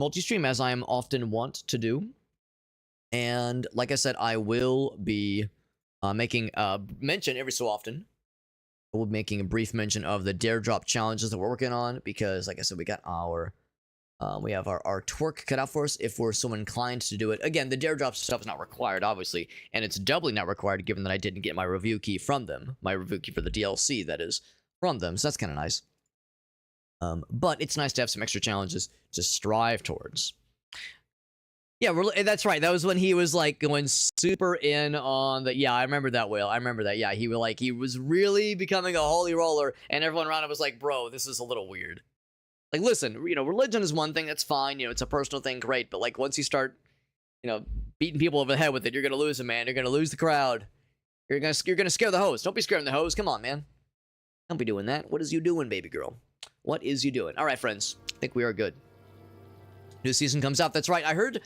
multi-stream as I am often wont to do. And like I said, I will be making mention every so often. We'll be making a brief mention of the dare drop challenges that we're working on, because like I said, we got our we have our twerk cut out for us if we're so inclined to do it. Again, the dare drop stuff is not required, obviously, and it's doubly not required given that I didn't get my review key from them. My review key for the DLC, that is, from them, so that's kind of nice. But it's nice to have some extra challenges to strive towards. Yeah, that's right. That was when he was like going super in on the. Yeah, I remember that, Will. I remember that. Yeah, he was really becoming a holy roller, and everyone around him was like, "Bro, this is a little weird." Like, listen, religion is one thing, that's fine. It's a personal thing, great. But like, once you start, beating people over the head with it, you're gonna lose it, man. You're gonna lose the crowd. You're gonna scare the host. Don't be scaring the host. Come on, man. Don't be doing that. What is you doing, baby girl? What is you doing? All right, friends. I think we are good. New season comes out. That's right. I heard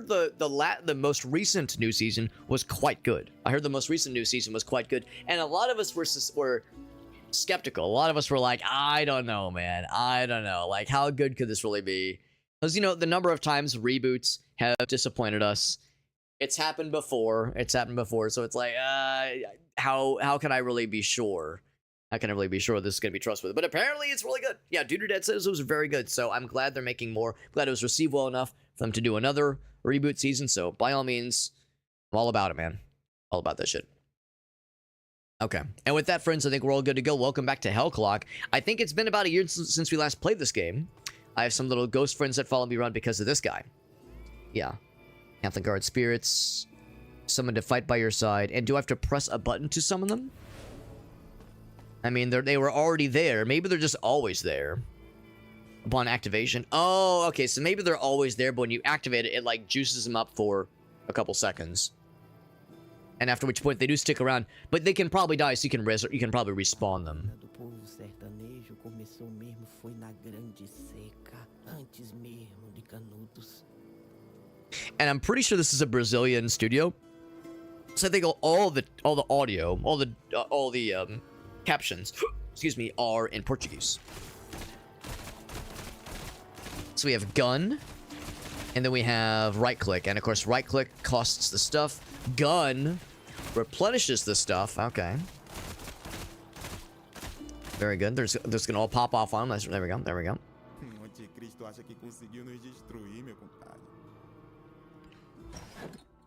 the most recent new season was quite good. I heard the most recent new season was quite good, and a lot of us were skeptical. A lot of us were like, I don't know, man. I don't know. Like, how good could this really be? Because the number of times reboots have disappointed us. It's happened before. So it's like, how can I really be sure? How can I really be sure this is going to be trustworthy? But apparently it's really good. Yeah, Duder Dead says it was very good. So I'm glad they're making more. I'm glad it was received well enough for them to do another reboot season. So by all means, I'm all about it, man. All about that shit. Okay. And with that, friends, I think we're all good to go. Welcome back to Hell Clock. I think it's been about a year since we last played this game. I have some little ghost friends that follow me around because of this guy. Yeah. Catholic Guard spirits. Someone to fight by your side. And do I have to press a button to summon them? I mean, they were already there. Maybe they're just always there upon activation. Oh, okay. So maybe they're always there, but when you activate it, it like juices them up for a couple seconds. And after which point they do stick around, but they can probably die, so you can probably respawn them. And I'm pretty sure this is a Brazilian studio. So I think all the audio, all the captions, excuse me, are in Portuguese. So we have gun, and then we have right click, and of course right click costs the stuff. Gun replenishes the stuff. Okay, very good. There's gonna all pop off on them. There we go. There we go.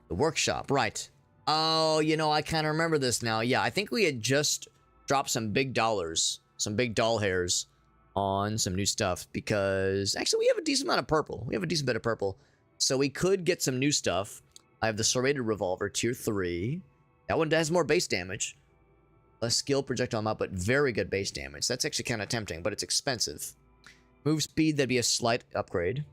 The workshop, right? Oh, I kind of remember this now. Yeah, I think we had just dropped some big dollars, some big doll hairs on some new stuff, because actually we have a decent amount of purple. We have a decent bit of purple, so we could get some new stuff. I have the serrated revolver, tier 3. That one has more base damage. Less skill projectile amount, but very good base damage. That's actually kind of tempting, but it's expensive. Move speed, that'd be a slight upgrade.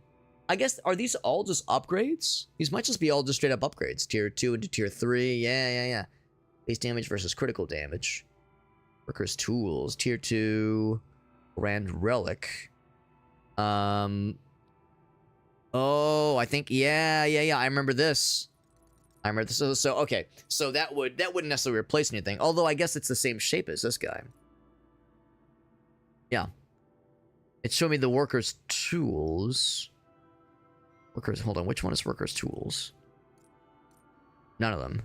I guess, are these all just upgrades? These might just be all just straight up upgrades. Tier 2 into tier 3. Yeah. Base damage versus critical damage. Workers' tools. Tier 2. Grand relic. Oh, I think, yeah. I remember this. So okay. So that wouldn't necessarily replace anything. Although I guess it's the same shape as this guy. Yeah. It's showing me the workers' tools. Hold on, which one is workers' tools? None of them.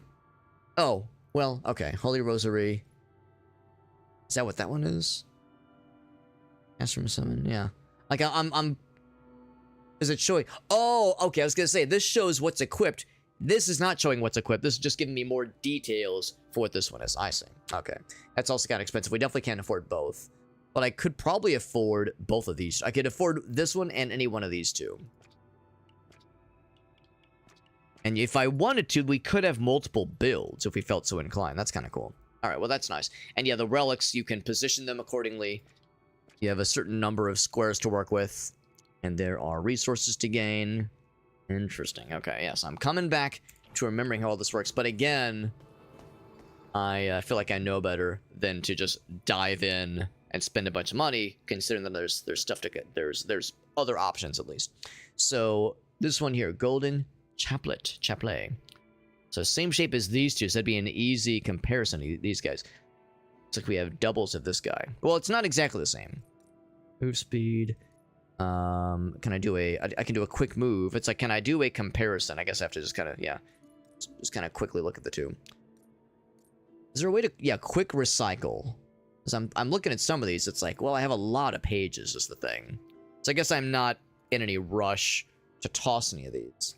Oh, well, okay. Holy Rosary. Is that what that one is? Cast from summon, yeah. Like, I'm... Is it showing... Oh, okay, I was gonna say, this shows what's equipped. This is not showing what's equipped. This is just giving me more details for what this one is. I see. Okay. That's also kind of expensive. We definitely can't afford both. But I could probably afford both of these. I could afford this one and any one of these two. And if I wanted to, we could have multiple builds if we felt so inclined. That's kind of cool. All right, well, that's nice. And yeah, the relics, you can position them accordingly. You have a certain number of squares to work with. And there are resources to gain. Interesting. Okay, yes, I'm coming back to remembering how all this works. But again, I feel like I know better than to just dive in and spend a bunch of money, considering that there's stuff to get. There's other options, at least. So this one here, golden chaplet. So same shape as these two, so that'd be an easy comparison to these guys. Looks like we have doubles of this guy. Well, it's not exactly the same. Move speed. Can I do I can do a quick move. It's like, can I do a comparison? I guess I have to just kind of, yeah. Just kind of quickly look at the two. Is there a way to, yeah, quick recycle? Because I'm looking at some of these, it's like, well, I have a lot of pages is the thing. So I guess I'm not in any rush to toss any of these.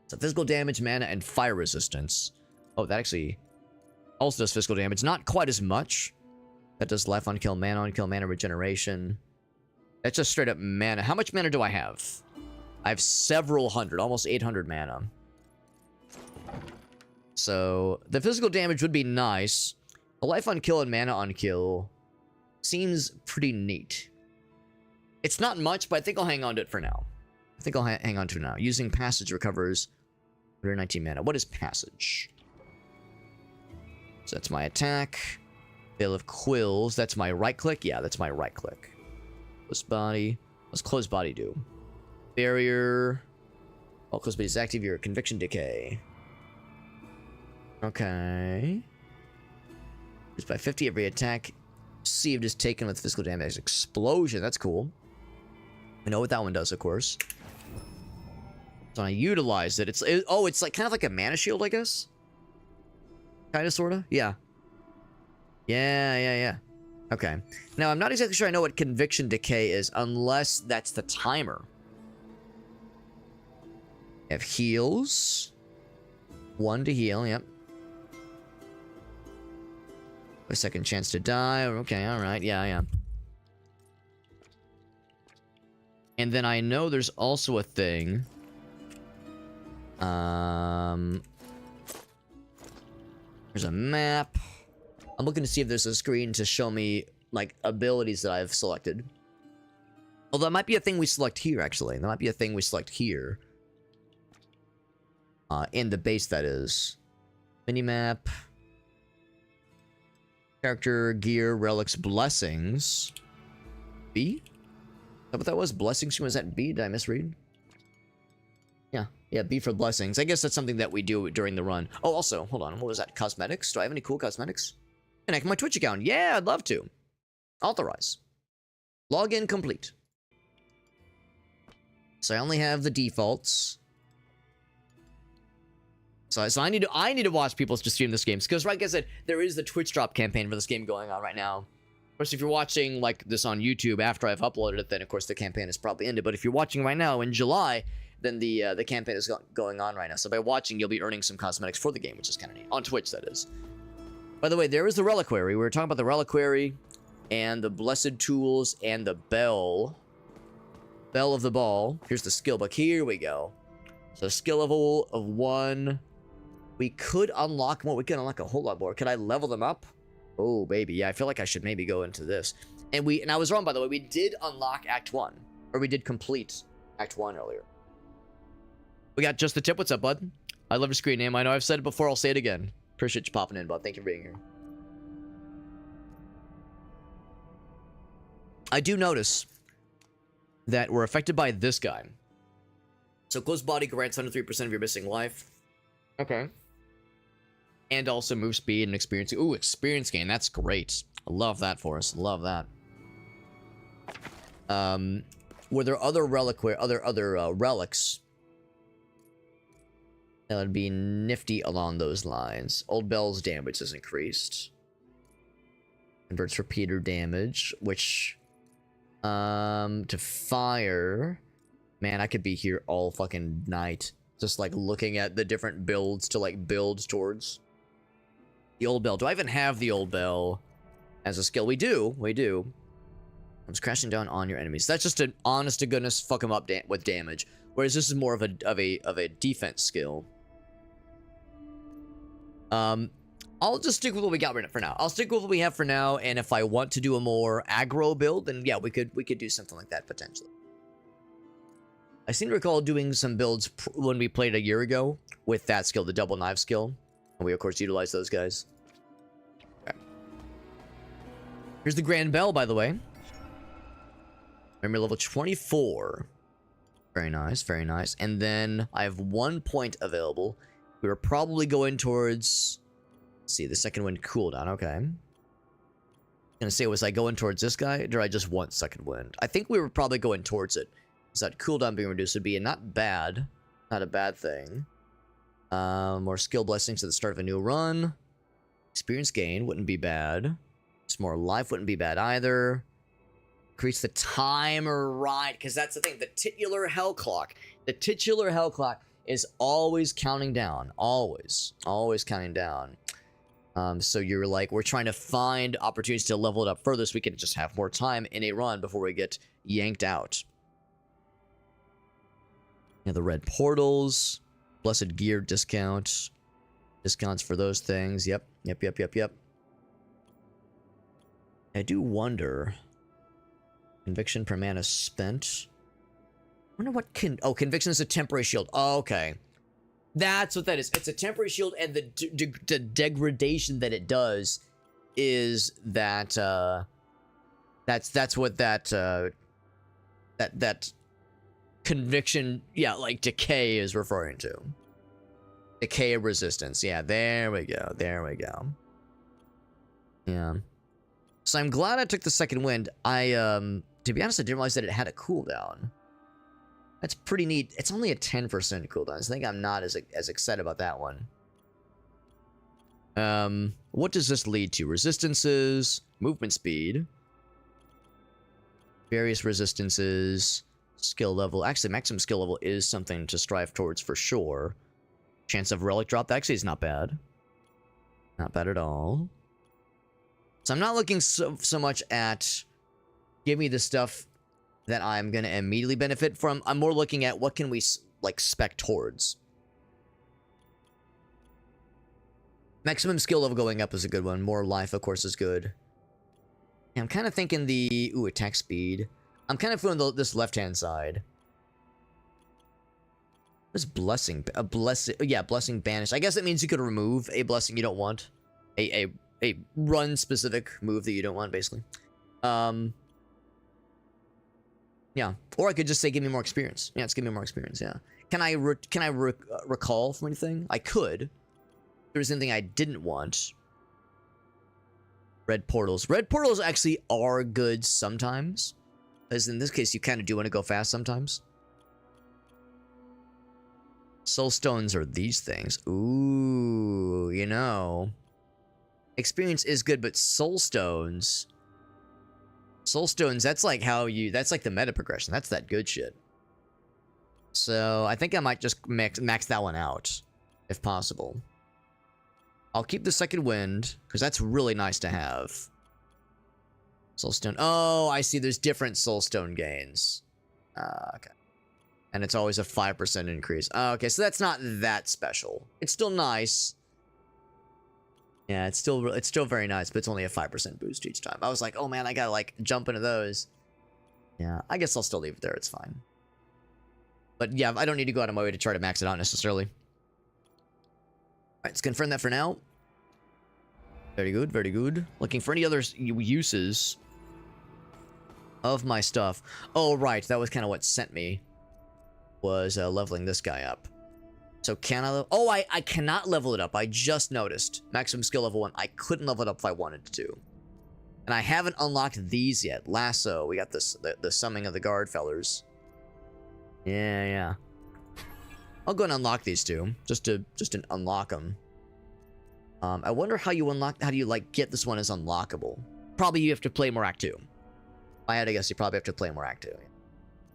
So physical damage, mana, and fire resistance. Oh, that actually also does physical damage. Not quite as much. That does life on kill, mana regeneration. That's just straight up mana. How much mana do I have? I have several hundred, almost 800 mana. So the physical damage would be nice. The life on kill and mana on kill seems pretty neat. It's not much, but I think I'll hang on to it for now. I think I'll hang on to it now. Using passage recovers 119 mana. What is passage? So that's my attack. Veil of Quills. That's my right click. Yeah, that's my right click. Close body. What's close body do? Barrier. All close body is active. Your conviction decay. Okay. It's by 50 every attack received is taken with physical damage. Explosion. That's cool. I know what that one does, of course. So I utilized it. It's like kind of like a mana shield, I guess. Kind of, sort of. Yeah. Yeah. Okay. Now, I'm not exactly sure I know what Conviction Decay is, unless that's the timer. We have heals. 1 to heal, yep. A second chance to die. Okay, alright, yeah. And then I know there's also a thing. There's a map. I'm looking to see if there's a screen to show me, like, abilities that I've selected. Although that might be a thing we select here, actually. That might be a thing we select here. In the base, that is. Minimap. Character, gear, relics, blessings. B? Is that what that was? Blessings? Was that B? Did I misread? Yeah, B for blessings. I guess that's something that we do during the run. Oh, also, hold on. What was that? Cosmetics? Do I have any cool cosmetics? Connect my Twitch account. Yeah, I'd love to. Authorize. Login complete. So I only have the defaults. So I need to watch people to stream this game. Because like I said, there is the Twitch drop campaign for this game going on right now. Of course, if you're watching like this on YouTube after I've uploaded it, then of course the campaign is probably ended. But if you're watching right now in July, then the campaign is going on right now. So by watching, you'll be earning some cosmetics for the game, which is kind of neat. On Twitch, that is. By the way, there is the Reliquary. We were talking about the Reliquary and the Blessed Tools and the Bell. Bell of the Ball. Here's the skill book. Here we go. So skill level of 1. We could unlock more. We could unlock a whole lot more. Could I level them up? Oh, baby. Yeah, I feel like I should maybe go into this. And I was wrong, by the way. We did unlock Act 1. Or we did complete Act 1 earlier. We got Just the Tip. What's up, bud? I love your screen name. I know I've said it before. I'll say it again. Appreciate you popping in, bud. Thank you for being here. I do notice that we're affected by this guy. So close body grants 103% of your missing life. Okay. And also move speed and experience. Ooh, experience gain. That's great. I love that for us. Love that. Were there other relics that would be nifty along those lines? Old Bell's damage is increased. Converts repeater damage, which to fire. Man, I could be here all fucking night. Just like looking at the different builds to like build towards. The Old Bell. Do I even have the Old Bell as a skill? We do. Comes crashing down on your enemies. That's just an honest to goodness fuck them up with damage. Whereas this is more of a defense skill. I'll just stick with what we got for now. I'll stick with what we have for now, and if I want to do a more aggro build, then yeah, we could do something like that potentially. I seem to recall doing some builds when we played a year ago with that skill, the double knife skill. And we, of course, utilize those guys. Okay. Here's the Grand Bell, by the way. Remember, level 24. Very nice, very nice. And then I have 1 point available. We were probably going towards... Let's see, the second wind cooldown. Okay. Gonna say, was I going towards this guy, or did I just want second wind? I think we were probably going towards it. So that cooldown being reduced would be not a bad thing. More skill blessings at the start of a new run. Experience gain wouldn't be bad. Just more life wouldn't be bad either. Increase the timer, right? Because that's the thing. The titular hell clock. The titular hell clock is always counting down. Always counting down. So you're like, we're trying to find opportunities to level it up further so we can just have more time in a run before we get yanked out. Yeah, the red portals, blessed gear discount, discounts for those things. Yep. I do wonder, conviction per mana spent. I wonder what conviction is a temporary shield. Oh, okay. That's what that is. It's a temporary shield, and the degradation that it does is that that's what that conviction, yeah, like decay is referring to. Decay of resistance. Yeah, there we go. Yeah. So I'm glad I took the second wind. To be honest, I didn't realize that it had a cooldown. That's pretty neat. It's only a 10% cooldown, so I think I'm not as excited about that one. What does this lead to? Resistances, movement speed, various resistances, skill level. Actually, maximum skill level is something to strive towards for sure. Chance of relic drop actually is not bad. Not bad at all. So I'm not looking so much at give me the stuff that I'm going to immediately benefit from. I'm more looking at what can we, like, spec towards. Maximum skill level going up is a good one. More life, of course, is good. Yeah, I'm kind of thinking the... Ooh, attack speed. I'm kind of feeling this left-hand side. This blessing... Yeah, blessing banished. I guess it means you could remove a blessing you don't want. A run-specific move that you don't want, basically. Yeah, or I could just say, give me more experience. Yeah, it's give me more experience, yeah. Can I recall from anything? I could. If there was anything I didn't want. Red portals. Red portals actually are good sometimes. Because in this case, you kind of do want to go fast sometimes. Soul stones are these things. Ooh, you know. Experience is good, but soul stones... Soul stones, that's like that's like the meta progression. That's that good shit. So, I think I might just max that one out, if possible. I'll keep the second wind, because that's really nice to have. Soulstone. Oh, I see. There's different soulstone gains. Okay. And it's always a 5% increase. Okay, so that's not that special. It's still nice. Yeah, it's still very nice, but it's only a 5% boost each time. I was like, oh man, I gotta like jump into those. Yeah, I guess I'll still leave it there. It's fine. But yeah, I don't need to go out of my way to try to max it out necessarily. All right, let's confirm that for now. Very good, very good. Looking for any other uses of my stuff. Oh, right, that was kind of what sent me. Was leveling this guy up. So can I... Oh, I cannot level it up. I just noticed. Maximum skill level 1. I couldn't level it up if I wanted to. And I haven't unlocked these yet. Lasso. We got this, the summoning of the guard fellers. Yeah. I'll go and unlock these two. Just to unlock them. I wonder how you unlock... How do you, like, get this one as unlockable? Probably you have to play more Act 2. If I had to guess, you probably have to play more Act 2.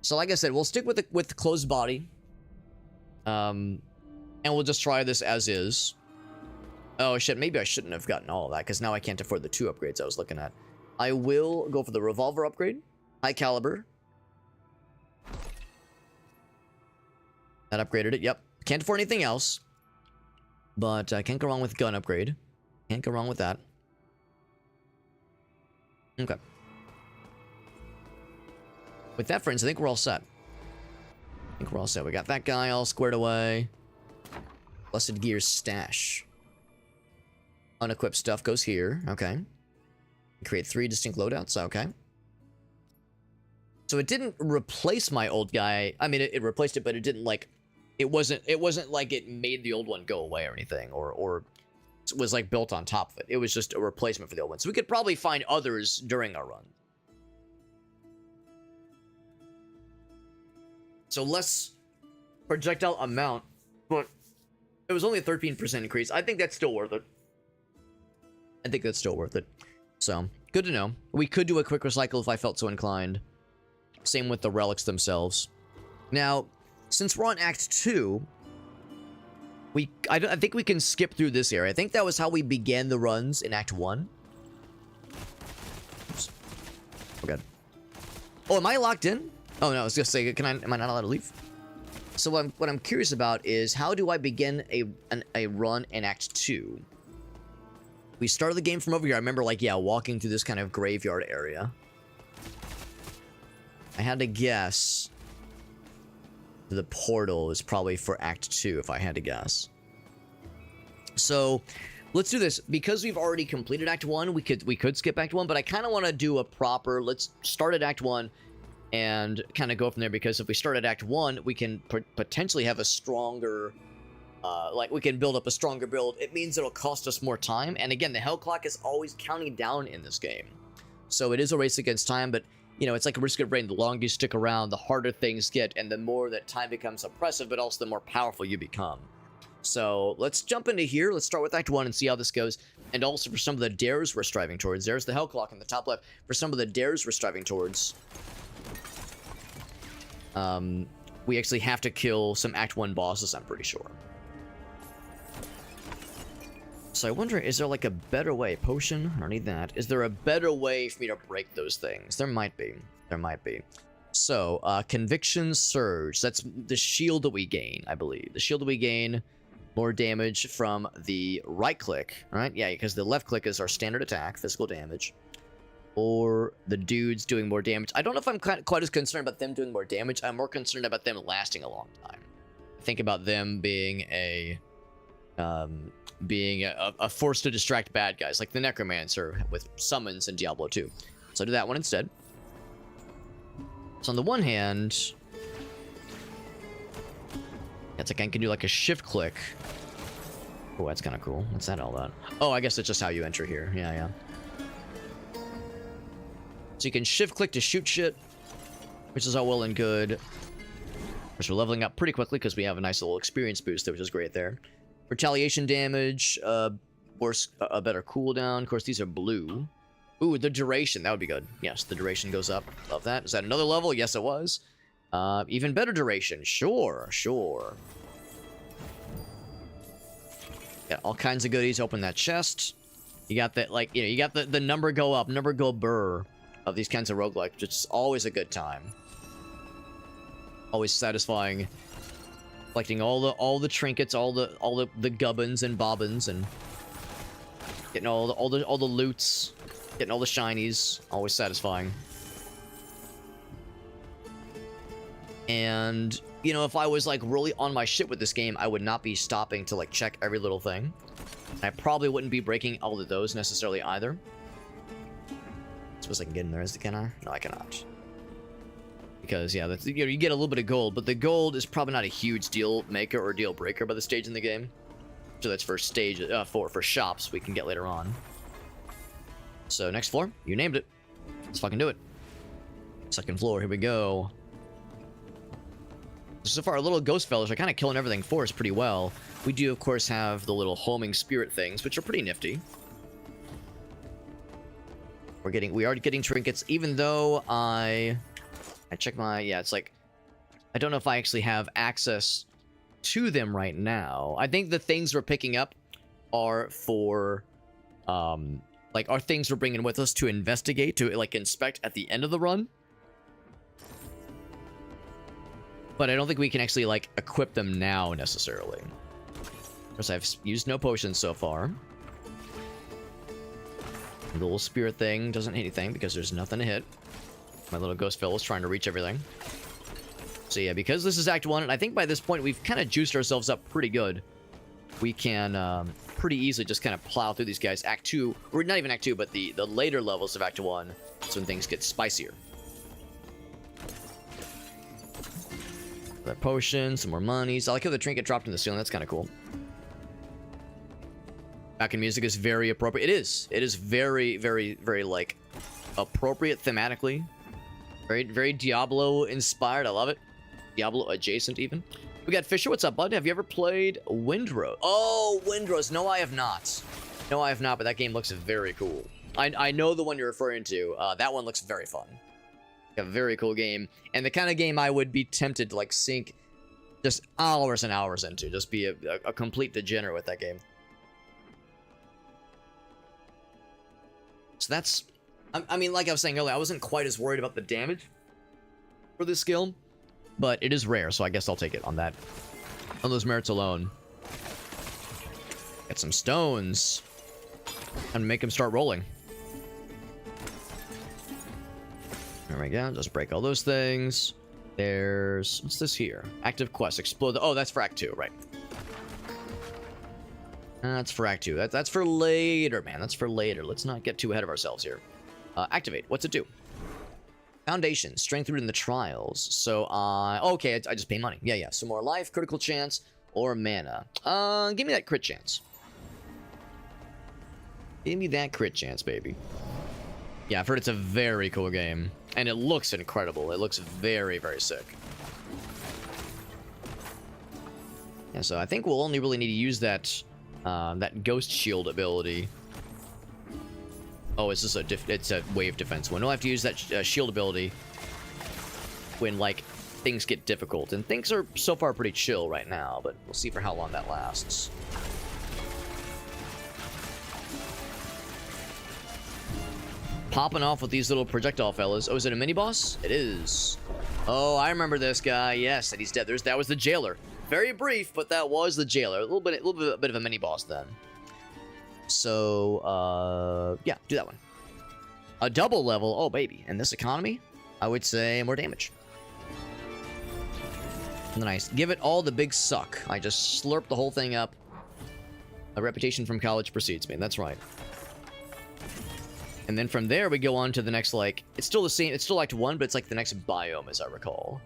So like I said, we'll stick with the closed body. And we'll just try this as is. Oh shit, maybe I shouldn't have gotten all of that, because now I can't afford the 2 upgrades I was looking at. I will go for the revolver upgrade. High caliber. That upgraded it, yep. Can't afford anything else. But I can't go wrong with gun upgrade. Can't go wrong with that. Okay. With that, friends, I think we're all set. We got that guy all squared away. Blessed Gears stash. Unequipped stuff goes here. Okay. Create 3 distinct loadouts. Okay. So it didn't replace my old guy. I mean, it replaced it, but it didn't like... It wasn't like it made the old one go away or anything. Or was like built on top of it. It was just a replacement for the old one. So we could probably find others during our run. So less projectile amount, but it was only a 13% increase. I think that's still worth it. I think that's still worth it. So, good to know. We could do a quick recycle if I felt so inclined. Same with the relics themselves. Now, since we're on Act 2, I think we can skip through this area. I think that was how we began the runs in Act 1. Oops. Oh, God. Oh, am I locked in? Oh, no, I was going to say, am I not allowed to leave? So what I'm curious about is, how do I begin a run in Act 2? We started the game from over here. I remember, like, yeah, walking through this kind of graveyard area. I had to guess the portal is probably for Act 2, if I had to guess. So, let's do this. Because we've already completed Act 1, we could skip Act 1, but I kind of want to do a proper, let's start at Act 1 and kind of go from there, because if we start at Act 1, we can potentially have a stronger, like, we can build up a stronger build. It means it'll cost us more time, and again, the hell clock is always counting down in this game. So it is a race against time, but, you know, it's like a risk of rain. The longer you stick around, the harder things get, and the more that time becomes oppressive, but also the more powerful you become. So let's jump into here. Let's start with Act 1 and see how this goes. And also for some of the dares we're striving towards. There's the hell clock in the top left. For some of the dares we're striving towards, we actually have to kill some Act 1 bosses, I'm pretty sure. So I wonder, is there like a better way? Potion? I don't need that. Is there a better way for me to break those things? There might be. There might be. So, Conviction Surge. That's the shield that we gain, I believe. The shield that we gain, more damage from the right click, right? Yeah, because the left click is our standard attack, physical damage. Or the dudes doing more damage. I don't know if I'm quite as concerned about them doing more damage. I'm more concerned about them lasting a long time. I think about them being a force to distract bad guys, like the Necromancer with summons in Diablo 2. So I'll do that one instead. So on the one hand, it's like I can do like a shift click. Oh, that's kind of cool. What's that all about? Oh, I guess it's just how you enter here. Yeah, yeah. So you can shift click to shoot shit, which is all well and good. Which we're leveling up pretty quickly because we have a nice little experience boost there, which is great there. Retaliation damage, worse, a better cooldown. Of course, these are blue. Ooh, the duration, that would be good. Yes, the duration goes up. Love that. Is that another level? Yes, it was. Even better duration. Sure, sure. Yeah, all kinds of goodies. Open that chest. You got that, like, you know, you got the number go up, number go burr of these kinds of roguelike, which is always a good time. Always satisfying. Collecting all the trinkets, all the gubbins and bobbins, and getting all the loots, getting all the shinies. Always satisfying. And you know, if I was like really on my shit with this game, I would not be stopping to like check every little thing. I probably wouldn't be breaking all of those necessarily either. Suppose I can get in there, can I? No, I cannot. Because, yeah, that's, you know, you get a little bit of gold, but the gold is probably not a huge deal maker or deal breaker by the stage in the game. So that's for stage, for shops we can get later on. So, next floor. You named it. Let's fucking do it. Second floor, here we go. So far, our little ghost fellas are kind of killing everything for us pretty well. We do, of course, have the little homing spirit things, which are pretty nifty. We are getting trinkets, even though I check my, yeah, it's like, I don't know if I actually have access to them right now. I think the things we're picking up are for, like, are things we're bringing with us to investigate, to, like, inspect at the end of the run. But I don't think we can actually, like, equip them now, necessarily. Of course, I've used no potions so far. The little spirit thing doesn't hit anything because there's nothing to hit. My little ghost fellow's trying to reach everything. So yeah, because this is Act 1, and I think by this point we've kind of juiced ourselves up pretty good. We can pretty easily just kind of plow through these guys. Act 2, or not even Act 2, but the later levels of Act 1, that's when things get spicier. That potion, some more monies. I like how the trinket dropped in the ceiling, that's kind of cool. Background music is very appropriate. It is. It is very, very, very, like, appropriate thematically. Very, very Diablo inspired. I love it. Diablo adjacent, even. We got Fisher. What's up, bud? Have you ever played Windrose? Oh, Windrose. No, I have not. No, I have not, but that game looks very cool. I know the one you're referring to. That one looks very fun. A very cool game. And the kind of game I would be tempted to, like, sink just hours and hours into. Just be a complete degenerate with that game. So that's... I mean, like I was saying earlier, I wasn't quite as worried about the damage for this skill. But it is rare, so I guess I'll take it on that. On those merits alone. Get some stones. And make them start rolling. There we go. Just break all those things. There's... What's this here? Active quest. Explode the... Oh, that's for Act 2, right. That's for Act 2. That's for later, man. That's for later. Let's not get too ahead of ourselves here. Activate. What's it do? Foundation. Strength rooted in the trials. So, okay, I just pay money. Yeah. Some more life, critical chance, or mana. Give me that crit chance. Give me that crit chance, baby. Yeah, I've heard it's a very cool game. And it looks incredible. It looks very, very sick. Yeah, so I think we'll only really need to use that that ghost shield ability. Oh, it's just it's a wave defense one. We'll have to use that shield ability when, like, things get difficult. And things are so far pretty chill right now, but we'll see for how long that lasts. Popping off with these little projectile fellas. Oh, is it a mini-boss? It is. Oh, I remember this guy. Yes, and he's dead. That was the jailer. Very brief, but that was the jailer. A little bit of a mini-boss then. So, yeah, do that one. A double level. Oh, baby. In this economy, I would say more damage. Nice. Give it all the big suck. I just slurp the whole thing up. A reputation from college precedes me. That's right. And then from there, we go on to the next, like... It's still the same. It's still Act 1, but it's like the next biome, as I recall.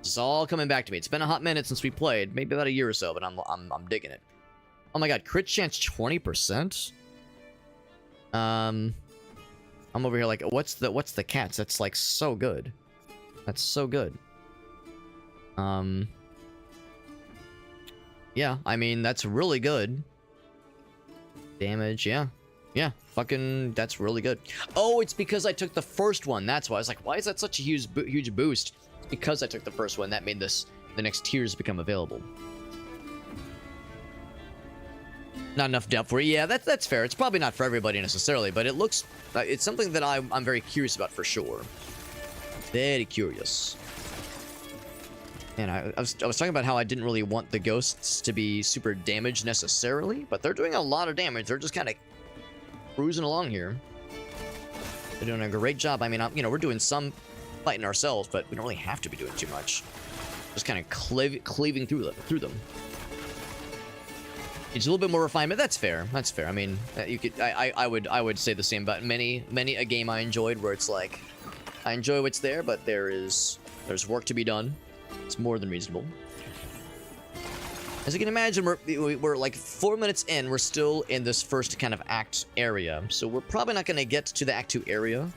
It's all coming back to me. It's been a hot minute since we played. Maybe about a year or so, but I'm digging it. Oh my god, crit chance 20%? I'm over here like, what's the cats? That's like so good. That's so good. Yeah, I mean, that's really good. Damage, yeah. Yeah, fucking, that's really good. Oh, it's because I took the first one. That's why. I was like, why is that such a huge boost? It's because I took the first one. That made the next tiers become available. Not enough depth for it. Yeah, that's fair. It's probably not for everybody necessarily, but it looks... it's something that I'm very curious about for sure. Very curious. And I was talking about how I didn't really want the ghosts to be super damaged necessarily, but they're doing a lot of damage. They're just kind of cruising along here. They're doing a great job. I mean, we're doing some fighting ourselves, but we don't really have to be doing too much. Just kind of cleaving through them. It's a little bit more refinement. That's fair. That's fair. I mean, you could. I would say the same about many a game I enjoyed, where it's like, I enjoy what's there, but there's work to be done. It's more than reasonable. As you can imagine, we're like 4 minutes in. We're still in this first kind of act area, so we're probably not going to get to the Act 2 area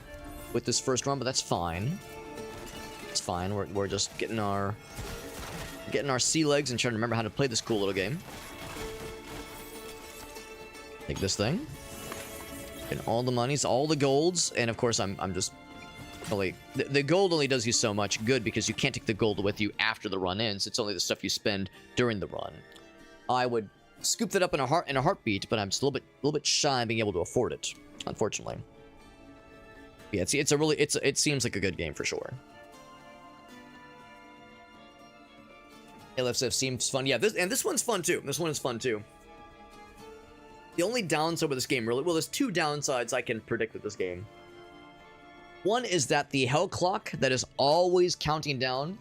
with this first run, but that's fine. It's fine. We're just getting our sea legs and trying to remember how to play this cool little game. Take this thing. And all the monies, all the golds, and of course I'm just probably... The gold only does you so much good because you can't take the gold with you after the run ends. It's only the stuff you spend during the run. I would scoop that up in a heartbeat, but I'm just a little bit shy of being able to afford it, unfortunately. Yeah, it seems like a good game for sure. LFSF seems fun. Yeah, this one's fun too. This one is fun too. The only downside with this game, really, well, there's two downsides I can predict with this game. One is that the hell clock that is always counting down,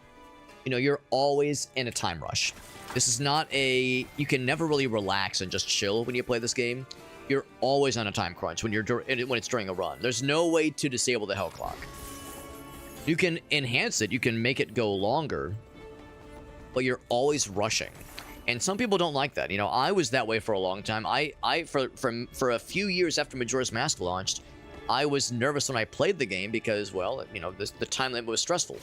you're always in a time rush. This is not you can never really relax and just chill when you play this game. You're always on a time crunch when it's during a run. There's no way to disable the hell clock. You can enhance it, you can make it go longer, but you're always rushing. And some people don't like that. You know, I was that way for a long time. For a few years after Majora's Mask launched, I was nervous when I played the game because, well, you know, the time limit was stressful.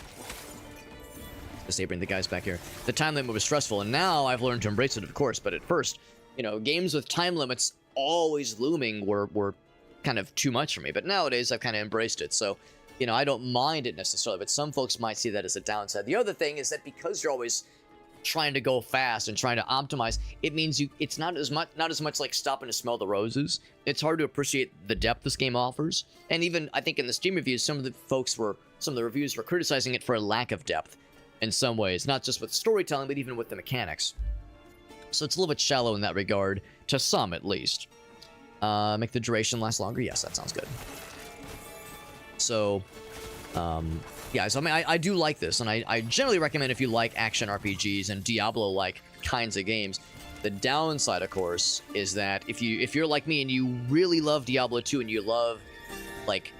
Disabling the guys back here. The time limit was stressful, and now I've learned to embrace it, of course. But at first, you know, games with time limits always looming were kind of too much for me. But nowadays, I've kind of embraced it. So, you know, I don't mind it necessarily, but some folks might see that as a downside. The other thing is that because you're always trying to go fast and trying to optimize, it means it's not as much like stopping to smell the roses. It's hard to appreciate the depth this game offers. And even I think in the Steam reviews, some of the reviews were criticizing it for a lack of depth in some ways, not just with storytelling, but even with the mechanics. So it's a little bit shallow in that regard, to some at least. Make the duration last longer. Yes, that sounds good. So yeah, so I mean, I do like this, and I generally recommend if you like action RPGs and Diablo-like kinds of games. The downside, of course, is that if you're like me and you really love Diablo 2 and you love, like,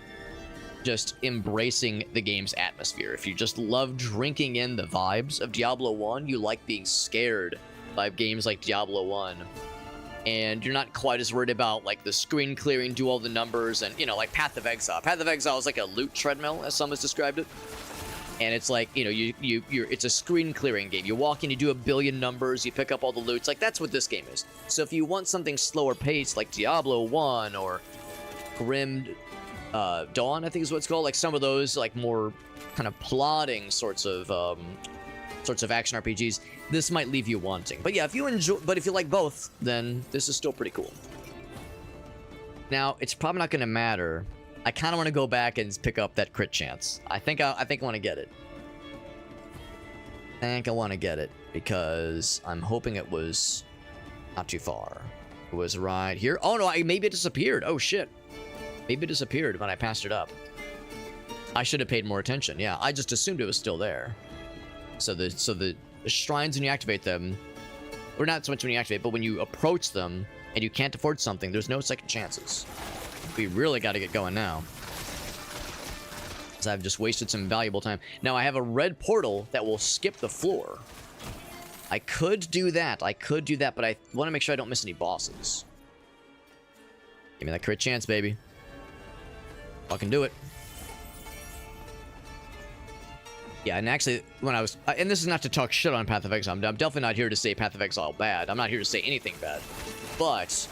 just embracing the game's atmosphere, if you just love drinking in the vibes of Diablo 1, you like being scared by games like Diablo 1, and you're not quite as worried about, like, the screen clearing, do all the numbers, and, you know, like Path of Exile. Path of Exile is like a loot treadmill, as some has described it. And it's like, you know, it's a screen clearing game. You walk in, you do a billion numbers, you pick up all the loots. Like, that's what this game is. So if you want something slower paced, like Diablo 1 or Grim Dawn, I think is what it's called, like some of those, like, more kind of plodding sorts of action RPGs, this might leave you wanting. But yeah, if you like both, then this is still pretty cool. Now, it's probably not going to matter. I kind of want to go back and pick up that crit chance. I think I want to get it. I think I want to get it because I'm hoping it was not too far. It was right here. Oh no, maybe it disappeared. Oh shit. Maybe it disappeared when I passed it up. I should have paid more attention. Yeah, I just assumed it was still there. So the shrines, when you activate them, or not so much when you activate, but when you approach them and you can't afford something, there's no second chances. We really got to get going now, because I've just wasted some valuable time. Now I have a red portal that will skip the floor. I could do that, but I want to make sure I don't miss any bosses. Give me that crit chance, baby. Fucking do it. Yeah, and actually, when I was... and this is not to talk shit on Path of Exile. I'm definitely not here to say Path of Exile bad. I'm not here to say anything bad. But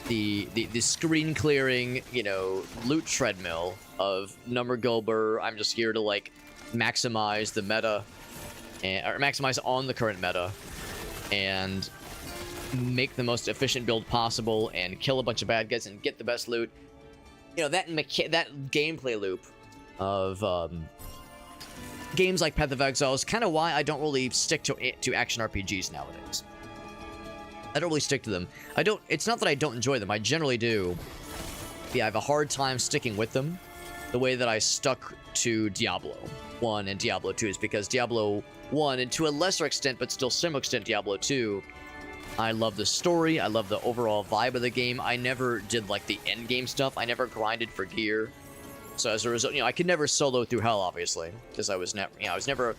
the screen clearing, you know, loot treadmill of Number Gulber, I'm just here to, like, maximize the meta, or maximize on the current meta, and make the most efficient build possible, and kill a bunch of bad guys and get the best loot. You know, that gameplay loop of... games like Path of Exile is kind of why I don't really stick to action RPGs nowadays. I don't really stick to them. It's not that I don't enjoy them. I generally do. Yeah, I have a hard time sticking with them. The way that I stuck to Diablo 1 and Diablo 2 is because Diablo 1, and to a lesser extent, but still similar extent, Diablo 2, I love the story. I love the overall vibe of the game. I never did, like, the end game stuff. I never grinded for gear. So as a result, you know, I could never solo through hell, obviously, because I was never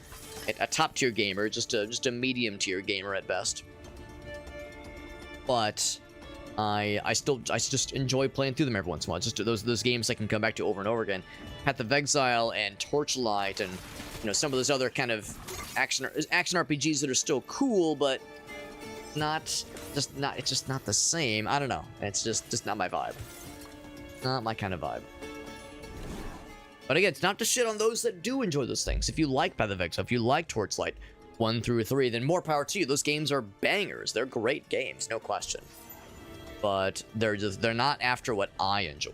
a top tier gamer, just a medium tier gamer at best. But I just enjoy playing through them every once in a while. Just those games I can come back to over and over again. Path of Exile and Torchlight, and, you know, some of those other kind of action RPGs that are still cool, but it's just not the same. I don't know. It's just not my vibe. Not my kind of vibe. But again, it's not to shit on those that do enjoy those things. If you like Path of Exile, if you like Torchlight 1 through 3, then more power to you. Those games are bangers. They're great games, no question. But they're not after what I enjoy.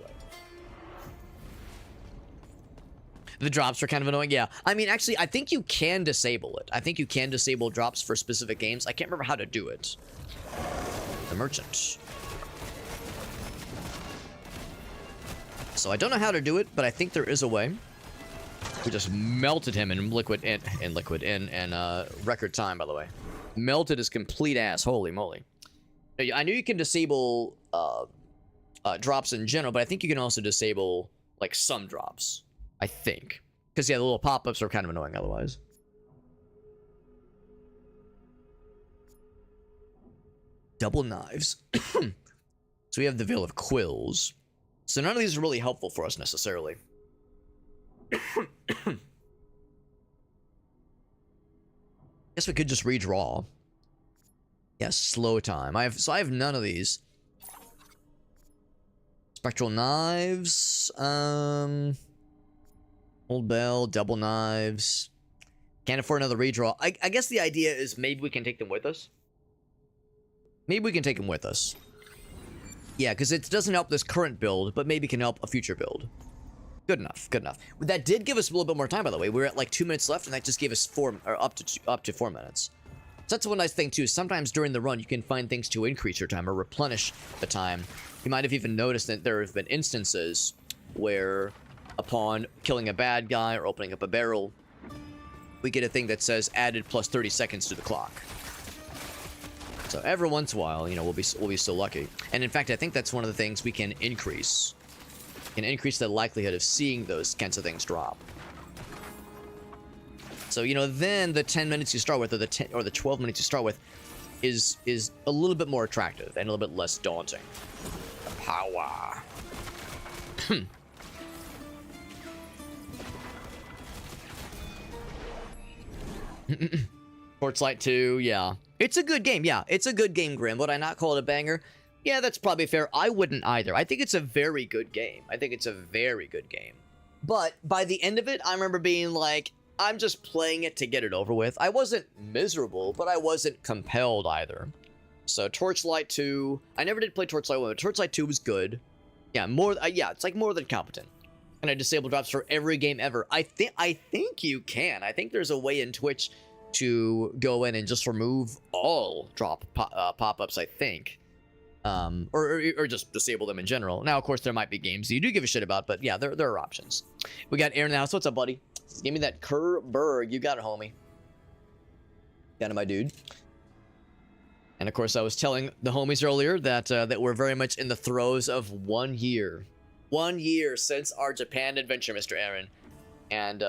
The drops are kind of annoying, yeah. I mean, actually, I think you can disable it. I think you can disable drops for specific games. I can't remember how to do it. The merchant. So I don't know how to do it, but I think there is a way. We just melted him in record time, by the way. Melted his complete ass. Holy moly. I knew you can disable drops in general, but I think you can also disable, like, some drops. I think. Because, yeah, the little pop-ups are kind of annoying otherwise. double knives. So we have the Veil of Quills. So none of these are really helpful for us necessarily. Guess we could just redraw. Yes, slow time. I have none of these. Spectral knives. Old bell, double knives. Can't afford another redraw. I guess the idea is maybe we can take them with us. Maybe we can take them with us. Yeah, because it doesn't help this current build, but maybe can help a future build. Good enough, good enough. That did give us a little bit more time, by the way. We were at like 2 minutes left, and that just gave us up to 4 minutes. So that's one nice thing too. Sometimes during the run, you can find things to increase your time or replenish the time. You might have even noticed that there have been instances where, upon killing a bad guy or opening up a barrel, we get a thing that says added plus 30 seconds to the clock. So every once in a while, you know, we'll be so lucky. And in fact, I think that's one of the things we can increase. Can increase the likelihood of seeing those kinds of things drop. So, you know, then the 10 minutes you start with, or the 12 minutes you start with, is a little bit more attractive and a little bit less daunting. Power. Torchlight 2, yeah. It's a good game, yeah. It's a good game, Grim. Would I not call it a banger? Yeah, that's probably fair. I wouldn't either. I think it's a very good game. I think it's a very good game. But by the end of it, I remember being like, I'm just playing it to get it over with. I wasn't miserable, but I wasn't compelled either. So Torchlight 2, I never did play Torchlight 1, but Torchlight 2 was good. Yeah, yeah, it's like more than competent. Can I disable drops for every game ever? I think you can. I think there's a way in Twitch to go in and just remove all drop pop-ups, I think. Or just disable them in general. Now, of course, there might be games you do give a shit about, but yeah, there are options. We got Aaron in the house. What's up, buddy? Give me that Kerberg. You got it, homie. Got it, my dude. And of course, I was telling the homies earlier that that we're very much in the throes of 1 year. 1 year since our Japan adventure, Mr. Aaron. And,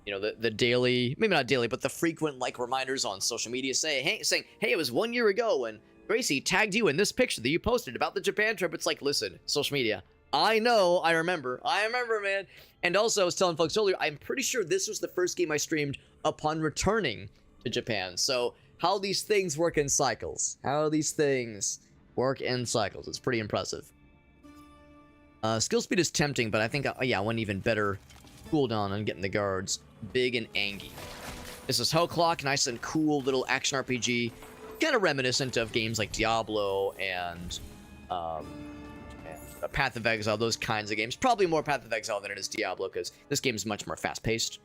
you know, the daily, maybe not daily, but the frequent, like, reminders on social media saying, hey, it was 1 year ago when Gracie tagged you in this picture that you posted about the Japan trip. It's like, listen, social media. I know, I remember, man. And also, I was telling folks earlier, I'm pretty sure this was the first game I streamed upon returning to Japan. So, how these things work in cycles. It's pretty impressive. Skill speed is tempting, but I think, yeah, I want even better cooldown on getting the guards. Big and Angie. This is Hellclock, nice and cool little action RPG. Kind of reminiscent of games like Diablo and Path of Exile, those kinds of games. Probably more Path of Exile than it is Diablo, because this game is much more fast-paced.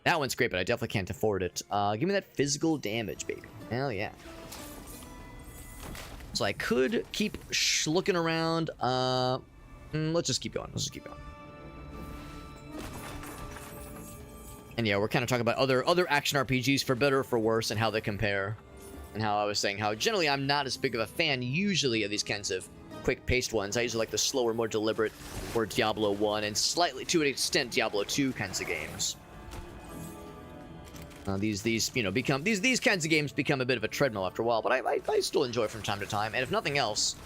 That one's great, but I definitely can't afford it. Give me that physical damage, baby. Hell yeah. So I could keep looking around. Let's just keep going. And yeah, we're kind of talking about other action RPGs for better or for worse and how they compare. And how I was saying how generally I'm not as big of a fan usually of these kinds of quick-paced ones. I usually like the slower, more deliberate, or Diablo 1 and slightly, to an extent, Diablo 2 kinds of games. These you know, become these kinds of games become a bit of a treadmill after a while, but I still enjoy from time to time. And if nothing else,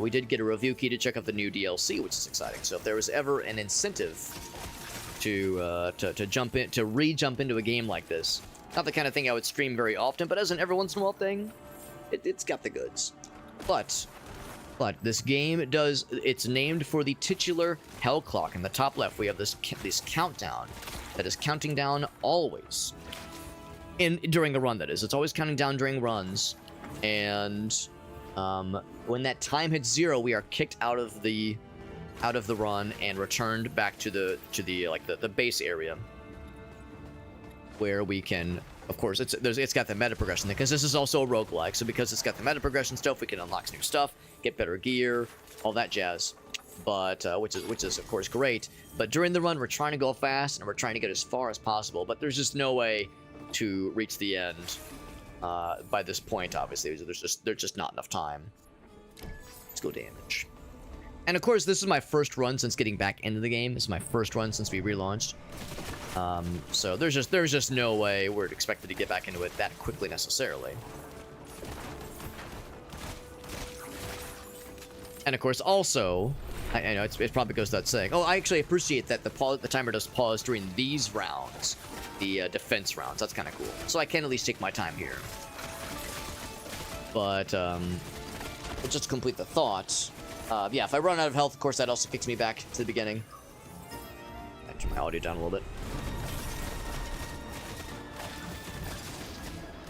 we did get a review key to check out the new DLC, which is exciting. So if there was ever an incentive to re-jump into a game like this, not the kind of thing I would stream very often, but as an every once in a while thing, it's got the goods. But this game it's named for the titular Hell Clock. In the top left, we have this countdown that is counting down always. During the run, that is. It's always counting down during runs. And when that time hits 0, we are kicked out of the run and returned back to the base area, where we can, of course, it's got the meta progression thing, because this is also a roguelike. So because it's got the meta progression stuff, we can unlock new stuff, get better gear, all that jazz. But which is of course great. But during the run, we're trying to go fast and we're trying to get as far as possible. But there's just no way to reach the end by this point. Obviously, there's just not enough time. Let's go damage. And of course, this is my first run since getting back into the game. This is my first run since we relaunched. So there's just no way we're expected to get back into it that quickly necessarily. And of course, also, I know it probably goes without saying. Oh, I actually appreciate that the timer does pause during these rounds, the defense rounds. That's kind of cool. So I can at least take my time here. But just to complete the thought, yeah, if I run out of health, of course, that also kicks me back to the beginning. Turn my audio down a little bit.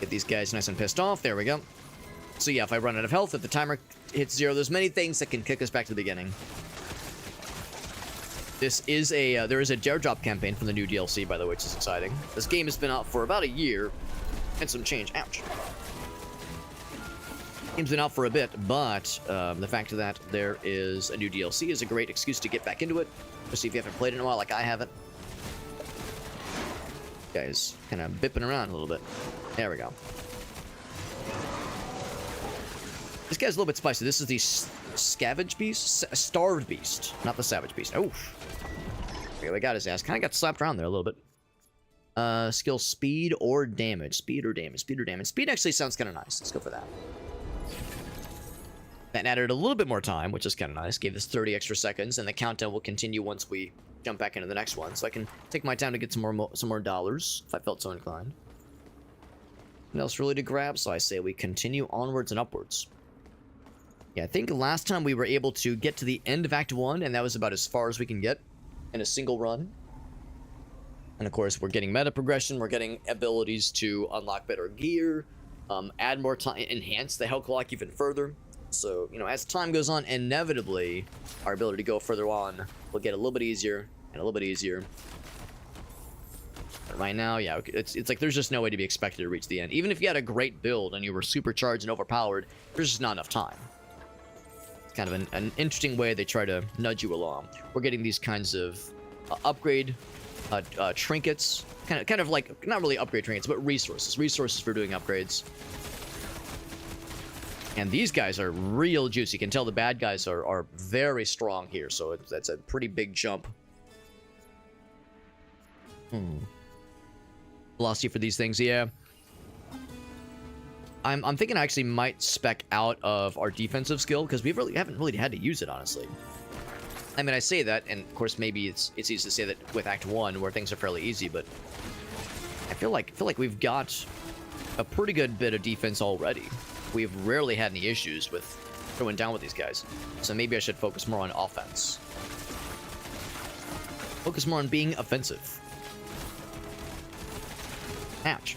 Get these guys nice and pissed off. There we go. So yeah, if I run out of health, if the timer hits 0, there's many things that can kick us back to the beginning. This is a, there is a dare drop campaign from the new DLC, by the way, which is exciting. This game has been out for about a year and some change. Ouch. Game's been out for a bit, but the fact that there is a new DLC is a great excuse to get back into it, especially if you haven't played it in a while like I haven't. Guys, kind of bipping around a little bit. There we go. This guy's a little bit spicy. This is the Scavenge Beast? Starved Beast, not the Savage Beast. Oh. Okay, we got his ass. Kind of got slapped around there a little bit. Skill speed or damage. Speed or damage. Speed or damage. Speed actually sounds kind of nice. Let's go for that. That added a little bit more time, which is kind of nice. Gave us 30 extra seconds, and the countdown will continue once we jump back into the next one. So I can take my time to get some more dollars, if I felt so inclined. Nothing else really to grab, so I say we continue onwards and upwards. Yeah, I think last time we were able to get to the end of Act 1, and that was about as far as we can get in a single run. And of course, we're getting meta progression, we're getting abilities to unlock better gear, add more time, enhance the health clock even further. So, you know, as time goes on, inevitably, our ability to go further on will get a little bit easier and a little bit easier. But right now, yeah, it's like there's just no way to be expected to reach the end. Even if you had a great build and you were supercharged and overpowered, there's just not enough time. It's kind of an interesting way they try to nudge you along. We're getting these kinds of upgrade trinkets, kind of like, not really upgrade trinkets, but resources for doing upgrades. And these guys are real juicy. You can tell the bad guys are very strong here, so that's a pretty big jump. Velocity for these things, yeah. I'm thinking I actually might spec out of our defensive skill, because we haven't really had to use it, honestly. I mean, I say that, and of course maybe it's easy to say that with Act 1, where things are fairly easy, but I feel like we've got a pretty good bit of defense already. We've rarely had any issues with throwing down with these guys, so maybe I should focus more on offense. Focus more on being offensive. Ouch.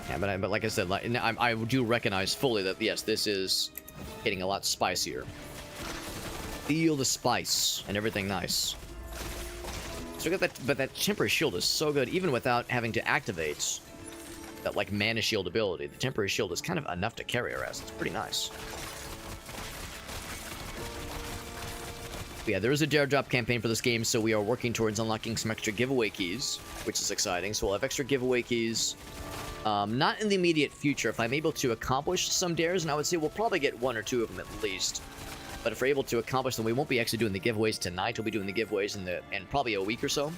Yeah, but like I said, I do recognize fully that, yes, this is getting a lot spicier. Feel the spice and everything nice. So we got that, but that temporary shield is so good, even without having to activate that, like, mana shield ability. The temporary shield is kind of enough to carry our ass. It's pretty nice. But yeah, there is a dare drop campaign for this game, so we are working towards unlocking some extra giveaway keys, which is exciting. So we'll have extra giveaway keys. Not in the immediate future. If I'm able to accomplish some dares, and I would say we'll probably get 1 or 2 of them at least. But if we're able to accomplish them, we won't be actually doing the giveaways tonight. We'll be doing the giveaways in probably a week or so.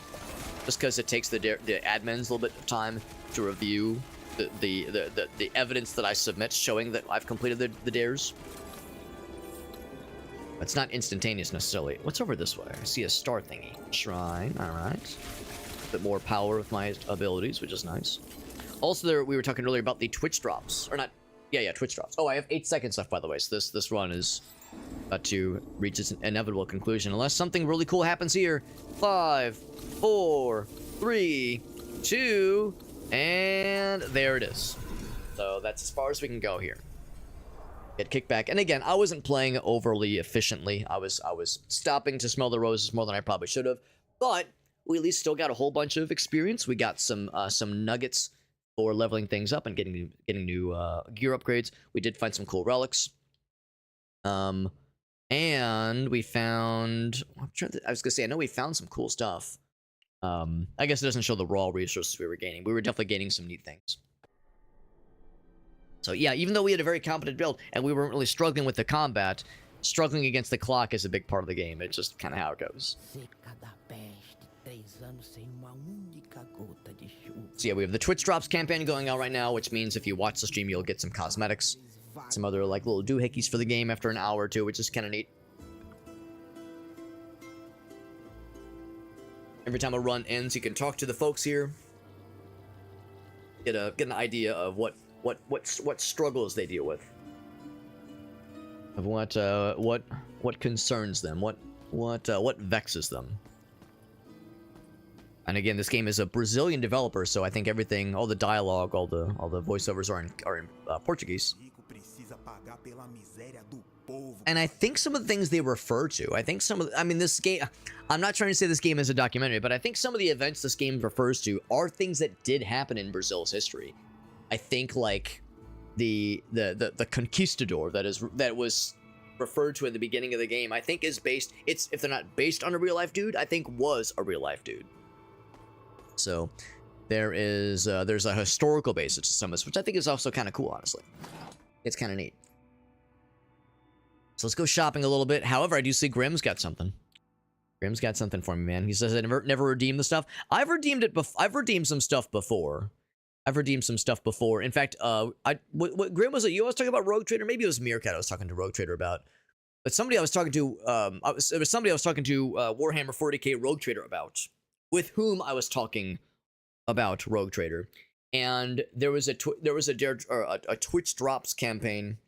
Just because it takes the admins a little bit of time to review the evidence that I submit showing that I've completed the dares. It's not instantaneous necessarily. What's over this way? I see a star thingy. Shrine, alright. A bit more power with my abilities, which is nice. Also, we were talking earlier about the Twitch drops. Or not, yeah, Twitch drops. Oh, I have 8 seconds left, by the way, so this run is about to reach its inevitable conclusion. Unless something really cool happens here. 5, 4, 3, 2... and there it is. So that's as far as we can go here. Get kicked back. And again, I wasn't playing overly efficiently. I was stopping to smell the roses more than I probably should have. But we at least still got a whole bunch of experience. We got some nuggets for leveling things up and getting new gear upgrades. We did find some cool relics. And we found... I was gonna say, I know we found some cool stuff. I guess it doesn't show the raw resources we were gaining. We were definitely gaining some neat things. So yeah, even though we had a very competent build and we weren't really struggling with the combat, struggling against the clock is a big part of the game. It's just kind of how it goes. So yeah, we have the Twitch drops campaign going on right now, which means if you watch the stream, you'll get some cosmetics. some other like little doohickeys for the game after an hour or two, which is kind of neat. Every time a run ends, you can talk to the folks here, get an idea of what struggles they deal with, of what concerns them, what vexes them. And again, this game is a Brazilian developer, so I think everything, all the dialogue, all the voiceovers are in Portuguese. And I think some of the things they refer to, I mean, this game, I'm not trying to say this game is a documentary, but I think some of the events this game refers to are things that did happen in Brazil's history. I think like the conquistador that was referred to in the beginning of the game, I think is based, if they're not based on a real life dude, I think was a real life dude. So there's a historical basis to some of this, which I think is also kind of cool, honestly. It's kind of neat. So let's go shopping a little bit. However, I do see Grimm's got something. Grimm's got something for me, man. He says I never redeemed the stuff. I've redeemed it. I've redeemed some stuff before. In fact, what Grimm was it? You always talking about Rogue Trader? Maybe it was Meerkat I was talking to Rogue Trader about. But somebody I was talking to, it was somebody I was talking to Warhammer 40k Rogue Trader about, with whom I was talking about Rogue Trader. And there was a Twitch drops campaign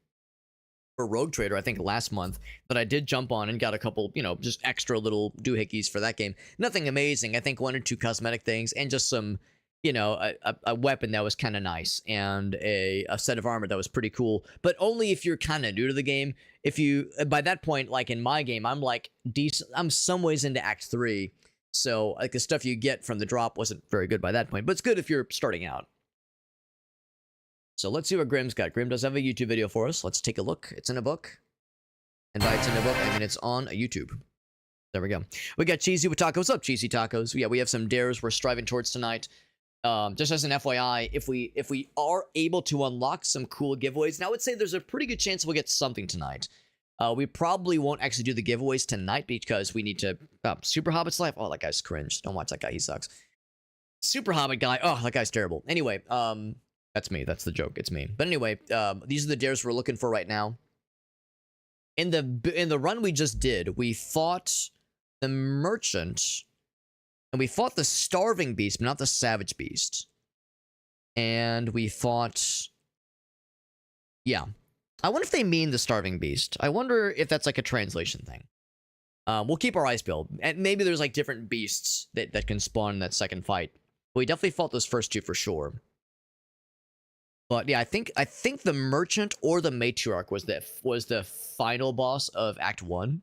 for Rogue Trader, I think last month, that I did jump on and got a couple, just extra little doohickeys for that game. Nothing amazing. I think 1 or 2 cosmetic things and just some, a weapon that was kind of nice and a set of armor that was pretty cool. But only if you're kind of new to the game. If you, by that point, like in my game, I'm like decent. I'm some ways into Act 3. So like the stuff you get from the drop wasn't very good by that point, but it's good if you're starting out. So let's see what Grimm's got. Grimm does have a YouTube video for us. Let's take a look. It's in a book. And by it's in a book, I mean it's on YouTube. There we go. We got Cheesy with Tacos. What's up, Cheesy Tacos? Yeah, we have some dares we're striving towards tonight. Just as an FYI, if we are able to unlock some cool giveaways, now I would say there's a pretty good chance we'll get something tonight. We probably won't actually do the giveaways tonight because we need to... Super Hobbit's Life? Oh, that guy's cringe. Don't watch that guy. He sucks. Super Hobbit guy. Oh, that guy's terrible. Anyway, that's me. That's the joke. It's me. But anyway, these are the dares we're looking for right now. In the run we just did, we fought the Merchant, and we fought the Starving Beast, but not the Savage Beast. And we fought... Yeah. I wonder if they mean the Starving Beast. I wonder if that's like a translation thing. We'll keep our eyes peeled. And maybe there's like different beasts that can spawn in that second fight. But we definitely fought those first 2 for sure. But yeah, I think the Merchant or the Matriarch was the final boss of Act 1.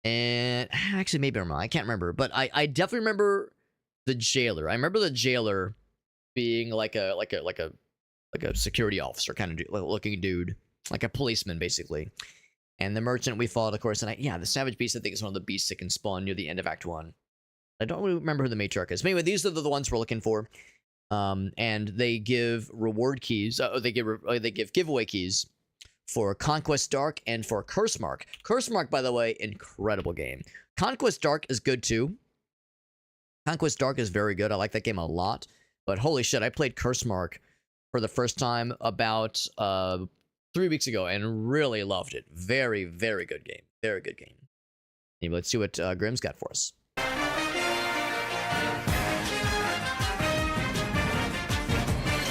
And actually, maybe I'm wrong. I can't remember. But I definitely remember the Jailer. I remember the Jailer being like a security officer kind of looking dude, like a policeman basically. And the Merchant we fought, of course. And the Savage Beast I think is one of the beasts that can spawn near the end of Act 1. I don't really remember who the Matriarch is. But anyway, these are the ones we're looking for. And they give reward keys. They give giveaway keys for Conquest Dark and for Curse Mark. Curse Mark, by the way, incredible game. Conquest Dark is good too. Conquest Dark is very good. I like that game a lot. But holy shit, I played Curse Mark for the first time about 3 weeks ago and really loved it. Very, very good game. Very good game. Anyway, let's see what Grimm's got for us.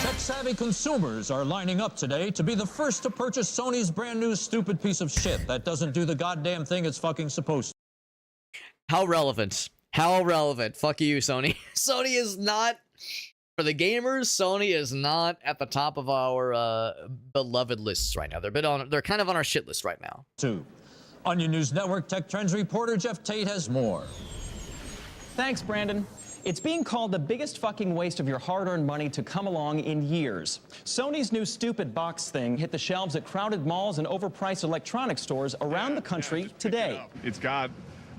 Tech-savvy consumers are lining up today to be the first to purchase Sony's brand new stupid piece of shit that doesn't do the goddamn thing it's fucking supposed to. How relevant. How relevant. Fuck you, Sony. Sony is not... For the gamers, Sony is not at the top of our beloved lists right now. They're kind of on our shit list right now. 2. Onion News Network Tech Trends reporter Jeff Tate has more. Thanks, Brandon. It's being called the biggest fucking waste of your hard-earned money to come along in years. Sony's new stupid box thing hit the shelves at crowded malls and overpriced electronics stores around the country today. It's got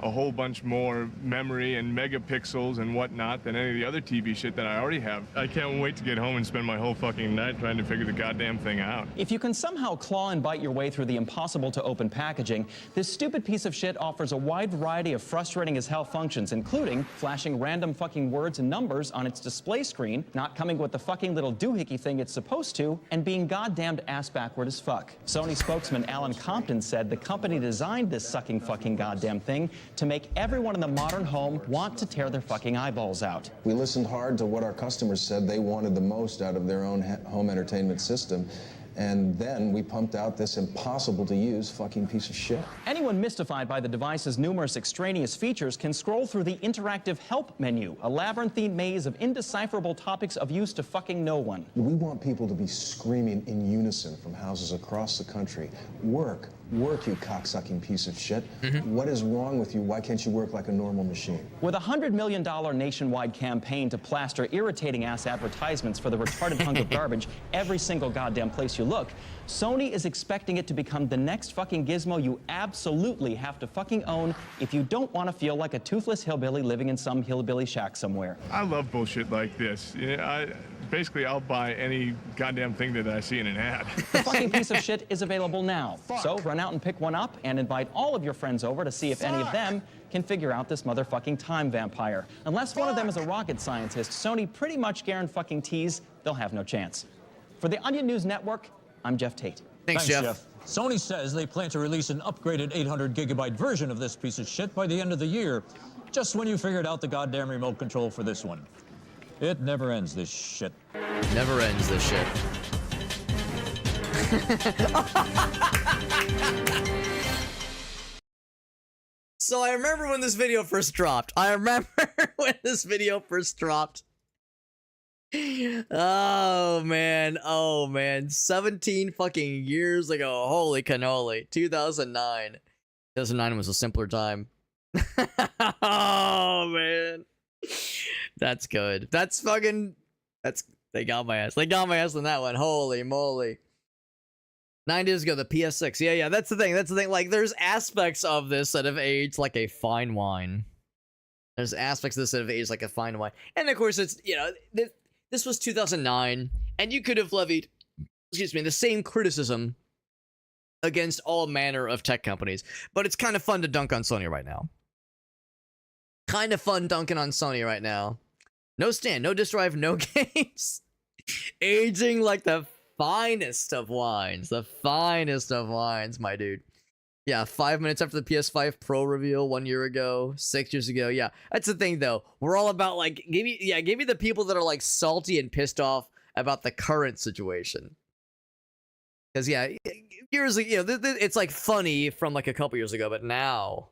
a whole bunch more memory and megapixels and whatnot than any of the other TV shit that I already have. I can't wait to get home and spend my whole fucking night trying to figure the goddamn thing out. If you can somehow claw and bite your way through the impossible to open packaging, this stupid piece of shit offers a wide variety of frustrating as hell functions, including flashing random fucking words and numbers on its display screen, not coming with the fucking little doohickey thing it's supposed to, and being goddamned ass backward as fuck. Sony spokesman Alan Compton said the company designed this sucking fucking goddamn thing to make everyone in the modern home want to tear their fucking eyeballs out. We listened hard to what our customers said they wanted the most out of their own home entertainment system. And then we pumped out this impossible-to-use fucking piece of shit. Anyone mystified by the device's numerous extraneous features can scroll through the interactive help menu, a labyrinthine maze of indecipherable topics of use to fucking no one. We want people to be screaming in unison from houses across the country. Work, you cocksucking piece of shit. What is wrong with you? Why can't you work like a normal machine? With a $100 million nationwide campaign to plaster irritating-ass advertisements for the retarded hunk of garbage every single goddamn place you look, Sony is expecting it to become the next fucking gizmo you absolutely have to fucking own if you don't want to feel like a toothless hillbilly living in some hillbilly shack somewhere. I love bullshit like this. Basically, I'll buy any goddamn thing that I see in an ad. The fucking piece of shit is available now. So run out and pick one up and invite all of your friends over to see if any of them can figure out this motherfucking time vampire. Unless one of them is a rocket scientist, Sony pretty much guarantees they'll have no chance. For the Onion News Network, I'm Jeff Tate. Thanks, Jeff. Sony says they plan to release an upgraded 800-gigabyte version of this piece of shit by the end of the year, just when you figured out the goddamn remote control for this one. It never ends, this shit. Never ends, this shit. So I remember when this video first dropped. Oh man, 17 fucking years ago. Holy cannoli. 2009 was a simpler time. Oh man, that's good. They got my ass on that one. Holy moly. 9 days ago, the PS6. Yeah, that's the thing. Like, there's aspects of this that have aged like a fine wine. And of course, it's, this was 2009, and you could have levied, the same criticism against all manner of tech companies. But it's kind of fun to dunk on Sony right now. Kind of fun dunking on Sony right now. No stand, no disk drive, no games. Aging like the finest of wines. My dude. Yeah, 5 minutes after the PS5 Pro reveal 1 year ago, 6 years ago. Yeah, that's the thing though. We're all about like, give me the people that are like salty and pissed off about the current situation. Because yeah, years ago, it's like funny from like a couple years ago, but now,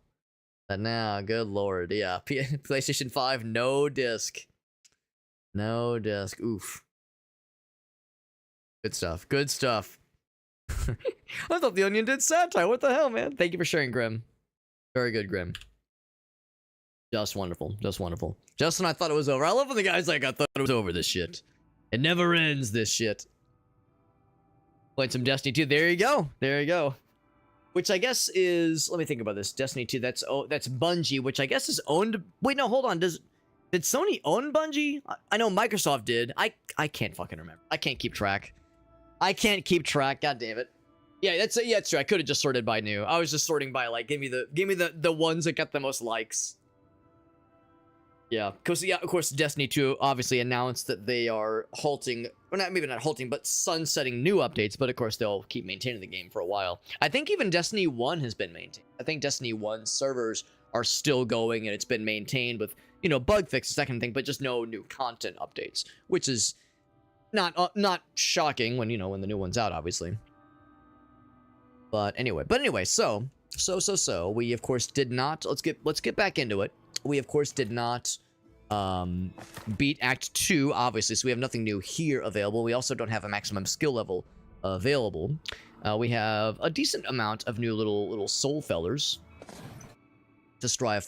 good lord, yeah, PlayStation 5, no disc. Oof. Good stuff. I thought the Onion did satire. What the hell, man? Thank you for sharing, Grim. Very good, Grim. Just wonderful. Justin, I thought it was over. I love when the guy's like, I thought it was over, this shit. It never ends, this shit. Played some Destiny 2. There you go. Which I guess is, let me think about this. Destiny 2, that's Bungie, which I guess is owned. Wait, no, hold on. Did Sony own Bungie? I know Microsoft did. I can't fucking remember. I can't keep track. God damn it. Yeah, it's true. I could have just sorted by new. I was just sorting by like, give me the ones that got the most likes. Yeah, because of course, Destiny 2 obviously announced that they are halting, or maybe not halting, but sunsetting new updates. But of course, they'll keep maintaining the game for a while. I think even Destiny 1 has been maintained. I think Destiny 1 servers are still going, and it's been maintained with bug fixes, that kind of thing, but just no new content updates, which is not shocking when when the new one's out, obviously. But anyway, so we of course did not. Let's get back into it. We of course did not beat Act 2, obviously, so we have nothing new here available. We also don't have a maximum skill level available. We have a decent amount of new little soul fellers to strive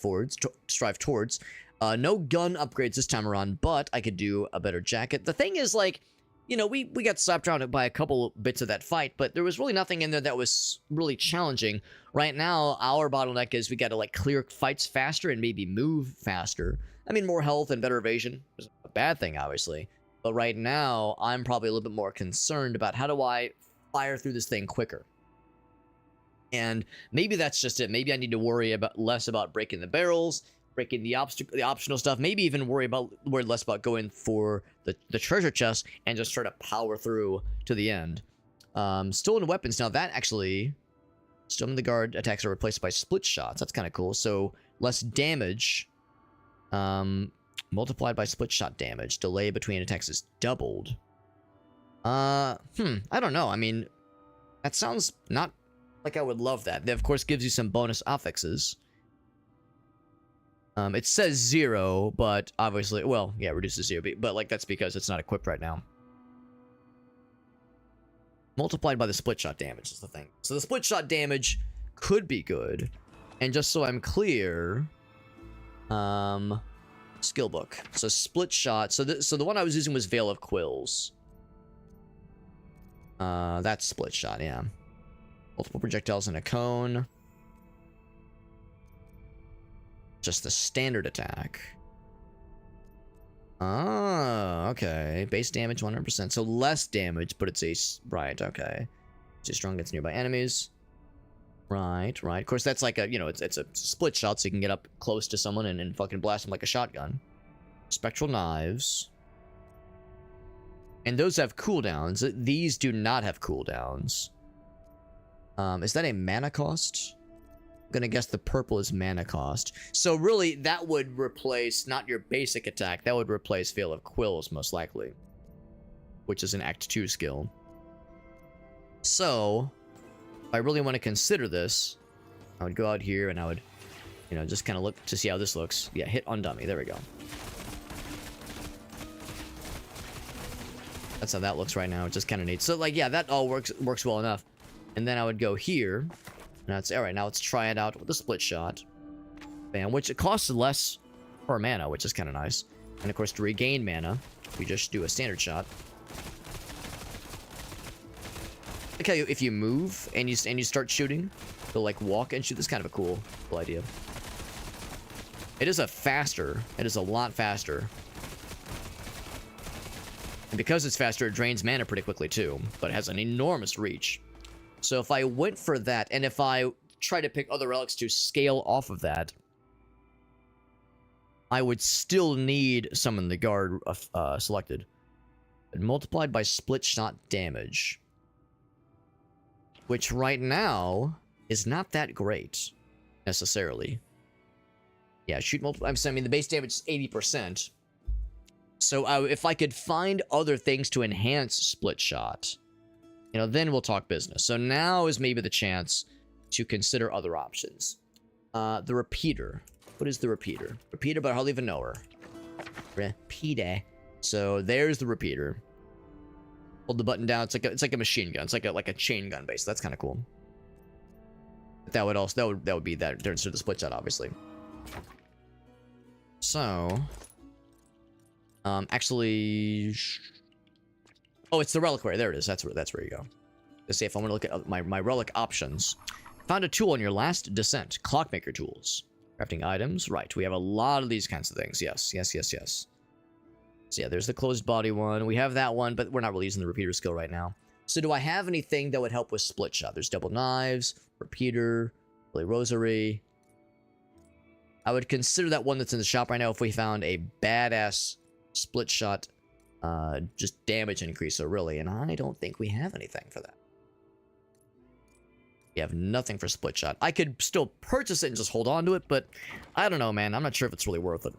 towards. No gun upgrades this time around, but I could do a better jacket. The thing is, like, you know, we got slapped around by a couple bits of that fight, but there was really nothing in there that was really challenging. Right now, our bottleneck is we got to like clear fights faster and maybe move faster. I mean, more health and better evasion is a bad thing, obviously. But right now, I'm probably a little bit more concerned about how do I fire through this thing quicker. And maybe that's just it. Maybe I need to worry about less about breaking the barrels, breaking the optional stuff. Maybe even worry less about going for the treasure chest and just try to power through to the end. Stolen weapons. Now that actually, stolen the guard attacks are replaced by split shots. That's kind of cool. So less damage. Multiplied by split shot damage. Delay between attacks is doubled. I don't know. I mean, that sounds not like I would love that. That, of course, gives you some bonus affixes. It says 0, but obviously, well, yeah, reduces 0, but like that's because it's not equipped right now. Multiplied by the split shot damage is the thing. So the split shot damage could be good. And just so I'm clear, skill book. So split shot. So the one I was using was Veil of Quills. That's split shot, yeah. Multiple projectiles in a cone. Just the standard attack. Oh, okay. Base damage 100%. So less damage, but it's a... Right, okay. Too strong against nearby enemies. Right. Of course, that's like a... You know, it's a split shot, so you can get up close to someone and fucking blast them like a shotgun. Spectral knives. And those have cooldowns. These do not have cooldowns. Is that a mana cost? I'm gonna guess the purple is mana cost. So really, that would replace not your basic attack. That would replace Veil of Quills, most likely. Which is an Act 2 skill. So, if I really want to consider this, I would go out here and I would, you know, just kind of look to see how this looks. Yeah, hit on dummy. There we go. That's how that looks right now. It's just kind of neat. So, like, yeah, that all works well enough. And then I would go here. Now it's alright, now let's try it out with a split shot. Bam, which it costs less per mana, which is kind of nice. And of course, to regain mana, we just do a standard shot. Like how if you move and you start shooting, they'll like walk and shoot. That's kind of a cool idea. It is a lot faster. And because it's faster, it drains mana pretty quickly too, but it has an enormous reach. So if I went for that, and if I try to pick other relics to scale off of that, I would still need Summon the Guard selected. But multiplied by split shot damage. Which right now is not that great, necessarily. Yeah, shoot multiple. I mean, the base damage is 80%. So if I could find other things to enhance split shot, you know, then we'll talk business. So now is maybe the chance to consider other options. The repeater. What is the repeater? Repeater, but I hardly even know her. Repeater. So there's the repeater. Hold the button down. It's like a machine gun. It's like a chain gun base. That's kind of cool. But that would also that would be that turns to the split shot, obviously. So, actually. Oh, it's the reliquary. There it is. That's where you go. Let's see if I want to look at my relic options. Found a tool on your last descent. Clockmaker tools. Crafting items. Right. We have a lot of these kinds of things. Yes. So yeah, there's the closed body one. We have that one, but we're not really using the repeater skill right now. So do I have anything that would help with split shot? There's double knives, repeater, holy rosary. I would consider that one that's in the shop right now if we found a badass split shot just damage increaser, really, and I don't think we have anything for that. We have nothing for split shot. I could still purchase it and just hold on to it, but I don't know, man. I'm not sure if it's really worth it.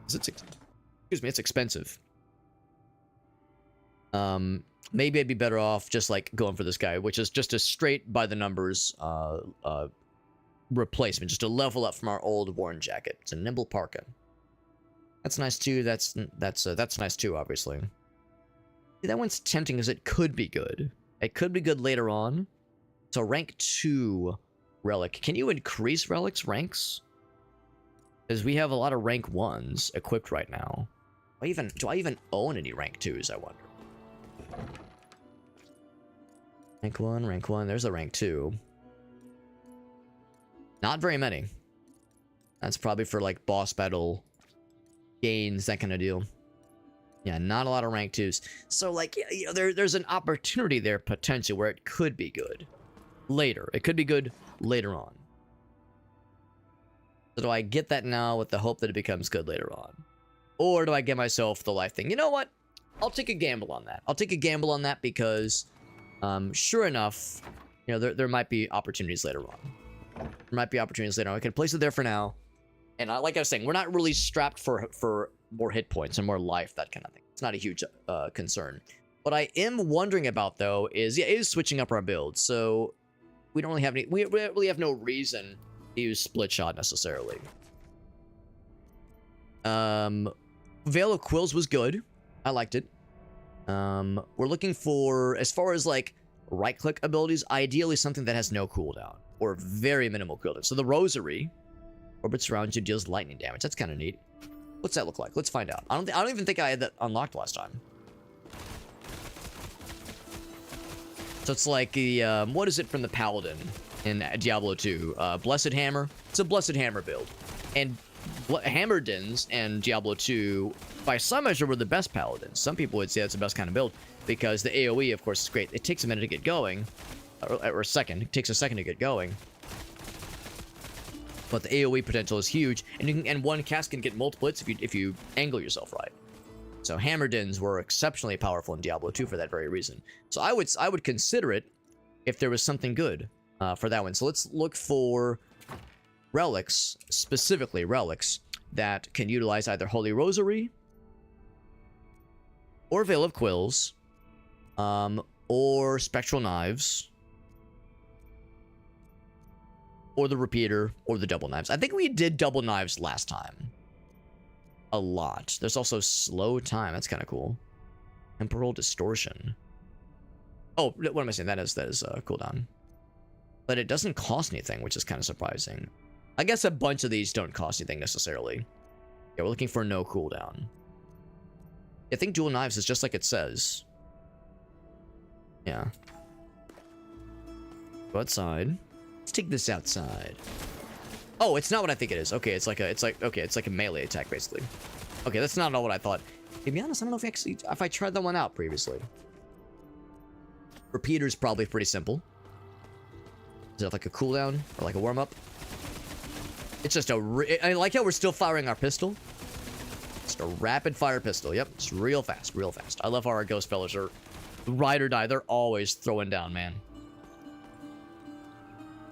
Excuse me, it's expensive. Maybe I'd be better off just like going for this guy, which is just a straight by the numbers replacement, just a level up from our old worn jacket. It's a nimble parka. That's nice too. That's nice too, obviously. See, that one's tempting because it could be good. It could be good later on. So rank 2 relic. Can you increase relics ranks? Because we have a lot of rank 1s equipped right now. Do I even own any rank 2s, I wonder? Rank 1, rank 1. There's a rank 2. Not very many. That's probably for like boss battle gains, that kind of deal. Yeah, not a lot of rank 2s. So like, you know, there's an opportunity there potentially where it could be good later. It could be good later on. So do I get that now with the hope that it becomes good later on? Or do I get myself the life thing? You know what? I'll take a gamble on that. I'll take a gamble on that because sure enough, you know, there might be opportunities later on. There might be opportunities later on. I can place it there for now. And like I was saying, we're not really strapped for more hit points and more life, that kind of thing. It's not a huge concern. What I am wondering about, though, is switching up our build. So we don't really have any... We really have no reason to use split shot necessarily. Veil of Quills was good. I liked it. We're looking for, as far as like right-click abilities, ideally something that has no cooldown or very minimal cooldown. So the Rosary orbits around you, deals lightning damage. That's kind of neat. What's that look like? Let's find out. I don't even think I had that unlocked last time. So it's like the what is it from the Paladin in Diablo 2? Blessed Hammer. It's a Blessed Hammer build, and Hammerdins and Diablo 2, by some measure, were the best Paladins. Some people would say that's the best kind of build because the AoE, of course, is great. It takes a minute to get going, or a second. It takes a second to get going. But the AoE potential is huge, and one cast can get multiple hits if you angle yourself right. So Hammerdins were exceptionally powerful in Diablo 2 for that very reason. So I would consider it if there was something good for that one. So let's look for relics, specifically relics that can utilize either Holy Rosary or Veil of Quills, or Spectral Knives, or the Repeater, or the Double Knives. I think we did Double Knives last time. A lot. There's also Slow Time. That's kind of cool. Temporal Distortion. Oh, what am I saying? That is cooldown. But it doesn't cost anything, which is kind of surprising. I guess a bunch of these don't cost anything necessarily. Yeah, we're looking for no cooldown. I think Dual Knives is just like it says. Yeah. Go outside. Let's take this outside. Oh, it's not what I think it is. Okay, it's like a melee attack basically. Okay, that's not all what I thought. To be honest, I don't know if I tried that one out previously. Repeater's probably pretty simple. Is it like a cooldown or like a warm up? It's just I like how we're still firing our pistol. Just a rapid fire pistol. Yep, it's real fast, real fast. I love how our ghost fellas are ride or die. They're always throwing down, man.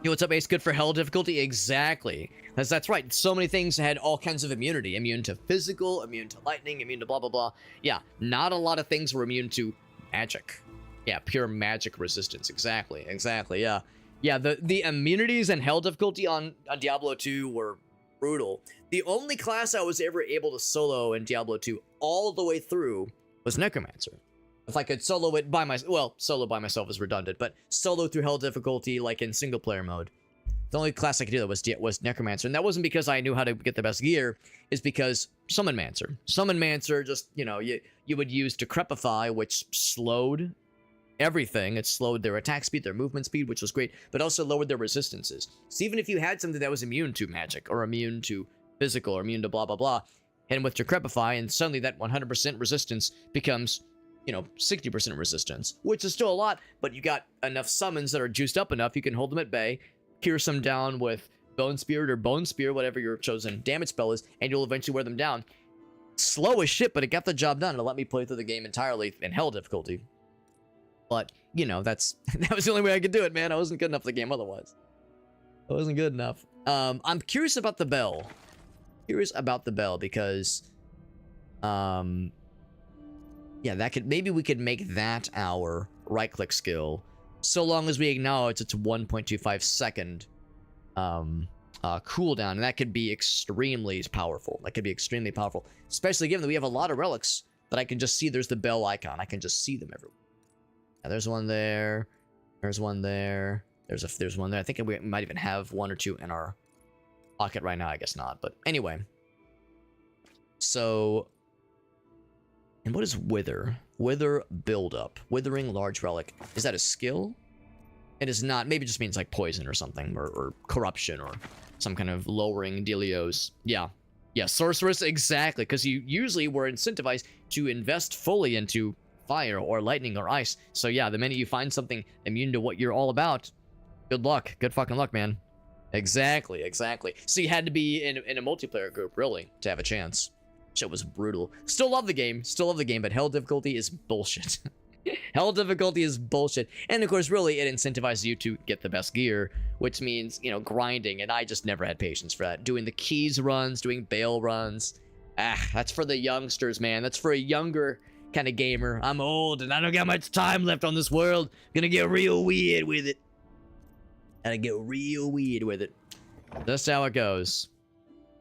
Yo, what's up, Ace? Good for hell difficulty? Exactly. That's right. So many things had all kinds of immunity. Immune to physical, immune to lightning, immune to blah, blah, blah. Yeah, not a lot of things were immune to magic. Yeah, pure magic resistance. Exactly, exactly, yeah. Yeah, the immunities and hell difficulty on Diablo 2 were brutal. The only class I was ever able to solo in Diablo 2 all the way through was Necromancer. If I could solo it by myself, well, solo by myself is redundant, but solo through hell difficulty, like in single player mode. The only class I could do that was Necromancer, and that wasn't because I knew how to get the best gear, it's because Summonmancer. Summonmancer just, you know, you would use Decrepify, which slowed everything. It slowed their attack speed, their movement speed, which was great, but also lowered their resistances. So even if you had something that was immune to magic, or immune to physical, or immune to blah, blah, blah, and with Decrepify, and suddenly that 100% resistance becomes, you know, 60% resistance, which is still a lot, but you got enough summons that are juiced up enough, you can hold them at bay, pierce them down with Bone Spirit or Bone Spear, whatever your chosen damage spell is, and you'll eventually wear them down. Slow as shit, but it got the job done. It'll let me play through the game entirely in hell difficulty. But, you know, that was the only way I could do it, man. I wasn't good enough for the game otherwise. I wasn't good enough. I'm curious about the bell. Curious about the bell because, yeah, maybe we could make that our right-click skill, so long as we acknowledge it's a 1.25 second cooldown, and that could be extremely powerful. That could be extremely powerful, especially given that we have a lot of relics that I can just see. There's the bell icon. I can just see them everywhere. Yeah, there's one there. There's one there. There's one there. I think we might even have one or two in our pocket right now. I guess not, but anyway. So And what is Wither? Wither buildup. Withering large relic. Is that a skill? It is not. Maybe it just means like poison or something, or corruption, or some kind of lowering dealios. Yeah. Yeah, sorceress, exactly, because you usually were incentivized to invest fully into fire or lightning or ice. So yeah, the minute you find something immune to what you're all about, good luck. Good fucking luck, man. Exactly, exactly. So you had to be in a multiplayer group, really, to have a chance. Shit was brutal. Still love the game, but hell difficulty is bullshit. Hell difficulty is bullshit. And of course, really, it incentivizes you to get the best gear, which means, you know, grinding, and I just never had patience for that. Doing the keys runs, doing bail runs. That's for the youngsters, man. That's for a younger kind of gamer. I'm old, and I don't got much time left on this world. Gonna get real weird with it. Gotta get real weird with it. That's how it goes.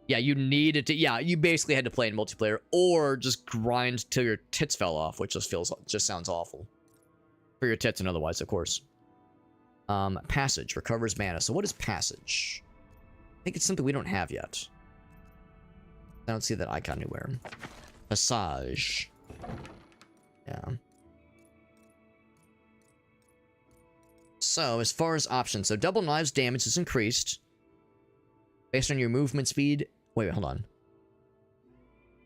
Yeah, you needed to. Yeah, you basically had to play in multiplayer or just grind till your tits fell off, which just sounds awful. For your tits and otherwise, of course. Passage recovers mana. So what is passage? I think it's something we don't have yet. I don't see that icon anywhere. Passage. Yeah. So as far as options, so double knives damage is increased based on your movement speed. Wait, hold on.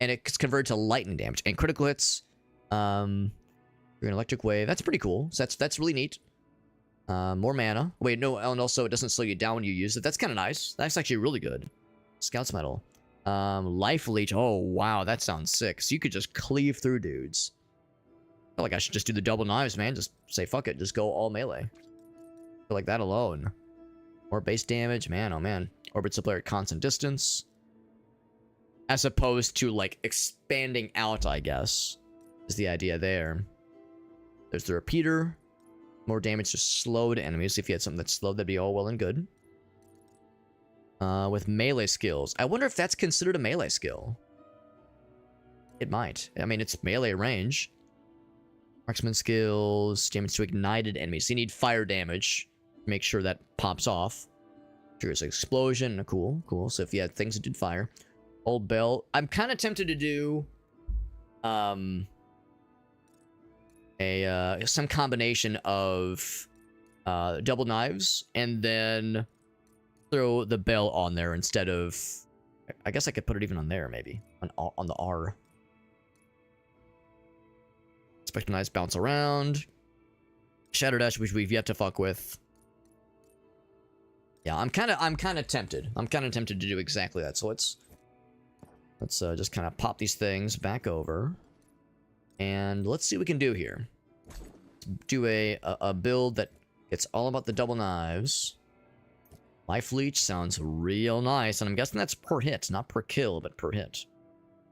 And it's converted to lightning damage and critical hits. You're an electric wave. That's pretty cool. So that's really neat. More mana. Wait, no, and also it doesn't slow you down when you use it. That's kind of nice. That's actually really good. Scout's medal. Life leech. Oh wow, that sounds sick. So you could just cleave through dudes. I feel like I should just do the double knives, man. Just say fuck it. Just go all melee. I feel like that alone. More base damage, man. Oh man. Orbits the player at constant distance. As opposed to, like, expanding out, I guess, is the idea there. There's the repeater. More damage to slowed enemies. If you had something that's slowed, that'd be all well and good. With melee skills. I wonder if that's considered a melee skill. It might. I mean, it's melee range. Marksman skills. Damage to ignited enemies. So you need fire damage to make sure that pops off. Triggers explosion. Cool, cool. So if you had things that did fire. Old bell. I'm kind of tempted to do some combination of double knives and then throw the bell on there instead of. I guess I could put it even on there, maybe on the R. Spectre knives bounce around. Shatter dash, which we've yet to fuck with. Yeah, I'm kind of tempted. I'm kind of tempted to do exactly that. So let's just kind of pop these things back over. And let's see what we can do here. Do a build that gets all about the double knives. Life leech sounds real nice. And I'm guessing that's per hit, not per kill, but per hit.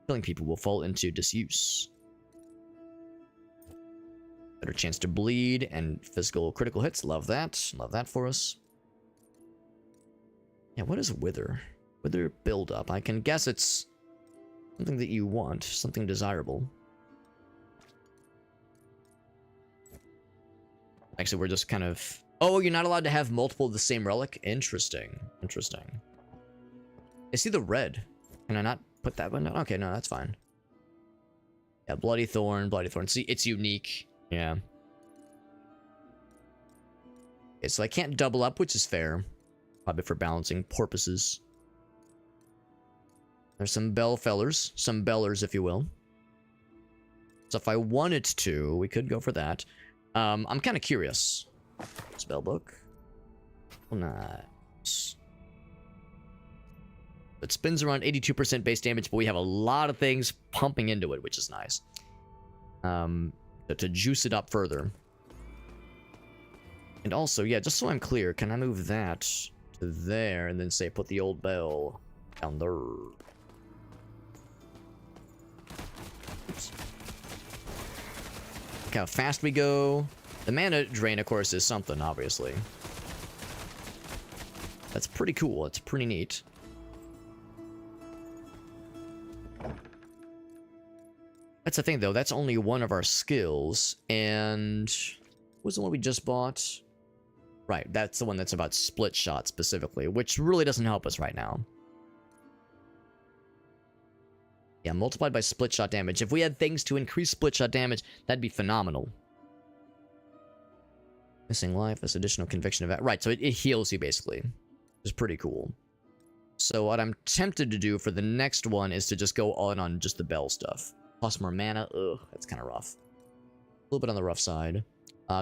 Killing people will fall into disuse. Better chance to bleed and physical critical hits. Love that. Love that for us. Yeah, what is Wither? Wither build-up. I can guess it's something that you want. Something desirable. Actually, we're just kind of... Oh, you're not allowed to have multiple of the same relic? Interesting. Interesting. I see the red. Can I not put that one down? Okay, no, that's fine. Yeah, Bloody Thorn, Bloody Thorn. See, it's unique. Yeah. Okay, so I can't double up, which is fair. Probably for balancing purposes. There's some bell fellers. Some bellers, if you will. So if I wanted to, we could go for that. I'm kind of curious. Spellbook. Oh, nice. It spins around 82% base damage, but we have a lot of things pumping into it, which is nice. To juice it up further. And also, yeah, just so I'm clear, can I move that to there and then say put the old bell down there? Oops. Look how fast we go. The mana drain, of course, is something, obviously. That's pretty cool. It's pretty neat. That's the thing, though. That's only one of our skills. And what was the one we just bought? Right, that's the one that's about split shot specifically, which really doesn't help us right now. Yeah, multiplied by split shot damage. If we had things to increase split shot damage, that'd be phenomenal. Missing life, this additional conviction event. Right, so it heals you basically. Which is pretty cool. So what I'm tempted to do for the next one is to just go all in on just the bell stuff. Plus more mana. Ugh, that's kind of rough. A little bit on the rough side.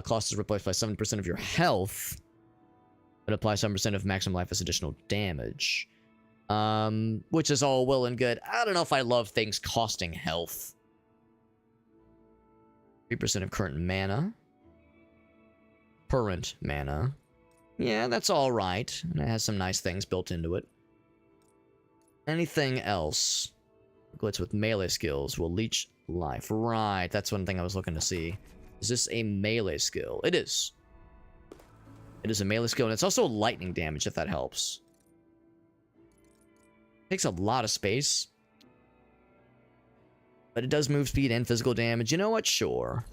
Cost is replaced by 7% of your health. But apply 7% of maximum life as additional damage. Which is all well and good. I don't know if I love things costing health. 3% of current mana. Current mana. Yeah, that's alright. And it has some nice things built into it. Anything else? Glitch with melee skills will leech life. Right, that's one thing I was looking to see. Is this a melee skill? It is. It is a melee skill, and it's also lightning damage, if that helps. Takes a lot of space. But it does move speed and physical damage. You know what? Sure.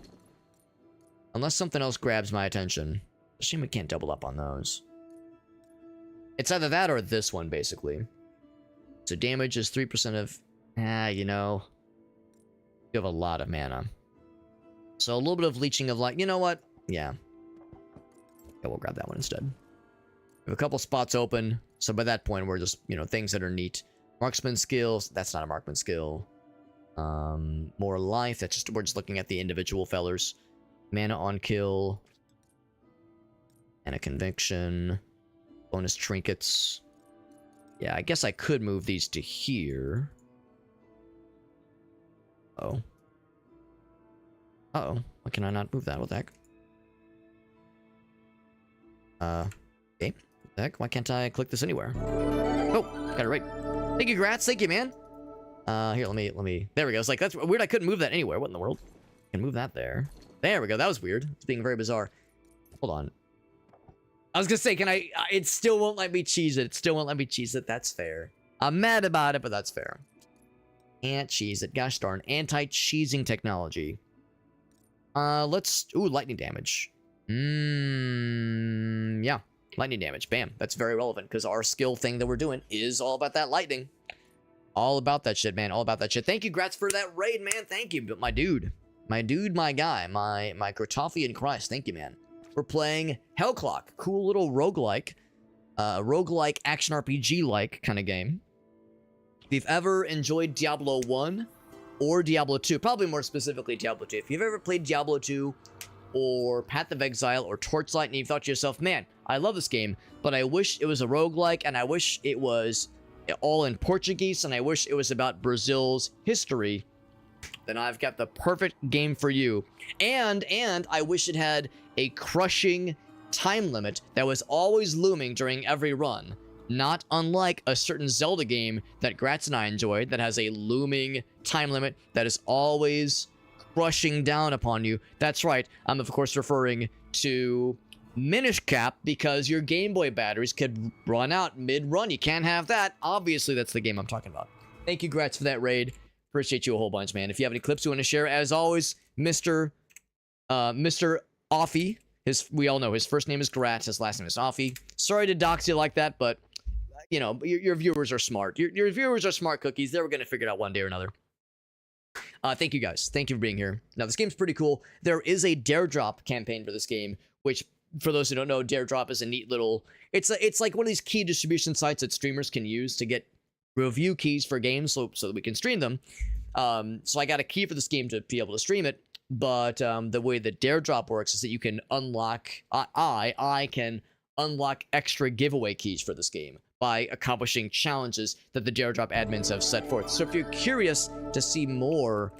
Unless something else grabs my attention. Shame we can't double up on those. It's either that or this one, basically. So damage is 3% of... you know... You have a lot of mana. So a little bit of leeching of life. You know what? Yeah. Yeah, we'll grab that one instead. We have a couple spots open. So by that point, we're just, you know, things that are neat. Marksman skills. That's not a marksman skill. More life. That's just... We're just looking at the individual fellers. Mana on kill. And a conviction. Bonus trinkets. Yeah, I guess I could move these to here. Oh. Uh-oh. Why can I not move that? What the heck? Okay. What the heck? Why can't I click this anywhere? Oh, got it right. Thank you, Gratz. Thank you, man. Here, let me... There we go. It's like, that's weird. I couldn't move that anywhere. What in the world? I can move that there. There we go. That was weird. It's being very bizarre. Hold on. I was gonna say, can I... It still won't let me cheese it. It still won't let me cheese it. That's fair. I'm mad about it, but that's fair. Can't cheese it. Gosh darn. Anti-cheesing technology. Let's... Ooh, lightning damage. Yeah. Lightning damage. Bam. That's very relevant, because our skill thing that we're doing is all about that lightning. All about that shit, man. All about that shit. Thank you, Gratz, for that raid, man. Thank you. But my dude. My dude, my guy. My Gratoffy in Christ. Thank you, man. We're playing Hellclock. Cool little roguelike. Roguelike action RPG-like kind of game. If you've ever enjoyed Diablo 1 or Diablo 2, probably more specifically Diablo 2. If you've ever played Diablo 2 or Path of Exile or Torchlight and you thought to yourself, man, I love this game, but I wish it was a roguelike and I wish it was all in Portuguese and I wish it was about Brazil's history, then I've got the perfect game for you. And I wish it had a crushing time limit that was always looming during every run. Not unlike a certain Zelda game that Gratz and I enjoyed that has a looming time limit that is always crushing down upon you. That's right, I'm of course referring to Minish Cap, because your Game Boy batteries could run out mid-run. You can't have that. Obviously, that's the game I'm talking about. Thank you, Gratz, for that raid. Appreciate you a whole bunch, man. If you have any clips you want to share, as always, Mr. Offie. We all know his first name is Gratz, his last name is Offie. Sorry to dox you like that, but you know, your viewers are smart. Your viewers are smart cookies. They were going to figure it out one day or another. Thank you guys. Thank you for being here. Now, this game's pretty cool. There is a Dare Drop campaign for this game, which, for those who don't know, Dare Drop is a neat little... It's like one of these key distribution sites that streamers can use to get review keys for games so that we can stream them. So I got a key for this game to be able to stream it. But the way that Dare Drop works is that you can unlock... I can unlock extra giveaway keys for this game by accomplishing challenges that the Dare Drop admins have set forth. So if you're curious to see more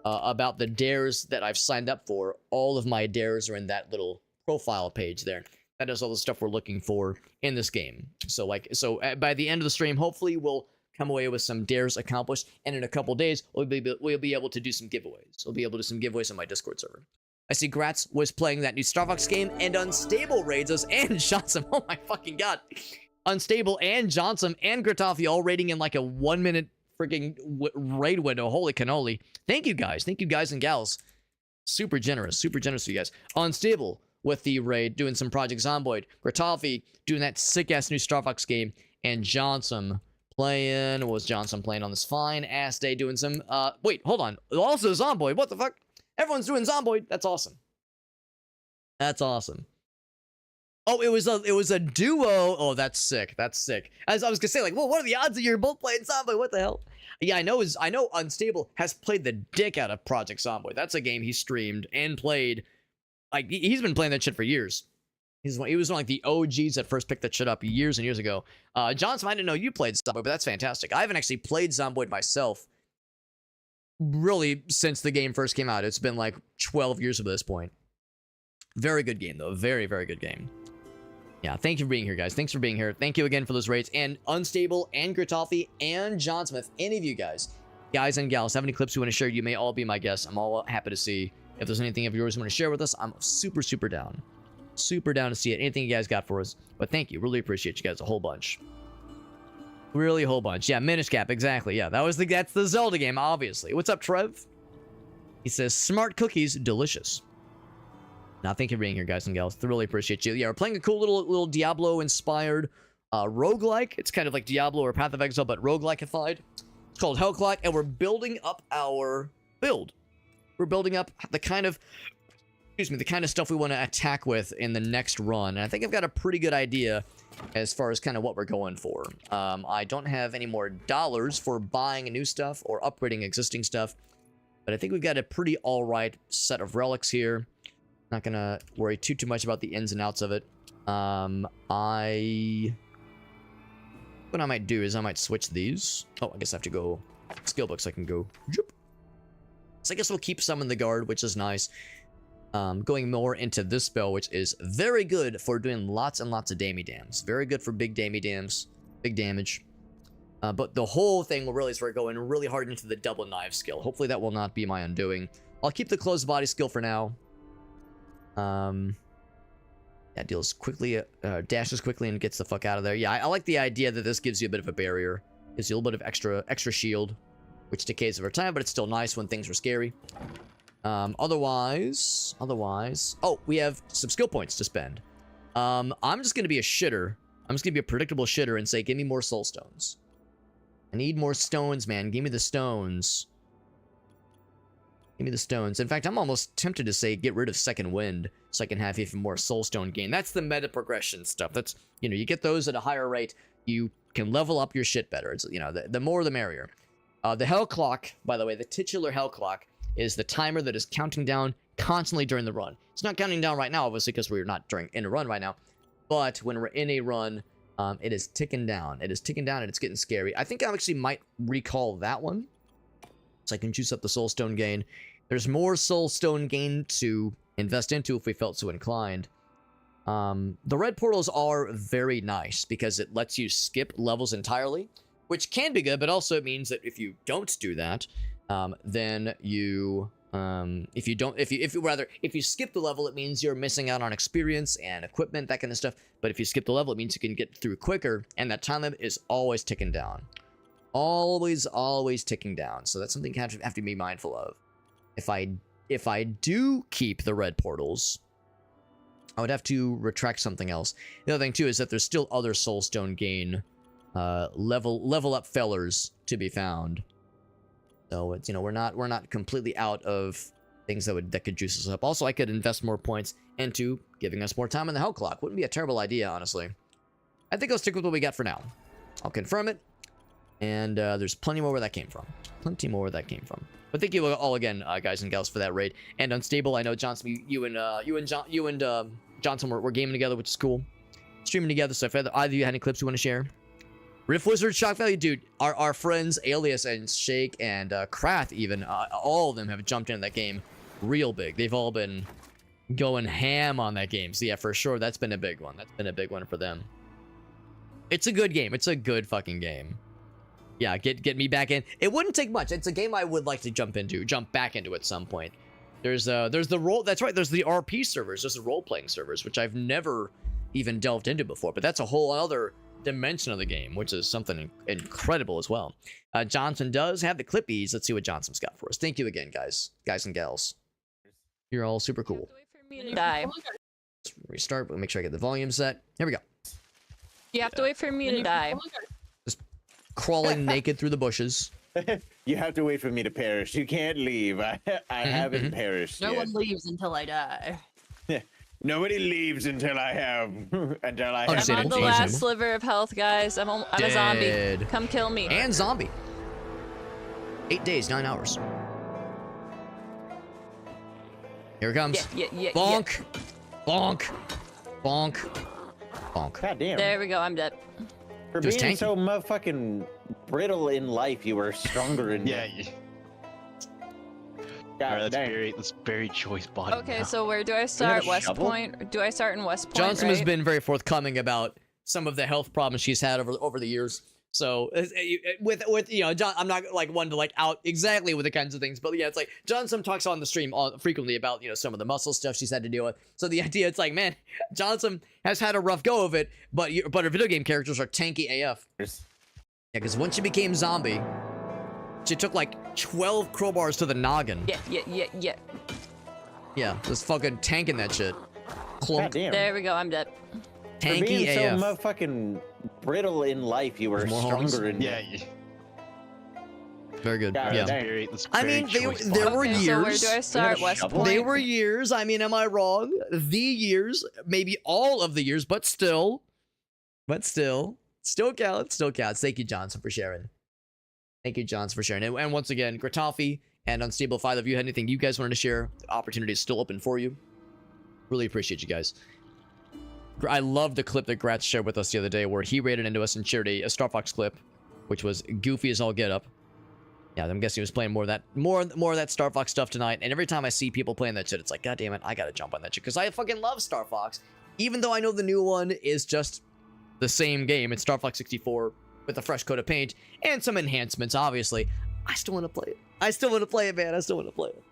about the dares that I've signed up for, all of my dares are in that little profile page there. That is all the stuff we're looking for in this game. So by the end of the stream, hopefully we'll come away with some dares accomplished, and in a couple days we'll be able to do some giveaways. We'll be able to do some giveaways on my Discord server. I see Gratz was playing that new Star Fox game, and Unstable raids us, and Johnson. Oh my fucking god. Unstable and Johnson and Gratoffy all raiding in like a 1 minute freaking raid window. Holy cannoli. Thank you guys and gals. Super generous for you guys. Unstable with the raid, doing some Project Zomboid. Gratoffy doing that sick-ass new Star Fox game. And Johnson playing? What was Johnson playing on this fine ass day doing some wait, hold on. Also Zomboid, what the fuck? Everyone's doing Zomboid. That's awesome. That's awesome. Oh, it was a duo. Oh, that's sick. That's sick. As I was gonna say, like, well, what are the odds that you're both playing Zomboid? What the hell? Yeah, I know Unstable has played the dick out of Project Zomboid. That's a game he streamed and played. Like, he's been playing that shit for years. He was one of like the OGs that first picked that shit up years and years ago. Johnson, I didn't know you played Zomboid, but that's fantastic. I haven't actually played Zomboid myself, really, since the game first came out. It's been like 12 years at this point. Very good game, though. Very, very good game. Yeah, thank you for being here, guys. Thanks for being here. Thank you again for those raids. And Unstable, and Gritolfi, and John Smith, any of you guys and gals, have any clips you want to share, you may all be my guests. I'm all happy to see. If there's anything of yours you want to share with us, I'm super, super down. Super down to see it. Anything you guys got for us. But thank you. Really appreciate you guys a whole bunch. Really a whole bunch. Yeah, Minish Cap, exactly. Yeah, that's the Zelda game, obviously. What's up, Trev? He says, smart cookies, delicious. Now, thank you for being here, guys and gals. Really appreciate you. Yeah, we're playing a cool little Diablo-inspired roguelike. It's kind of like Diablo or Path of Exile, but roguelike-ified. It's called Hellclock, and we're building up our build. We're building up the kind of stuff we want to attack with in the next run. And I think I've got a pretty good idea as far as kind of what we're going for. I don't have any more dollars for buying new stuff or upgrading existing stuff, but I think we've got a pretty alright set of relics here. Not gonna worry too much about the ins and outs of it. What I might do is I might switch these. Oh, I guess I have to go skill books. I can go. So I guess we'll keep some in the guard, which is nice. Going more into this spell, which is very good for doing lots and lots of dams. Very good for big dams, big damage. But the whole thing will really start going really hard into the double knife skill. Hopefully that will not be my undoing. I'll keep the closed body skill for now. That deals quickly, dashes quickly and gets the fuck out of there. Yeah, I like the idea that this gives you a bit of a barrier. Gives you a little bit of extra shield, which decays over time, but it's still nice when things are scary. Otherwise, oh, we have some skill points to spend. I'm just gonna be a shitter. I'm just gonna be a predictable shitter and say, give me more soul stones. I need more stones, man. Give me the stones. Give me the stones. In fact, I'm almost tempted to say get rid of Second Wind so I can have even more soulstone gain. That's the meta progression stuff. That's, you know, you get those at a higher rate, you can level up your shit better. It's, you know, the more the merrier. The Hell Clock, by the way, the titular Hell Clock is the timer that is counting down constantly during the run. It's not counting down right now, obviously, because we're not in a run right now. But when we're in a run, it is ticking down. It is ticking down and it's getting scary. I think I actually might recall that one, so I can juice up the soulstone gain. There's more soulstone gain to invest into if we felt so inclined. The red portals are very nice because it lets you skip levels entirely, which can be good, but also it means that if you don't do that, then you if you skip the level, it means you're missing out on experience and equipment, that kind of stuff. But if you skip the level, it means you can get through quicker, and that time limit is always ticking down. Always ticking down. So that's something you have to be mindful of. If I do keep the red portals, I would have to retract something else. The other thing too is that there's still other soulstone gain level up fellers to be found. So it's, you know, we're not completely out of things that could juice us up. Also, I could invest more points into giving us more time in the Hell Clock. Wouldn't be a terrible idea, honestly. I think I'll stick with what we got for now. I'll confirm it. And there's plenty more where that came from. Plenty more where that came from. But thank you all again, guys and gals, for that raid. And Unstable, I know Johnson, you and Johnson were gaming together, which is cool. Streaming together. So if either of you had any clips you want to share, Rift Wizard, Shock Value, dude, our friends Alias and Shake and Krath, even all of them have jumped into that game real big. They've all been going ham on that game. So yeah, for sure, that's been a big one. That's been a big one for them. It's a good game. It's a good fucking game. Yeah, get me back in. It wouldn't take much. It's a game I would like to jump back into at some point. There's the role. That's right. There's the RP servers. There's the role-playing servers, which I've never even delved into before. But that's a whole other dimension of the game, which is something incredible as well. Johnson does have the clippies. Let's see what Johnson's got for us. Thank you again, guys and gals. You're all super cool. Die. Let's restart. We'll make sure I get the volume set. Here we go. You have to wait for me to die. crawling naked through the bushes. You have to wait for me to perish. You can't leave. I haven't perished No yet. one leaves until I die. Nobody leaves until I have I'm on Understandable. the last sliver of health, guys. I'm a zombie. Dead. Come kill me. And zombie. 8 days, 9 hours. Here it comes. Yeah. Bonk. Bonk. Bonk. Bonk. God damn. There we go. I'm dead. For Just being tanky. so motherfucking brittle in life, you were stronger in Yeah. God dang. That's very choice body. Okay, now. so where do I start? a West shovel? Point? Or do I start in West Point? Johnson has right? been very forthcoming about some of the health problems she's had over the years. So with John, I'm not like one to like out exactly with the kinds of things, but yeah, it's like Johnson talks on the stream frequently about some of the muscle stuff she's had to deal with. So the idea, it's like, man, Johnson has had a rough go of it, but her video game characters are tanky AF. Yeah, because once she became zombie, she took like 12 crowbars to the noggin. Yeah. Yeah, just fucking tanking that shit. God Clunk. damn. There we go. I'm dead. For Tanky being so AF. motherfucking brittle in life, you were There's more homies? stronger in Yeah. Very good. God Yeah. dang. I mean, there were Okay, years. so where do I start? a West shovel? Point. They were years. I mean, am I wrong? The years, maybe all of the years, but still counts. Still counts. Thank you, Johnson, for sharing. Thank you, Johnson, for sharing. And once again, Gratoffy and Unstable 5, if you had anything you guys wanted to share, the opportunity is still open for you. Really appreciate you guys. I love the clip that Gratz shared with us the other day where he raided into us and shared a Star Fox clip, which was goofy as all get up. Yeah, I'm guessing he was playing more of that Star Fox stuff tonight. And every time I see people playing that shit, it's like, God damn it, I gotta jump on that shit because I fucking love Star Fox. Even though I know the new one is just the same game, it's Star Fox 64 with a fresh coat of paint and some enhancements. Obviously, I still want to play it. I still want to play it, man. I still want to play it.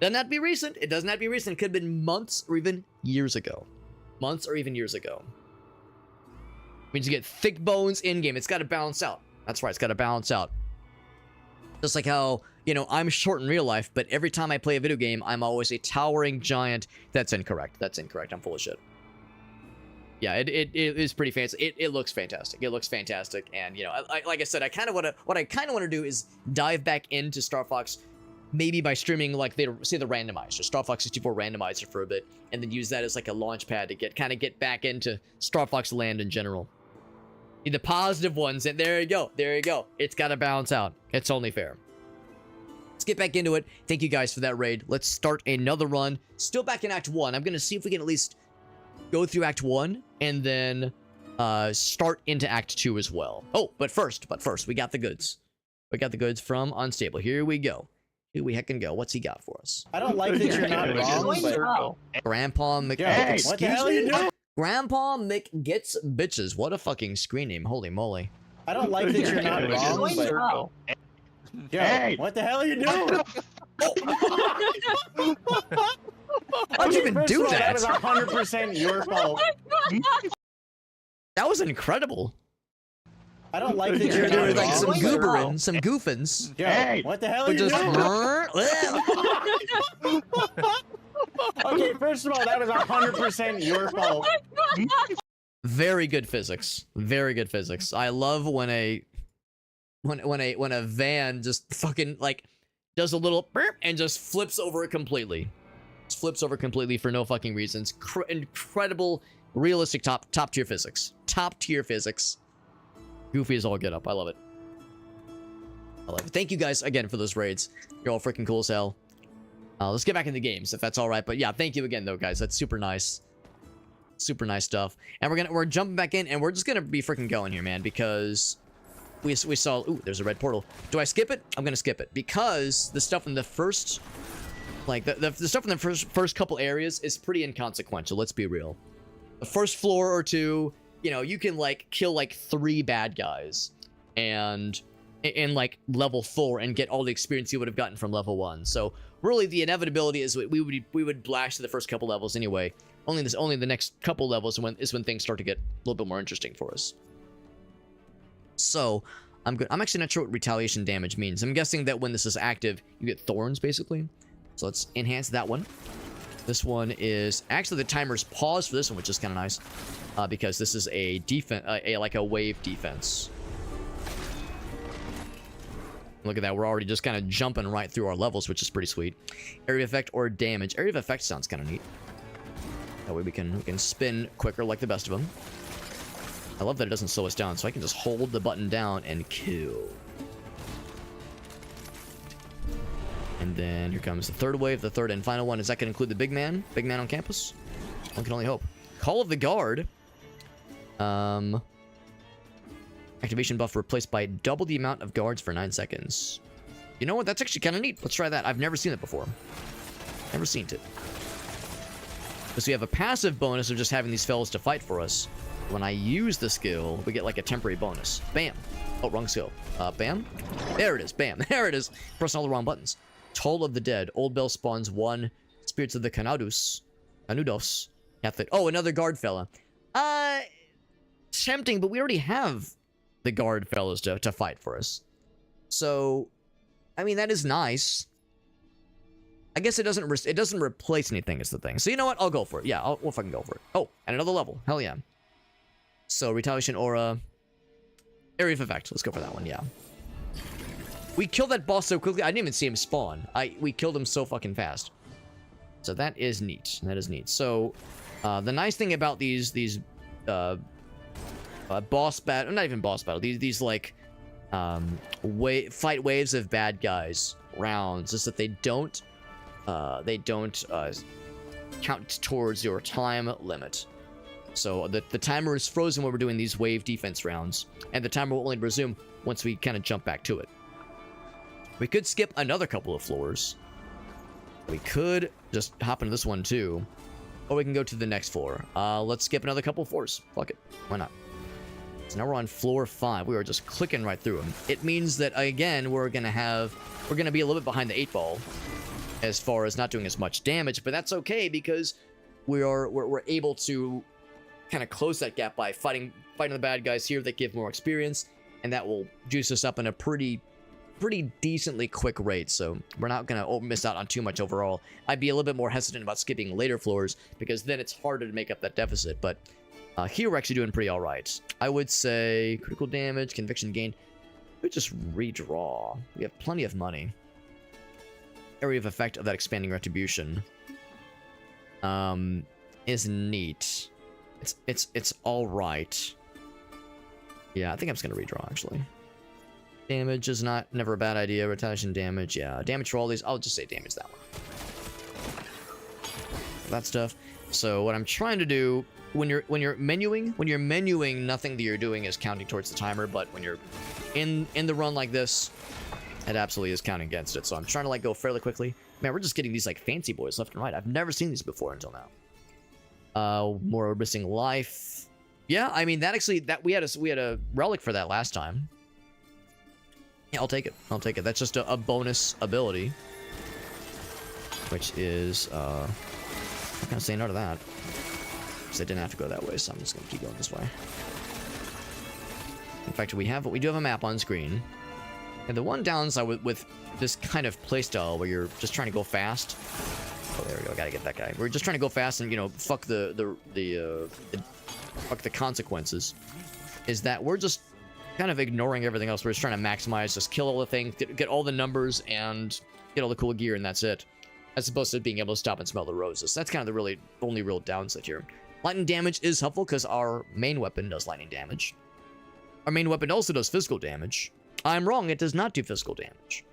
Doesn't have to be recent. It doesn't have to be recent. It could have been months or even years ago. Months or even years ago. Means you get thick bones in game. It's got to balance out. That's right. It's got to balance out. Just like how, I'm short in real life, but every time I play a video game, I'm always a towering giant. That's incorrect. That's incorrect. I'm full of shit. Yeah, it is pretty fancy. It looks fantastic. It looks fantastic. And, like I said, what I kind of want to do is dive back into Star Fox, maybe by streaming, like, the randomizer, Star Fox 64 randomizer for a bit, and then use that as like a launch pad to get back into Star Fox land in general. The positive ones, and there you go. It's got to balance out. It's only fair. Let's get back into it. Thank you guys for that raid. Let's start another run. Still back in Act 1. I'm going to see if we can at least go through Act 1 and then start into Act 2 as well. Oh, but first, we got the goods. We got the goods from Unstable. Here we go. Here we heckin' go. What's he got for us? I don't like that you're not wrong, but... Grandpa Mc... Hey, what the hell are you doing? Grandpa Mick gets bitches. What a fucking screen name. Holy moly. I don't like that you're not wrong, but... Hey, what the hell are you doing? How'd you even do That that? was 100% your fault. That was incredible. I don't like that You're you're doing not like some wrong. gooberins, some goofins. Hey, what the hell are But you just... doing? Okay, first of all, that was 100% your fault. Very good physics. Very good physics. I love when a van just fucking like does a little burp and just flips over completely. Just flips over completely for no fucking reasons. Incredible, realistic top tier physics. Top tier physics. Goofy as all get up. I love it. I love it. Thank you guys again for those raids. You're all freaking cool as hell. Let's get back in the games if that's all right. But yeah, thank you again though, guys. That's super nice. Super nice stuff. And we're jumping back in and we're just gonna be freaking going here, man, because we saw, ooh, there's a red portal. Do I skip it? I'm gonna skip it because the stuff in the first, like the stuff in the first couple areas is pretty inconsequential. Let's be real. The first floor or two, you can like kill like 3 bad guys and in like level 4 and get all the experience you would have gotten from level 1. So really the inevitability is we would blast to the first couple levels anyway. Only the next couple levels is when things start to get a little bit more interesting for us. So I'm actually not sure what retaliation damage means. I'm guessing that when this is active, you get thorns basically. So let's enhance that one. This one is actually the timer's paused for this one, which is kind of nice, because this is a defense, like a wave defense. Look at that. We're already just kind of jumping right through our levels, which is pretty sweet. Area of effect or damage. Area of effect sounds kind of neat. That way we can spin quicker like the best of them. I love that it doesn't slow us down, so I can just hold the button down and kill. And then here comes the third wave, the third and final one. Is that going to include the big man? Big man on campus? One can only hope. Call of the Guard. Activation buff replaced by double the amount of guards for 9 seconds. You know what? That's actually kind of neat. Let's try that. I've never seen it before. Never seen it. Because we have a passive bonus of just having these fellas to fight for us. When I use the skill, we get like a temporary bonus. Bam. Oh, wrong skill. Bam. There it is. Bam. There it is. Pressing all the wrong buttons. Toll of the Dead. Old Bell spawns 1. Spirits of the Canudos. Catholic. Oh, another guard fella. Tempting, but we already have the guard fellas to fight for us. So, I mean, that is nice. I guess it doesn't replace anything is the thing. So you know what? I'll go for it. Yeah, we'll fucking go for it. Oh, and another level. Hell yeah. So, Retaliation Aura. Area of Effect. Let's go for that one, yeah. We killed that boss so quickly, I didn't even see him spawn. We killed him so fucking fast. So that is neat. That is neat. So, the nice thing about these boss battle, not even boss battle, these like fight waves of bad guys rounds is that they don't count towards your time limit. So the timer is frozen when we're doing these wave defense rounds, and the timer will only resume once we kind of jump back to it. We could skip another couple of floors. We could just hop into this one too, or we can go to the next floor. Let's skip another couple of floors. Fuck it, why not? So now we're on floor 5. We are just clicking right through them. It means that again we're gonna be a little bit behind the 8 ball as far as not doing as much damage, but that's okay because we're able to kind of close that gap by fighting the bad guys here that give more experience, and that will juice us up in a pretty decently quick rate. So we're not gonna miss out on too much overall. I'd be a little bit more hesitant about skipping later floors because then it's harder to make up that deficit, but here we're actually doing pretty all right. I would say critical damage, conviction gain. We just redraw. We have plenty of money. Area of effect of that expanding retribution is neat. It's all right. Yeah, I think I'm just gonna redraw actually. Damage is never a bad idea. Retaliation damage, yeah. Damage for all these. I'll just say damage that one. That stuff. So what I'm trying to do when you're menuing, nothing that you're doing is counting towards the timer, but when you're in the run like this, it absolutely is counting against it. So I'm trying to like go fairly quickly. Man, we're just getting these like fancy boys left and right. I've never seen these before until now. More missing life. Yeah, I mean that we had a relic for that last time. Yeah, I'll take it. I'll take it. That's just a bonus ability, which is I'm not gonna say no to that. Because I didn't have to go that way, so I'm just going to keep going this way. In fact, we do have a map on screen. And the one downside with this kind of playstyle where you're just trying to go fast. Oh, there we go. I gotta get that guy. We're just trying to go fast and, you know, fuck the consequences. Is that we're just kind of ignoring everything else. We're just trying to maximize, just kill all the things, get all the numbers, and get all the cool gear, and that's it. As opposed to being able to stop and smell the roses. That's kind of the only real downside here. Lightning damage is helpful because our main weapon does lightning damage. Our main weapon also does physical damage. I'm wrong, it does not do physical damage.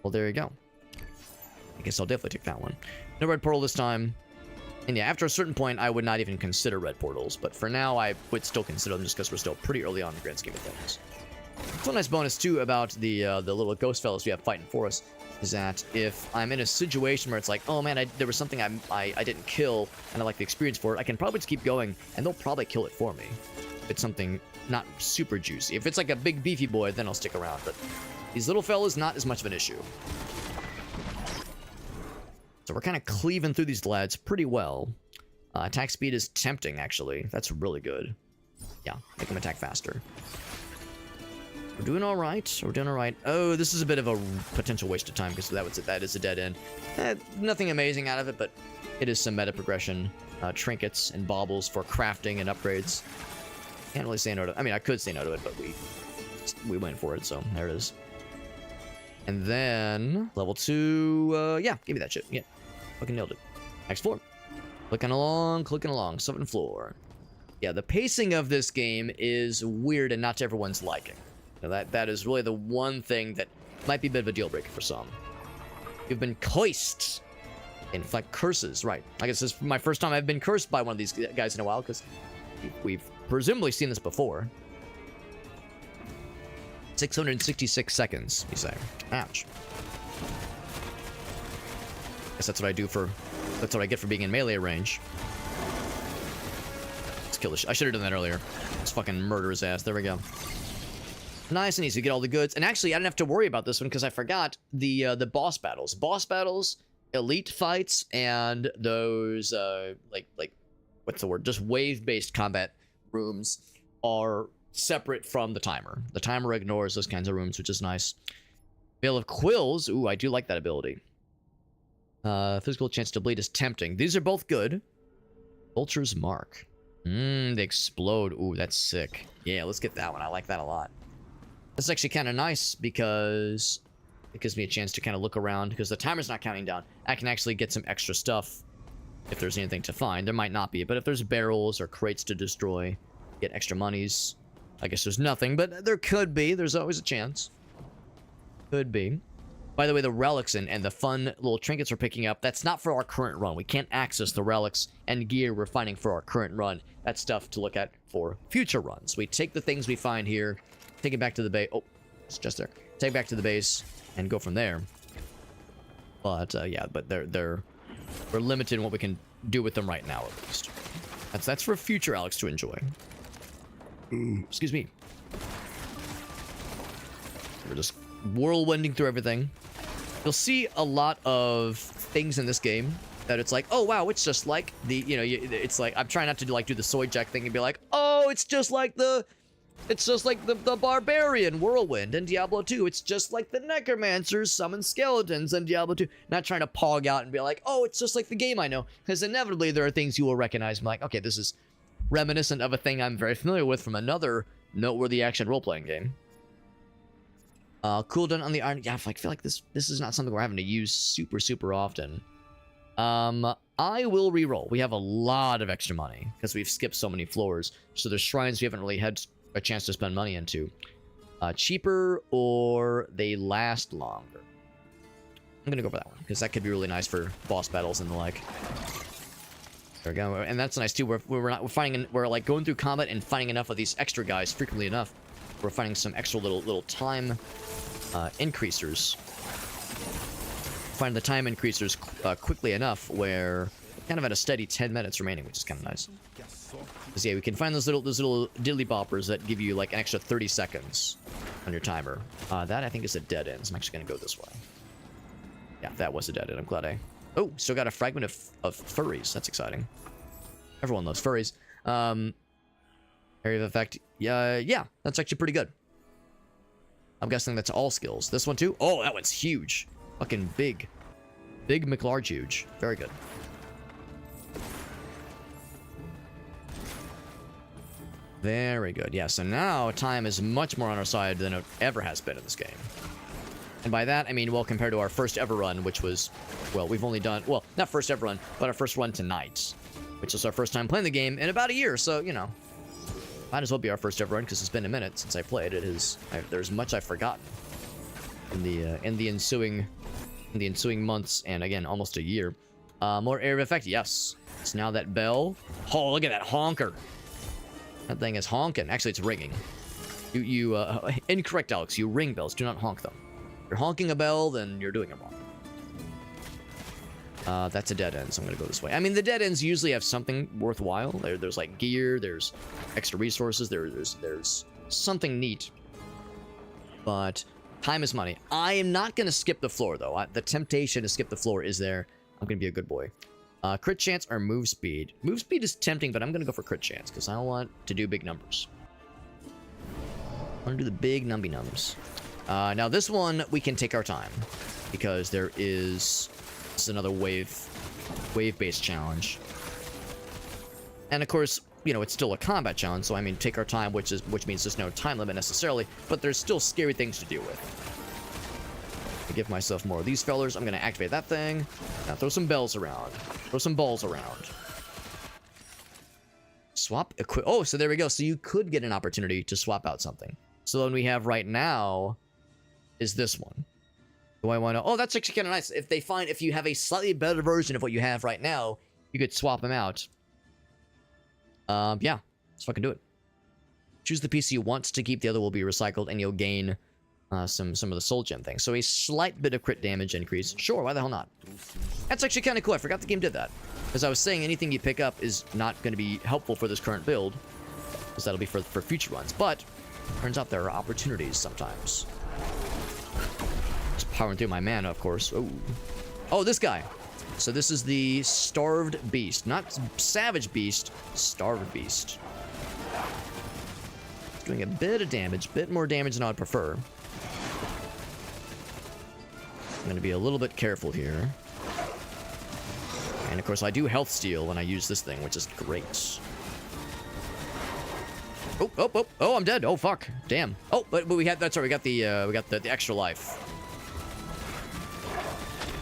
Well, there you go. I guess I'll definitely take that one. No red portal this time. And yeah, after a certain point, I would not even consider red portals. But for now, I would still consider them just because we're still pretty early on in the grand scheme of things. So a nice bonus, too, about the little ghost fellows we have fighting for us is that if I'm in a situation where it's like, oh man, there was something I didn't kill and I like the experience for it, I can probably just keep going and they'll probably kill it for me. If it's something not super juicy. If it's like a big beefy boy, then I'll stick around. But these little fellas, not as much of an issue. So we're kind of cleaving through these lads pretty well. Attack speed is tempting, actually. That's really good. Yeah, make them attack faster. We're doing all right. We're doing all right. Oh, this is a bit of a potential waste of time because that is a dead end. Nothing amazing out of it, but it is some meta progression. Trinkets and baubles for crafting and upgrades. Can't really say no to. I mean, I could say no to it, but we went for it, so there it is. And then level 2, yeah, give me that shit. Yeah, fucking nailed it. Next floor. Clicking along, 7th floor. Yeah, the pacing of this game is weird and not to everyone's liking. That is really the one thing that might be a bit of a deal breaker for some. You've been cursed. Inflict curses, right. I guess this is my first time I've been cursed by one of these guys in a while, because we've presumably seen this before. 666 seconds, you say. Ouch. Guess that's what I do for... That's what I get for being in melee range. Let's kill this I should have done that earlier. Let's fucking murder his ass. There we go. Nice and easy. Get all the goods. And actually, I didn't have to worry about this one because I forgot the boss battles. Boss battles, elite fights, and those, like, what's the word? Just wave-based combat rooms are separate from the timer. The timer ignores those kinds of rooms, which is nice. Veil of Quills. Ooh, I do like that ability. Physical chance to bleed is tempting. These are both good. Vulture's Mark. They explode. Ooh, that's sick. Yeah, let's get that one. I like that a lot. This is actually kind of nice because it gives me a chance to kind of look around because the timer's not counting down. I can actually get some extra stuff if there's anything to find. There might not be, but if there's barrels or crates to destroy, get extra monies. I guess there's nothing, but there could be. There's always a chance. Could be. By the way, the relics and the fun little trinkets we're picking up, that's not for our current run. We can't access the relics and gear we're finding for our current run. That's stuff to look at for future runs. We take the things we find here, take it back to the base. Oh, it's just there. Take it back to the base and go from there. But, yeah, but we're limited in what we can do with them right now, at least. That's for future Alex to enjoy. Excuse me. We're just whirlwinding through everything. You'll see a lot of things in this game that it's like, oh wow, it's just like the, it's like, I'm trying not to do the soy jack thing and be like, oh, it's just like the barbarian whirlwind in Diablo 2. It's just like the necromancers summon skeletons in Diablo 2. Not trying to pog out and be like, oh, it's just like the game I know. Because inevitably there are things you will recognize and be like, okay, this is reminiscent of a thing I'm very familiar with from another noteworthy action role-playing game. Cooldown on the iron. Yeah, I feel like this is not something we're having to use super often. I will re-roll. We have a lot of extra money because we've skipped so many floors. So there's shrines we haven't really had a chance to spend money into. Cheaper or they last longer. I'm gonna go for that one because that could be really nice for boss battles and the like. There we go, and that's nice too. We're like going through combat and finding enough of these extra guys frequently enough. We're finding some extra little time increasers. Find the time increasers quickly enough where we're kind of at a steady 10 minutes remaining, which is kind of nice. Because yeah, we can find those little diddly boppers that give you like an extra 30 seconds on your timer. That I think is a dead end. So I'm actually gonna go this way. Yeah, that was a dead end. I'm glad I. Oh, still got a fragment of furries. That's exciting. Everyone loves furries. Area of effect. Yeah, that's actually pretty good. I'm guessing that's all skills. This one too? Oh, that one's huge. Fucking big. Big McLarge huge. Very good. Very good. Yeah, so now time is much more on our side than it ever has been in this game. And by that, I mean, well, compared to our first ever run, which was, well, we've only done, well, not first ever run, but our first run tonight, which was our first time playing the game in about a year, so, you know, might as well be our first ever run because it's been a minute since I played. There's much I've forgotten in the ensuing months, and again, almost a year. More area of effect, yes. It's now that bell. Oh, look at that honker. That thing is honking. Actually, it's ringing. Incorrect, Alex. You ring bells. Do not honk them. If you're honking a bell, then you're doing it wrong. That's a dead end, so I'm gonna go this way. I mean, the dead ends usually have something worthwhile. There's like gear, there's extra resources, there's something neat. But time is money. I am not gonna skip the floor though. The temptation to skip the floor is there. I'm gonna be a good boy. Crit chance or move speed. Move speed is tempting, but I'm gonna go for crit chance because I want to do big numbers. I want to do the big numby nums. Now this one we can take our time because this is another wave-based challenge. And of course, you know, it's still a combat challenge, so I mean, take our time, which means there's no time limit necessarily, but there's still scary things to deal with. give myself more of these fellers. I'm gonna activate that thing. Now throw some bells around. Throw some balls around. Swap equip. Oh, so there we go. So you could get an opportunity to swap out something. So the one we have right now is this one. Do I want to? Oh, that's actually kind of nice. If you have a slightly better version of what you have right now, you could swap them out. Yeah, let's fucking do it. Choose the piece you want to keep. The other will be recycled, and you'll gain some of the soul gem things. So a slight bit of crit damage increase. Sure, why the hell not? That's actually kind of cool. I forgot the game did that. As I was saying, anything you pick up is not going to be helpful for this current build, because that'll be for future ones. But turns out there are opportunities sometimes. Just powering through my mana, of course. Oh, this guy. So this is the Starved Beast. Not Savage Beast, Starved Beast. It's doing a bit of damage, bit more damage than I'd prefer. I'm going to be a little bit careful here. And of course, I do health steal when I use this thing, which is great. Oh, I'm dead. Oh, fuck. Damn. Oh, but we had, that's right, we got the extra life.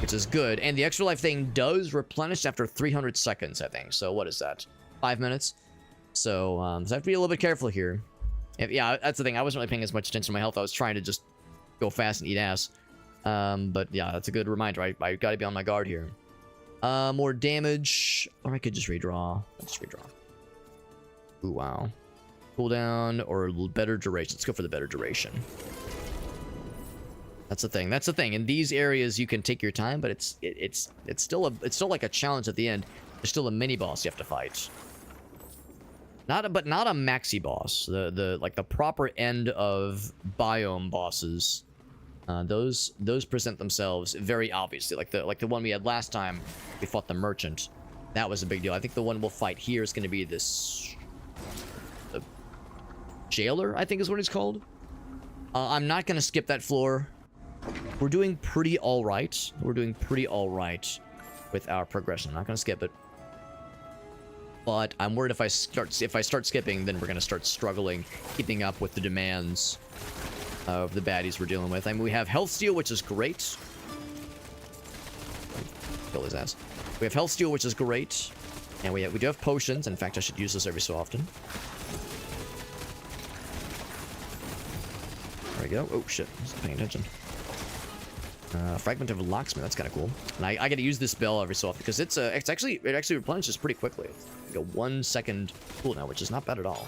Which is good. And the extra life thing does replenish after 300 seconds, I think. So what is that? 5 minutes? So, so I have to be a little bit careful here. Yeah, that's the thing. I wasn't really paying as much attention to my health. I was trying to just go fast and eat ass. But yeah, that's a good reminder. I gotta be on my guard here. More damage. Or I could just redraw. I'll just redraw. Ooh, wow. Cooldown or better duration. Let's go for the better duration. That's the thing. That's the thing. In these areas, you can take your time, but it's still like a challenge at the end. There's still a mini boss you have to fight. Not a maxi boss. Like the proper end of biome bosses. Those present themselves very obviously. Like the one we had last time, we fought the merchant. That was a big deal. I think the one we'll fight here is going to be this. The jailer, I think is what it's called. I'm not going to skip that floor. We're doing pretty all right. We're doing pretty all right with our progression. I'm not going to skip it. But I'm worried if I start skipping, then we're going to start struggling keeping up with the demands of the baddies we're dealing with. I mean, we have health steal, which is great. Kill his ass. We have health steal, which is great. And we do have potions. In fact, I should use this every so often. There we go. Oh, shit. I wasn't paying attention. Fragment of Locksmith, that's kind of cool. And I got to use this spell every so often because it actually replenishes pretty quickly. Like a 1 second cooldown, which is not bad at all.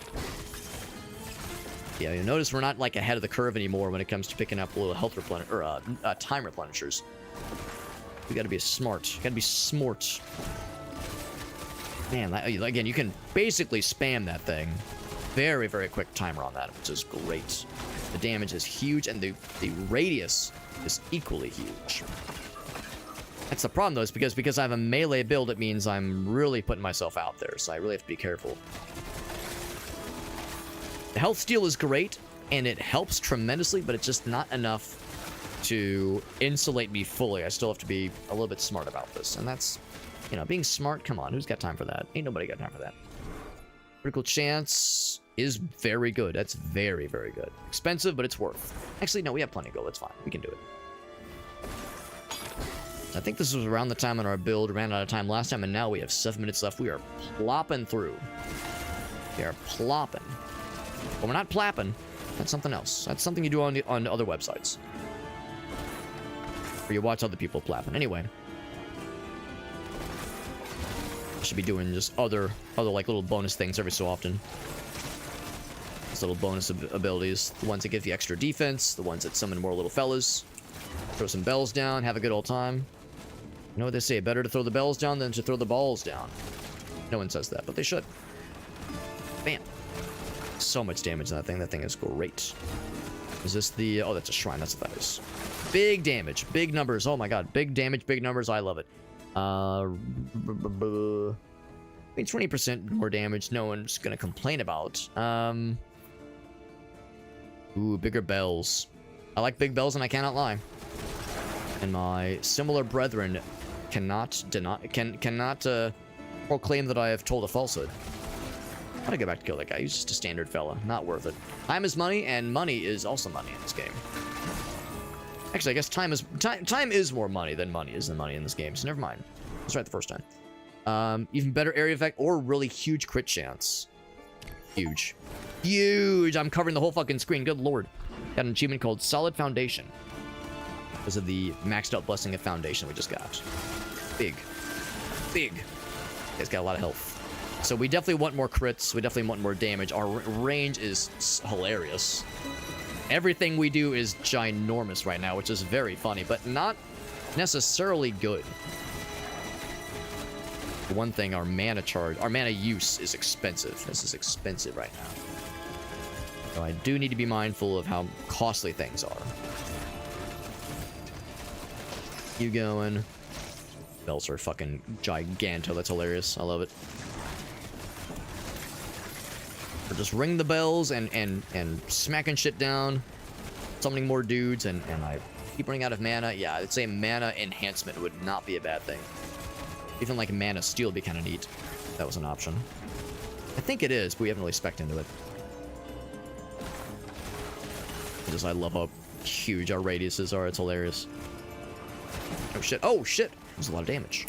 Yeah, you'll notice we're not like ahead of the curve anymore when it comes to picking up little health time replenishers. We got to be smart. Got to be smart. Man, again, you can basically spam that thing. Very, very quick timer on that, which is great. The damage is huge, and the radius is equally huge. That's the problem, though, is because I have a melee build, it means I'm really putting myself out there, so I really have to be careful. The health steal is great, and it helps tremendously, but it's just not enough to insulate me fully. I still have to be a little bit smart about this, and that's, you know, being smart, come on, who's got time for that? Ain't nobody got time for that. Critical chance is very good. That's very, very good. Expensive, but it's worth. Actually, no, we have plenty of gold. It's fine. We can do it. I think this was around the time on our build. Ran out of time last time, and now we have 7 minutes left. We are plopping through. We are plopping. But we're not plapping. That's something else. That's something you do on other websites. Or you watch other people plapping. Anyway. I should be doing just other like little bonus things every so often. These little bonus abilities. The ones that give you extra defense. The ones that summon more little fellas. Throw some bells down. Have a good old time. You know what they say? Better to throw the bells down than to throw the balls down. No one says that, but they should. Bam. So much damage on that thing. That thing is great. Is this the... Oh, that's a shrine. That's what that is. Big damage. Big numbers. Oh my god. Big damage. Big numbers. I love it. I mean, 20% more damage. No one's going to complain about. Ooh, bigger bells. I like big bells, and I cannot lie. And my similar brethren cannot proclaim that I have told a falsehood. I'm gonna go back to kill that guy. He's just a standard fella. Not worth it. Time is money, and money is also money in this game. Actually, I guess time is more money than money is than money in this game, so never mind. That's right the first time. Even better area effect or really huge crit chance. Huge. Huge! I'm covering the whole fucking screen, good lord. Got an achievement called Solid Foundation. Because of the maxed out blessing of Foundation we just got. Big. Big. It's got a lot of health. So we definitely want more crits. We definitely want more damage. Our range is hilarious. Everything we do is ginormous right now, which is very funny, but not necessarily good. For one thing, our mana use is expensive. This is expensive right now. So I do need to be mindful of how costly things are. You going? Bells are fucking giganto. That's hilarious. I love it. Or just ring the bells and smacking shit down, summoning more dudes, and I keep running out of mana. Yeah, I'd say mana enhancement would not be a bad thing. Even like mana steal would be kind of neat. That was an option. I think it is, but we haven't really spec'd into it. Just I love how huge our radiuses are. It's hilarious. Oh shit! Oh shit! There's a lot of damage.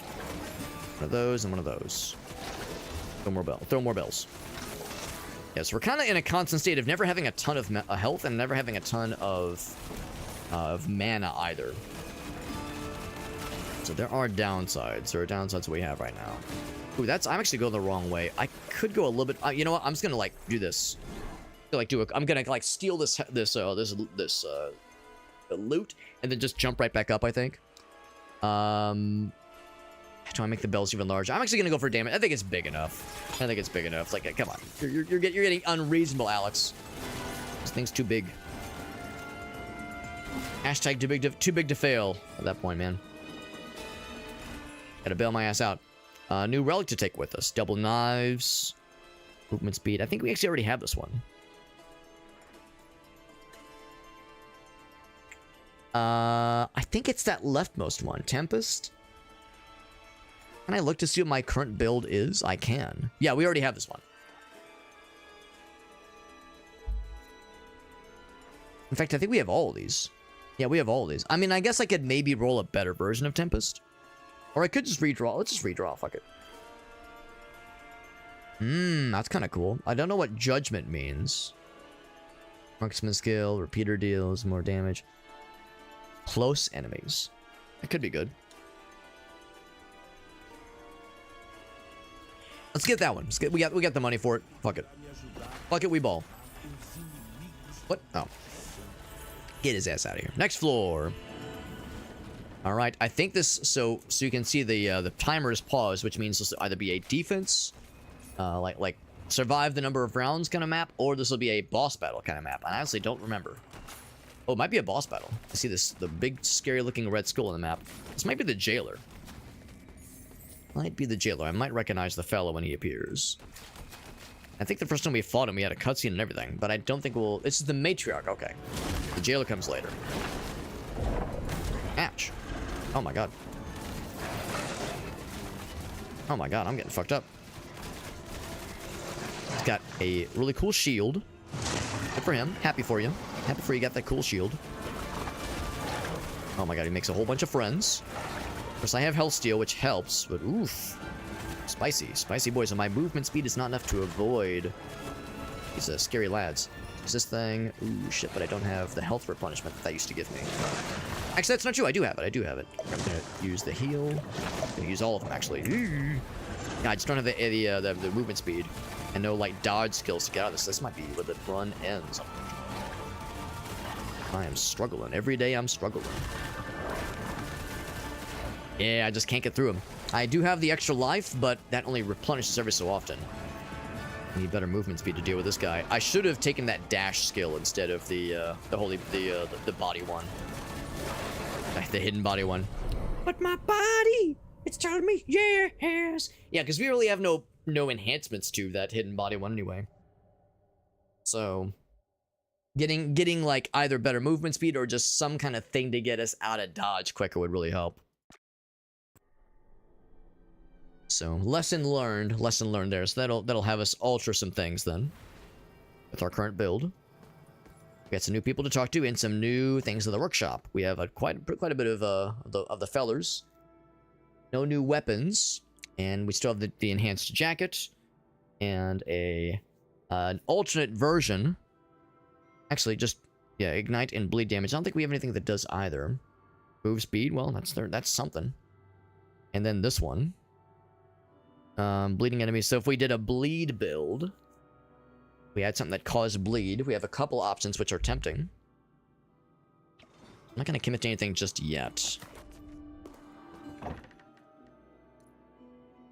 One of those and one of those. Throw more bells. Throw more bells. Yes, we're kind of in a constant state of never having a ton of health and never having a ton of mana either. So there are downsides. There are downsides we have right now. Ooh, I'm actually going the wrong way. I could go a little bit. You know what? I'm just gonna like do this. I'm gonna like steal this loot and then just jump right back up. I think. Do I make the bells even larger? I'm actually gonna go for damage. I think it's big enough. I think it's big enough. Like, come on, you're getting unreasonable, Alex. This thing's too big. Hashtag too big to fail at that point, man. Gotta bail my ass out. New relic to take with us. Double knives. Movement speed. I think we actually already have this one. I think it's that leftmost one. Tempest. Can I look to see what my current build is? I can. Yeah, we already have this one. In fact, I think we have all of these. Yeah, we have all of these. I mean, I guess I could maybe roll a better version of Tempest. Or I could just redraw. Let's just redraw. Fuck it. That's kind of cool. I don't know what Judgment means. Marksman skill, repeater deals, more damage. Close enemies. That could be good. Let's get that one. Let's get, we got the money for it. Fuck it. Fuck it, we ball. What? Oh. Get his ass out of here. Next floor. All right. I think this. So you can see the timer is paused, which means this will either be a defense, like survive the number of rounds kind of map, or this will be a boss battle kind of map. I honestly don't remember. Oh, it might be a boss battle. I see the big scary looking red skull on the map. This might be the jailer. Might be the jailer. I might recognize the fellow when he appears. I think the first time we fought him, we had a cutscene and everything, but I don't think we'll... This is the matriarch. Okay. The jailer comes later. Ouch. Oh my god. Oh my god, I'm getting fucked up. He's got a really cool shield. Good for him. Happy for you. Happy for you got that cool shield. Oh my god, he makes a whole bunch of friends. Of course, I have health steal, which helps, but oof. Spicy. Spicy boys, and my movement speed is not enough to avoid these scary lads. Is this thing? Ooh, shit, but I don't have the health replenishment that used to give me. Actually, that's not true. I do have it. I do have it. I'm gonna use the heal. I'm gonna use all of them, actually. Yeah, I just don't have the movement speed. And no, like, dodge skills to get out of this. This might be where the run ends. I am struggling. Every day I'm struggling. Yeah, I just can't get through them. I do have the extra life, but that only replenishes every so often. I need better movement speed to deal with this guy. I should have taken that dash skill instead of the body one. The hidden body one. But my body, it's telling me yes. Yeah, because we really have no enhancements to that hidden body one anyway. So getting like either better movement speed or just some kind of thing to get us out of dodge quicker would really help. So lesson learned there. So that'll have us alter some things then with our current build. We got some new people to talk to and some new things in the workshop. We have quite a bit of the fellers. No new weapons, and we still have the enhanced jacket and an alternate version. Actually, just yeah, ignite and bleed damage. I don't think we have anything that does either. Move speed. Well, that's something. And then this one, bleeding enemies. So if we did a bleed build. We had something that caused bleed. We have a couple options which are tempting. I'm not going to commit to anything just yet.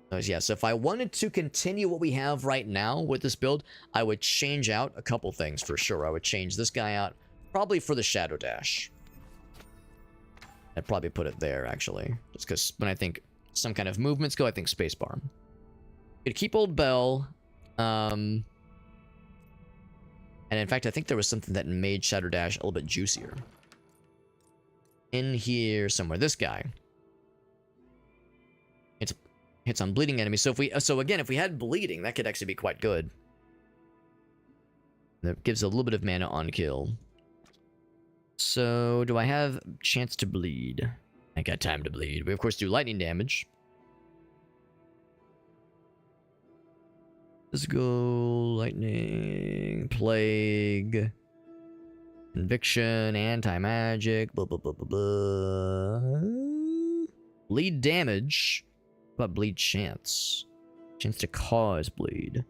So yeah, so if I wanted to continue what we have right now with this build, I would change out a couple things for sure. I would change this guy out, probably for the Shadow Dash. I'd probably put it there, actually. Just because when I think some kind of movements go, I think spacebar. Could keep Old Bell. And in fact, I think there was something that made Shadow Dash a little bit juicier. In here somewhere. This guy. It's hits on bleeding enemies. So again, if we had bleeding, that could actually be quite good. That gives a little bit of mana on kill. So do I have chance to bleed? I got time to bleed. We of course do lightning damage. Physical, lightning, plague, conviction, anti-magic, blah, blah, blah, blah, blah. Bleed damage. What about bleed chance? Chance to cause bleed.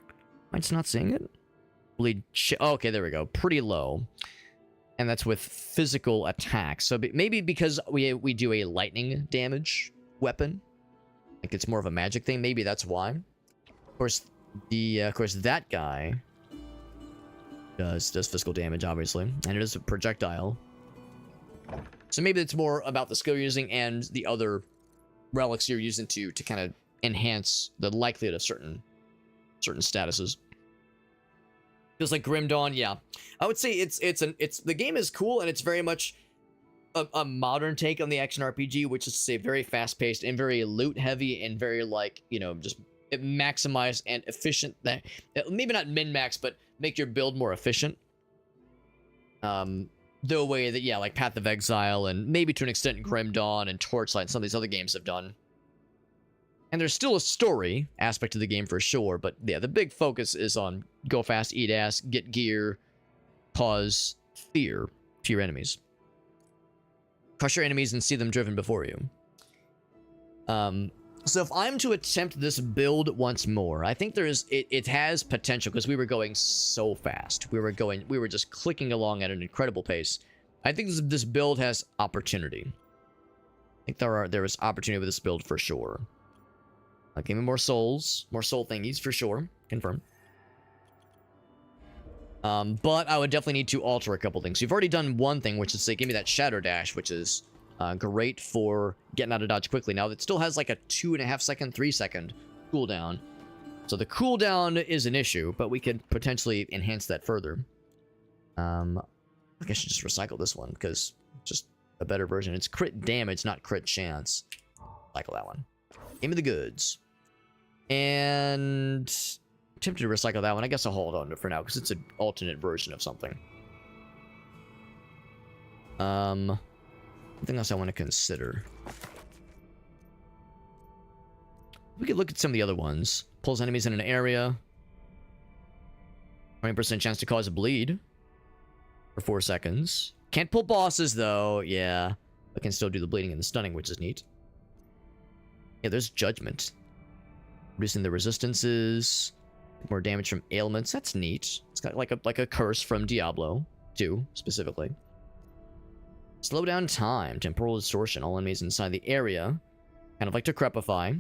Am I just not seeing it? Bleed oh, okay, there we go. Pretty low. And that's with physical attacks. So maybe because we do a lightning damage weapon. Like it's more of a magic thing. Maybe that's why. Of course, that guy does physical damage, obviously, and it is a projectile. So maybe it's more about the skill you're using and the other relics you're using to kind of enhance the likelihood of certain statuses. Feels like Grim Dawn, yeah. I would say it's the game is cool and it's very much a modern take on the action RPG, which is to say very fast-paced and very loot-heavy and very, like, you know, just maximize and efficient. That maybe not min-max, but make your build more efficient. The way that, yeah, like Path of Exile and maybe to an extent Grim Dawn and Torchlight and some of these other games have done. And there's still a story aspect to the game for sure, but yeah, the big focus is on go fast, eat ass, get gear, cause fear to your enemies. Crush your enemies and see them driven before you. So if I'm to attempt this build once more, I think it has potential because we were going so fast. We were just clicking along at an incredible pace. I think this build has opportunity. I think there is opportunity with this build for sure. Give me more souls, more soul thingies for sure. Confirm. But I would definitely need to alter a couple things. You've already done one thing, which is say, give me that Shadow Dash, which is great for getting out of dodge quickly. Now, it still has like a 2.5 second, 3 second cooldown. So the cooldown is an issue, but we could potentially enhance that further. I think I should just recycle this one, because it's just a better version. It's crit damage, not crit chance. Recycle that one. Give me the goods. And tempted to recycle that one. I guess I'll hold on to it for now, because it's an alternate version of something. Something else I want to consider. We could look at some of the other ones. Pulls enemies in an area. 20% chance to cause a bleed. For 4 seconds. Can't pull bosses, though. Yeah. But can still do the bleeding and the stunning, which is neat. Yeah, there's Judgment. Reducing the resistances. More damage from ailments. That's neat. It's got like a curse from Diablo 2, specifically. Slow down time. Temporal distortion. All enemies inside the area. Kind of like Decrepify.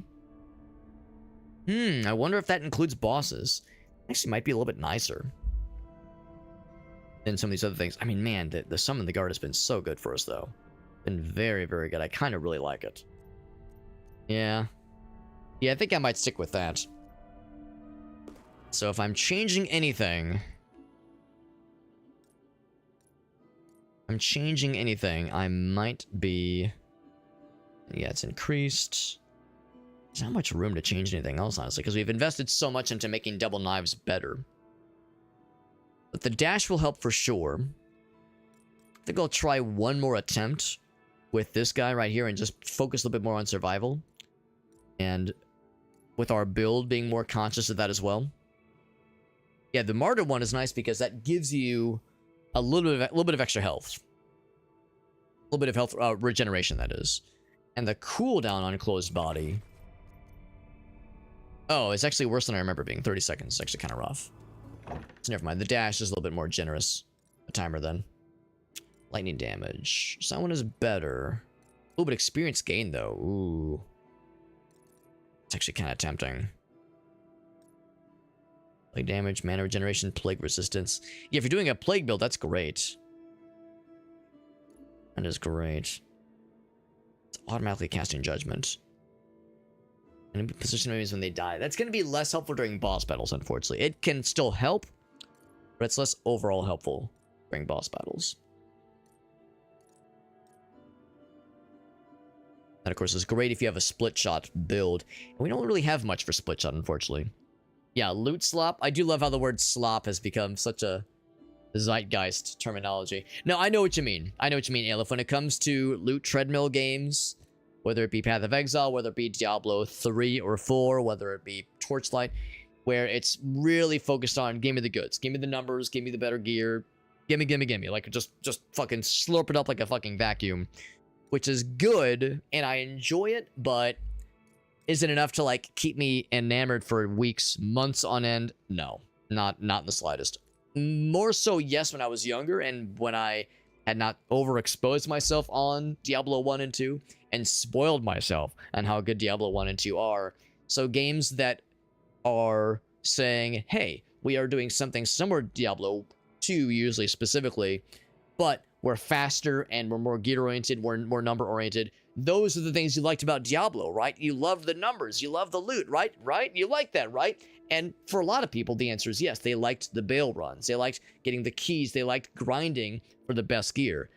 I wonder if that includes bosses. Actually, might be a little bit nicer than some of these other things. I mean, man, the Summon the Guard has been so good for us, though. Been very, very good. I kind of really like it. Yeah. Yeah, I think I might stick with that. So if I'm changing anything... I might be... Yeah, it's increased. There's not much room to change anything else, honestly, because we've invested so much into making double knives better. But the dash will help for sure. I think I'll try one more attempt with this guy right here and just focus a little bit more on survival. And with our build being more conscious of that as well. Yeah, the martyr one is nice because that gives you a little bit of extra health. A little bit of health regeneration, that is. And the cooldown on closed body. Oh, it's actually worse than I remember being. 30 seconds. It's actually kind of rough. So never mind. The dash is a little bit more generous. A timer then. Lightning damage. So that one is better. Oh, but experience gain though. Ooh. It's actually kind of tempting. Plague damage, mana regeneration, plague resistance. Yeah, if you're doing a plague build, that's great. That is great. It's automatically casting judgment. And position enemies when they die. That's going to be less helpful during boss battles, unfortunately. It can still help, but it's less overall helpful during boss battles. That, of course, is great if you have a split shot build. And we don't really have much for split shot, unfortunately. Yeah, loot slop. I do love how the word slop has become such a zeitgeist terminology. No, I know what you mean. I know what you mean, Aleph. When it comes to loot treadmill games, whether it be Path of Exile, whether it be Diablo 3 or 4, whether it be Torchlight, where it's really focused on give me the goods, give me the numbers, give me the better gear, gimme. Like, just fucking slurp it up like a fucking vacuum. Which is good, and I enjoy it, but is it enough to, like, keep me enamored for weeks, months on end? No, not in the slightest. More so, yes, when I was younger, and when I had not overexposed myself on Diablo 1 and 2, and spoiled myself on how good Diablo 1 and 2 are. So games that are saying, hey, we are doing something similar to Diablo 2, usually specifically, but we're faster and we're more gear-oriented, we're more number-oriented. Those are the things you liked about Diablo, right? You love the numbers, you love the loot, right? You like that, right? And for a lot of people, the answer is yes. They liked the bail runs. They liked getting the keys. They liked grinding for the best gear.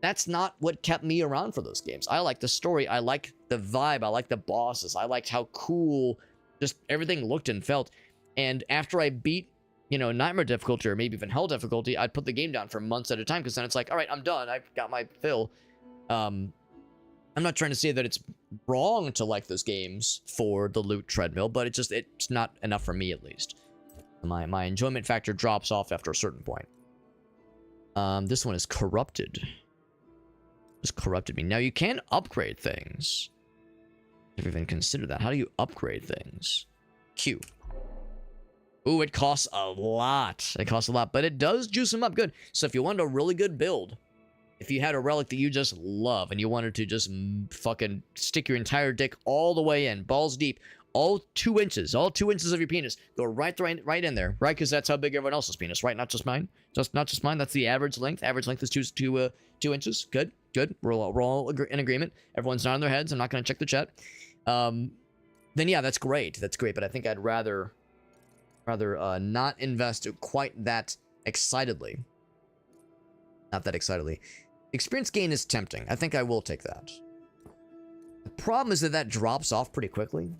That's not what kept me around for those games. I like the story. I like the vibe. I like the bosses. I liked how cool just everything looked and felt. And after I beat, you know, Nightmare difficulty or maybe even Hell difficulty, I'd put the game down for months at a time because then it's like, all right, I'm done. I've got my fill. I'm not trying to say that it's wrong to like those games for the loot treadmill, but it's not enough for me at least. My enjoyment factor drops off after a certain point. This one is corrupted. Just corrupted me. Now you can upgrade things. I've even considered that. How do you upgrade things? Q. Ooh, it costs a lot. It costs a lot, but it does juice them up good. So if you want a really good build, if you had a relic that you just love and you wanted to just fucking stick your entire dick all the way in, balls deep, all 2 inches of your penis, go right in there, right? Because that's how big everyone else's penis, right? Not just mine. Not just mine. That's the average length. Average length is 2 inches. Good. We're all in agreement. Everyone's nodding their heads. I'm not going to check the chat. Then yeah, that's great. That's great. But I think I'd rather not invest quite that excitedly. Not that excitedly. Experience gain is tempting. I think I will take that. The problem is that drops off pretty quickly.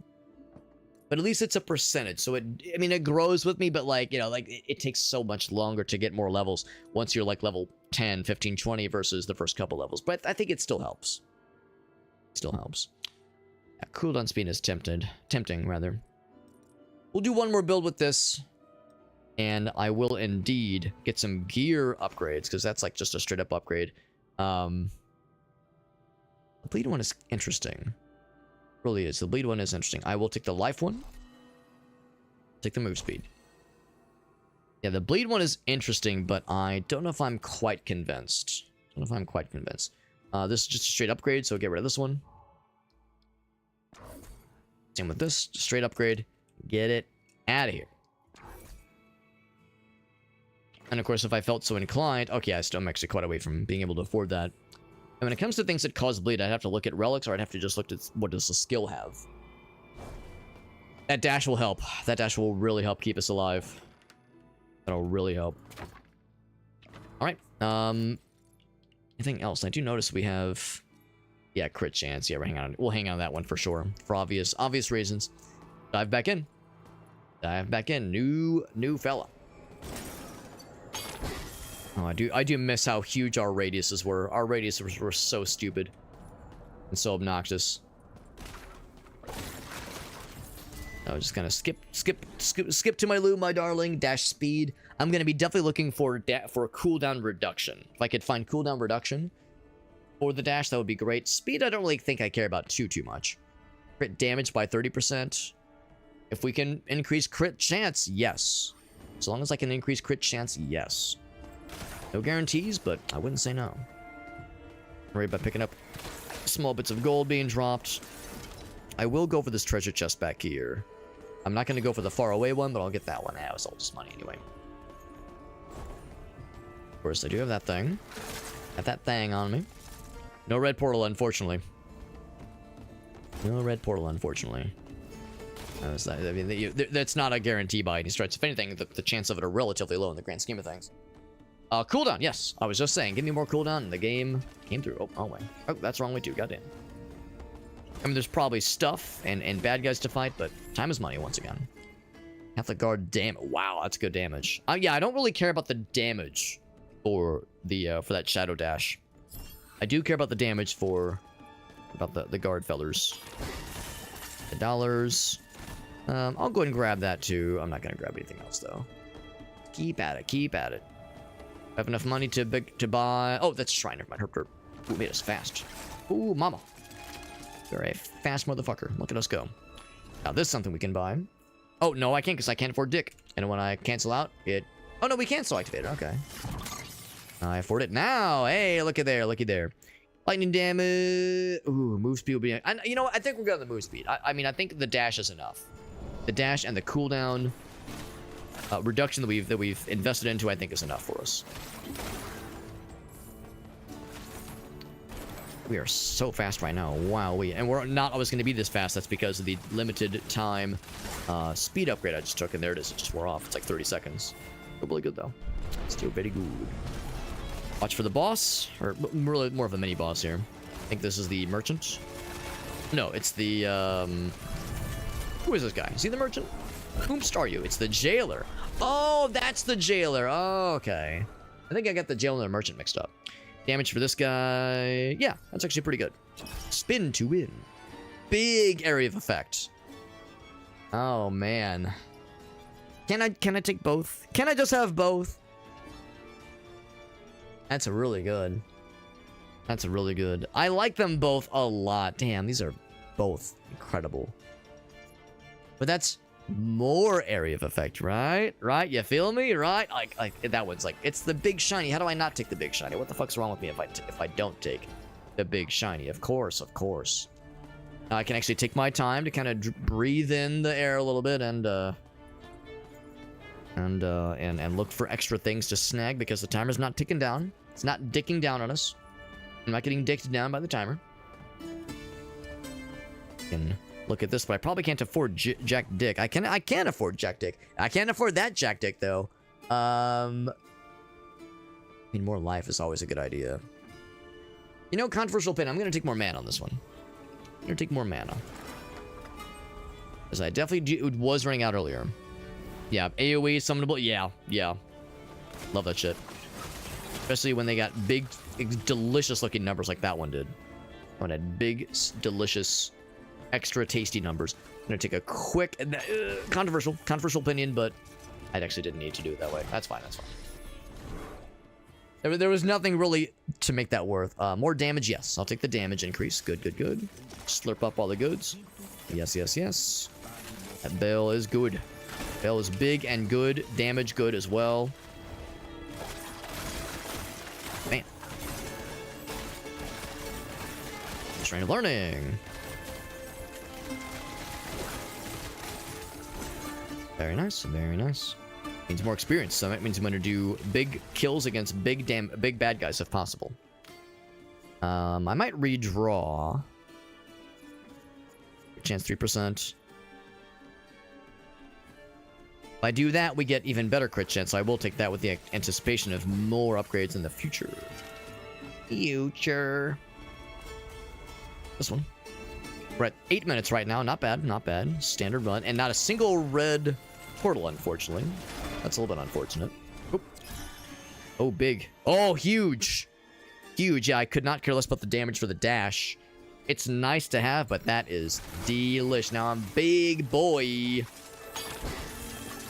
But at least it's a percentage. So it grows with me, but it takes so much longer to get more levels once you're like level 10, 15, 20 versus the first couple levels. But I think it still helps. Still helps. Yeah, cooldown speed is tempting rather. We'll do one more build with this, and I will indeed get some gear upgrades, because that's like just a straight up upgrade. The bleed one is interesting. Really is. The bleed one is interesting. I will take the life one. Take the move speed. Yeah, the bleed one is interesting, but I don't know if I'm quite convinced. This is just a straight upgrade, so get rid of this one. Same with this. Straight upgrade. Get it out of here. And of course, if I felt so inclined... Okay, I'm actually quite away from being able to afford that. And when it comes to things that cause bleed, I'd have to look at relics, or I'd have to just look at what does the skill have. That dash will help. That dash will really help keep us alive. That'll really help. Alright. Anything else? I do notice we have... Yeah, crit chance. Yeah, we'll hang on that one for sure. For obvious reasons. Dive back in. New fella. Oh, I do miss how huge our radiuses were. Our radiuses were so stupid and so obnoxious. I was just gonna skip to my loot, my darling. Dash speed. I'm gonna be definitely looking for a cooldown reduction. If I could find cooldown reduction for the dash, that would be great. Speed, I don't really think I care about too much. Crit damage by 30%. If we can increase crit chance, yes. As long as I can increase crit chance, yes. No guarantees, but I wouldn't say no. Worry about picking up small bits of gold being dropped. I will go for this treasure chest back here. I'm not going to go for the far away one, but I'll get that one. Ah, it was all just money anyway. Of course, I do have that thing. Got that thing on me. No red portal, unfortunately. No red portal, unfortunately. I mean, that's not a guarantee by any stretch. If anything, the chance of it are relatively low in the grand scheme of things. Cooldown, yes. I was just saying, give me more cooldown, and the game came through. Oh, wait. Oh, that's wrong way too. Goddamn. I mean, there's probably stuff and bad guys to fight, but time is money once again. Have the guard damage. Wow, that's good damage. Yeah, I don't really care about the damage for the for that shadow dash. I do care about the damage for the guard fellers. The dollars. I'll go ahead and grab that too. I'm not gonna grab anything else though. Keep at it. Keep at it. I have enough money to buy. Oh, that's Shrine. Never mind. Herp. Ooh, made us fast. Ooh, mama. You're a fast motherfucker. Look at us go. Now, this is something we can buy. Oh, no, I can't because I can't afford Dick. And when I cancel out, it... Oh, no, we can still activate it. Okay. I afford it now. Hey, look at there. Looky there. Lightning damage. Ooh, move speed will be... you know what? I think we're good on the move speed. I mean, I think the dash is enough. The dash and the cooldown reduction that we've invested into, I think, is enough for us. We are so fast right now. Wow, and we're not always going to be this fast. That's because of the limited time speed upgrade I just took, and there it is. It just wore off. It's like 30 seconds. Still really good, though. Still very good. Watch for the boss, or really more of a mini boss here. I think this is the merchant. No, it's the who is this guy? Is he the merchant? Whomst are you? It's the jailer. Oh, that's the jailer. Oh, okay. I think I got the jailer and the merchant mixed up. Damage for this guy. Yeah, that's actually pretty good. Spin to win. Big area of effect. Oh, man. Can I take both? Can I just have both? That's really good. That's really good. I like them both a lot. Damn, these are both incredible. But that's more area of effect, right? Right? You feel me? Right? Like that one's like, it's the big shiny. How do I not take the big shiny? What the fuck's wrong with me if I don't take the big shiny? Of course, of course. Now I can actually take my time to kind of breathe in the air a little bit and look for extra things to snag because the timer's not ticking down. It's not dicking down on us. I'm not getting dicked down by the timer. Can look at this, but I probably can't afford Jack Dick. I can afford Jack Dick. I can't afford that Jack Dick though. I mean, more life is always a good idea. You know, controversial opinion. I'm gonna take more mana on this one. I'm gonna take more mana. Because I definitely was running out earlier. Yeah, AoE summonable. Yeah. Love that shit. Especially when they got big, delicious looking numbers like that one did. One had big, delicious, extra tasty numbers. I'm gonna take a quick, controversial opinion, but I actually didn't need to do it that way. That's fine. That's fine. There was nothing really to make that worth. More damage, yes. I'll take the damage increase. Good. Slurp up all the goods. Yes. That bell is good. Bell is big and good. Damage good as well. Man. Train of learning. Very nice. Means more experience, so that means I'm gonna do big kills against big bad guys if possible. I might redraw. Chance 3%. If I do that, we get even better crit chance, so I will take that with the anticipation of more upgrades in the future. This one. We're at 8 minutes right now. Not bad. Standard run. And not a single red portal, unfortunately. That's a little bit unfortunate. Oop. Oh, big. Oh, huge. Huge. Yeah, I could not care less about the damage for the dash. It's nice to have, but that is delish. Now I'm big boy.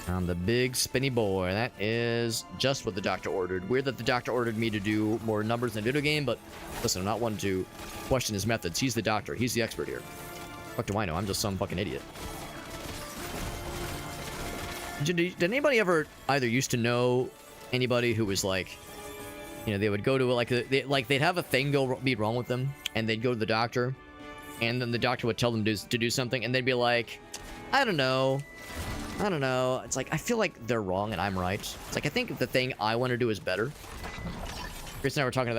I'm the big spinny boy. That is just what the doctor ordered. Weird that the doctor ordered me to do more numbers in a video game, but listen, I'm not one to question his methods. He's the doctor. He's the expert here. What do I know? I'm just some fucking idiot. Did anybody ever either used to know anybody who was like, you know, they would go to like they'd have a thing be wrong with them, and they'd go to the doctor, and then the doctor would tell them to do something, and they'd be like, I don't know. It's like, I feel like they're wrong and I'm right. It's like, I think the thing I want to do is better. Chris and I were talking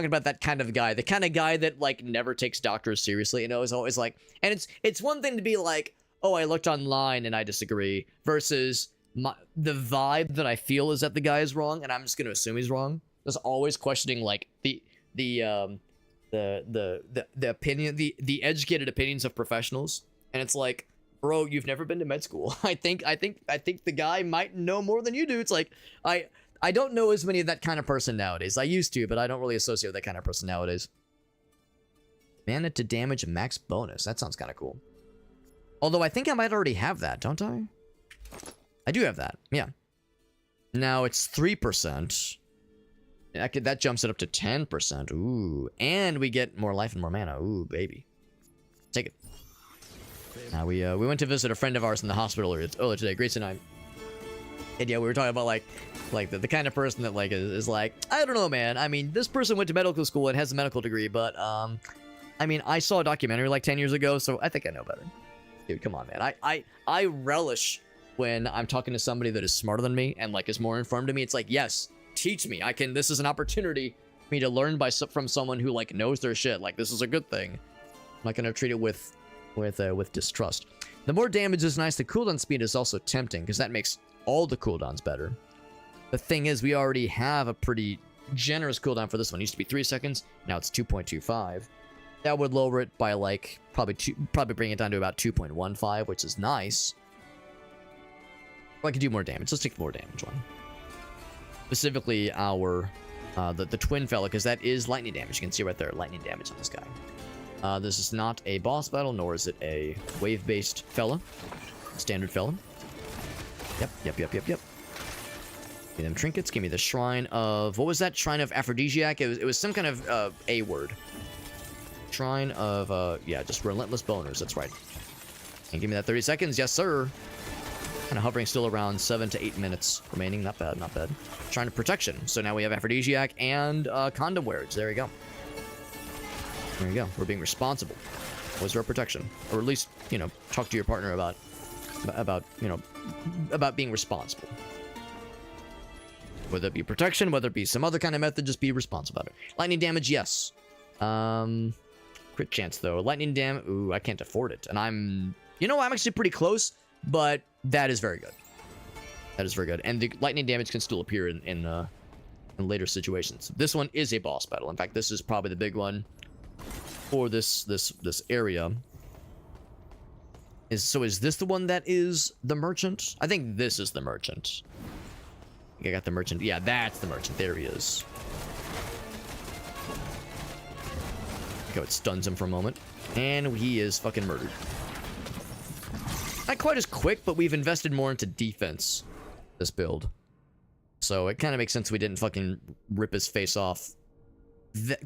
about that kind of guy, the kind of guy that like never takes doctors seriously, and is always like, and it's one thing to be like, oh, I looked online and I disagree, versus the vibe that I feel is that the guy is wrong, and I'm just gonna assume he's wrong. Just always questioning like the opinion, the educated opinions of professionals, and it's like, bro, you've never been to med school. I think the guy might know more than you do. It's like, I don't know as many of that kind of person nowadays. I used to, but I don't really associate with that kind of person nowadays. Mana to damage max bonus. That sounds kind of cool. Although I think I might already have that, don't I? I do have that, yeah. Now it's 3%. That jumps it up to 10%. Ooh, and we get more life and more mana. Ooh, baby. Take it. Now we went to visit a friend of ours in the hospital earlier today, Grace and I. And yeah, we were talking about like the kind of person that like is like, I don't know, man. I mean, this person went to medical school and has a medical degree, but I mean, I saw a documentary like 10 years ago, so I think I know better. Dude, come on, man. I relish when I'm talking to somebody that is smarter than me and like is more informed than me. It's like, yes, teach me. This is an opportunity for me to learn from someone who like knows their shit. Like, this is a good thing. I'm not gonna treat it with distrust. The more damage is nice. The cooldown speed is also tempting because that makes all the cooldowns better. The thing is, we already have a pretty generous cooldown for this one. It used to be 3 seconds. Now it's 2.25. That would lower it by like probably bring it down to about 2.15, which is nice. I could do more damage. Let's take the more damage one. Specifically our the twin fella, because that is lightning damage. You can see right there, lightning damage on this guy. This is not a boss battle, nor is it a wave-based fella. Standard fella. Yep. Give me them trinkets. Give me the shrine of... What was that? Shrine of aphrodisiac? It was some kind of A word. Shrine of, yeah, just relentless boners. That's right. And give me that 30 seconds. Yes, sir. Kind of hovering still around 7 to 8 minutes remaining. Not bad, not bad. Shrine of protection. So now we have aphrodisiac and condom wearage. There you go. There you go. We're being responsible. Was there a protection? Or at least, you know, talk to your partner about being responsible. Whether it be protection, whether it be some other kind of method, just be responsible about it. Lightning damage, yes. Crit chance, though. Lightning damage, ooh, I can't afford it. And I'm actually pretty close, but that is very good. That is very good. And the lightning damage can still appear in later situations. This one is a boss battle. In fact, this is probably the big one for this area. Is this the one that is the merchant? I think this is the merchant. I got the merchant. Yeah, that's the merchant. There he is. Go, it stuns him for a moment. And he is fucking murdered. Not quite as quick, but we've invested more into defense this build. So it kind of makes sense we didn't fucking rip his face off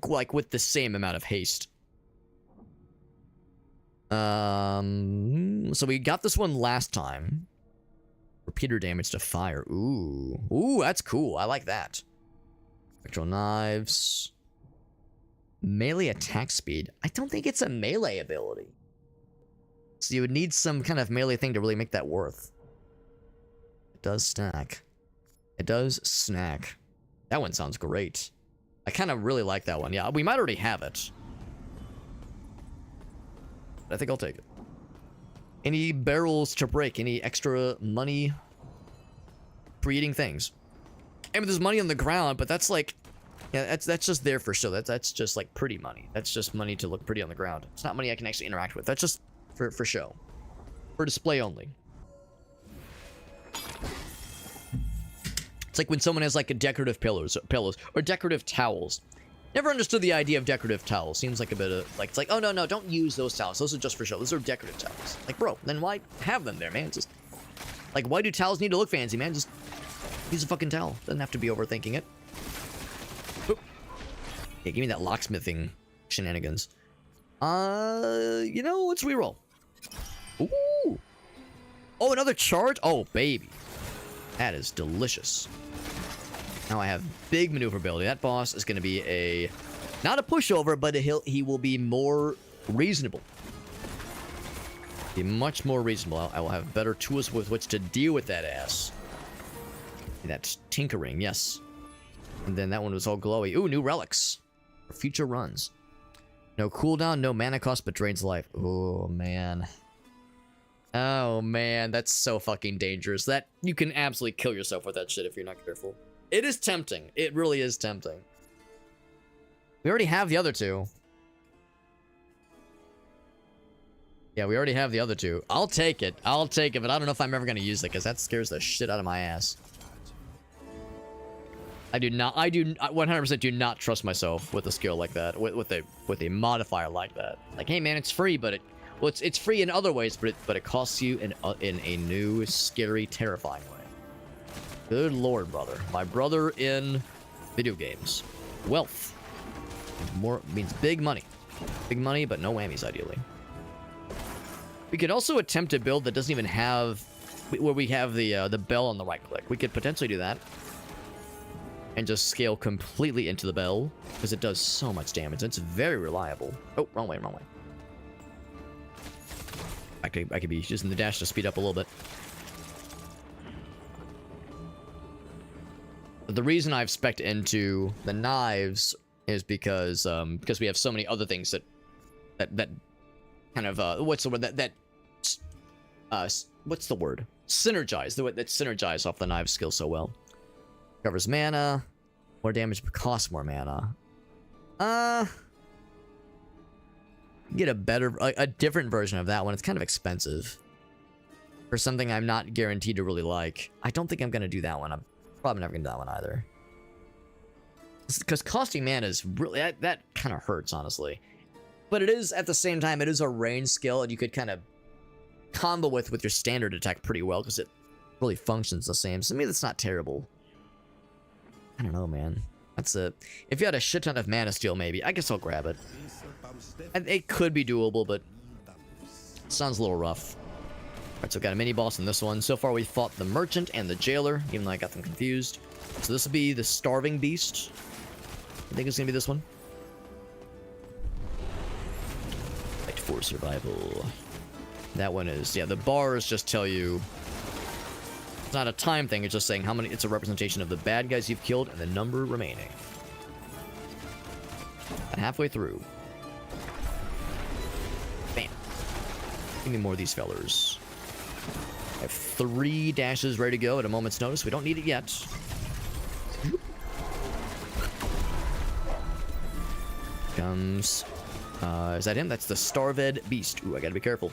like with the same amount of haste. So we got this one last time. Repeater damage to fire. Ooh, that's cool. I like that. Spectral knives. Melee attack speed. I don't think it's a melee ability. So you would need some kind of melee thing to really make that worth. It does stack. It does snack. That one sounds great. I kind of really like that one. Yeah, we might already have it. I think I'll take it. Any barrels to break? Any extra money? Creating things. I mean, there's money on the ground, but that's like... Yeah, that's just there for show. That's just like pretty money. That's just money to look pretty on the ground. It's not money I can actually interact with. That's just for show. For display only. It's like when someone has like a decorative pillows or decorative towels. Never understood the idea of decorative towels. Seems like a bit of like, it's like, oh no, don't use those towels. Those are just for show. Those are decorative towels. Like, bro, then why have them there, man? Just like, why do towels need to look fancy, man? Just use a fucking towel. Doesn't have to be overthinking it. Oop. Yeah, give me that locksmithing shenanigans. You know, let's reroll. Ooh. Oh, another charge? Oh, baby. That is delicious. Now I have big maneuverability. That boss is going to be not a pushover, but he will be more reasonable. Be much more reasonable. I will have better tools with which to deal with that ass. That's tinkering, yes. And then that one was all glowy. Ooh, new relics for future runs. No cooldown, no mana cost, but drains life. Oh, man. Oh, man. That's so fucking dangerous. That you can absolutely kill yourself with that shit if you're not careful. It is tempting. It really is tempting. We already have the other two. Yeah, we already have the other two. I'll take it. I'll take it, but I don't know if I'm ever going to use it, because that scares the shit out of my ass. I 100% do not trust myself with a skill like that, with a modifier like that. Like, hey man, it's free, but it's free in other ways, but it costs you in a new, scary, terrifying way. Good lord, brother. My brother in video games. Wealth. More means big money. Big money, but no whammies, ideally. We could also attempt a build that doesn't even have, where we have the bell on the right click. We could potentially do that. And just scale completely into the bell, because it does so much damage. It's very reliable. Oh, wrong way, wrong way. I could be using the dash to speed up a little bit. But the reason I've spec'd into the knives is because we have so many other things that kind of what's the word what's the word? Synergize. That synergize off the knife skill so well. Covers mana. More damage but costs more mana. Get a different version of that one. It's kind of expensive. For something I'm not guaranteed to really like. I don't think I'm gonna do that one. I'm probably never gonna do that one either. Because costing mana is really that kind of hurts, honestly. But it is, at the same time, it is a range skill, and you could kind of combo with your standard attack pretty well, because it really functions the same. So to me, that's not terrible. I don't know, man. That's if you had a shit ton of mana steal, maybe. I guess I'll grab it. It could be doable, but it sounds a little rough. Alright, so we've got a mini-boss in this one. So far, we've fought the Merchant and the Jailer, even though I got them confused. So this will be the Starving Beast. I think it's gonna be this one. Fight for survival. That one is, yeah, the bars just tell you... It's not a time thing, it's just saying how many... It's a representation of the bad guys you've killed and the number remaining. And halfway through. Bam. Give me more of these fellers. I have 3 dashes ready to go at a moment's notice. We don't need it yet. Comes... is that him? That's the Starved Beast. Ooh, I gotta be careful.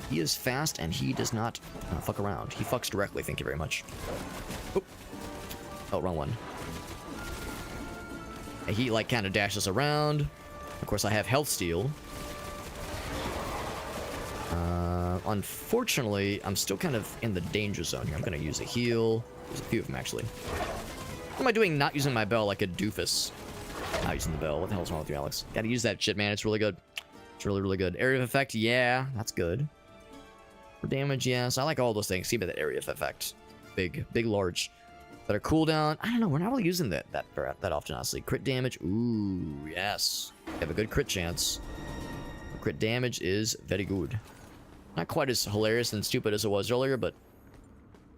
He is fast, and he does not fuck around. He fucks directly, thank you very much. Oop. Oh, wrong one. He, like, kind of dashes around. Of course, I have health steal. Unfortunately, I'm still kind of in the danger zone here. I'm gonna use a heal. There's a few of them, actually. What am I doing not using my bell like a doofus? Not using the bell. What the hell's wrong with you, Alex? Gotta use that shit, man. It's really good. It's really, really good. Area of effect, yeah, that's good. For damage, yes. I like all those things. See about that area of effect. Big, large. Better cooldown. I don't know. We're not really using that often, honestly. Crit damage. Ooh, yes. We have a good crit chance. Crit damage is very good. Not quite as hilarious and stupid as it was earlier, but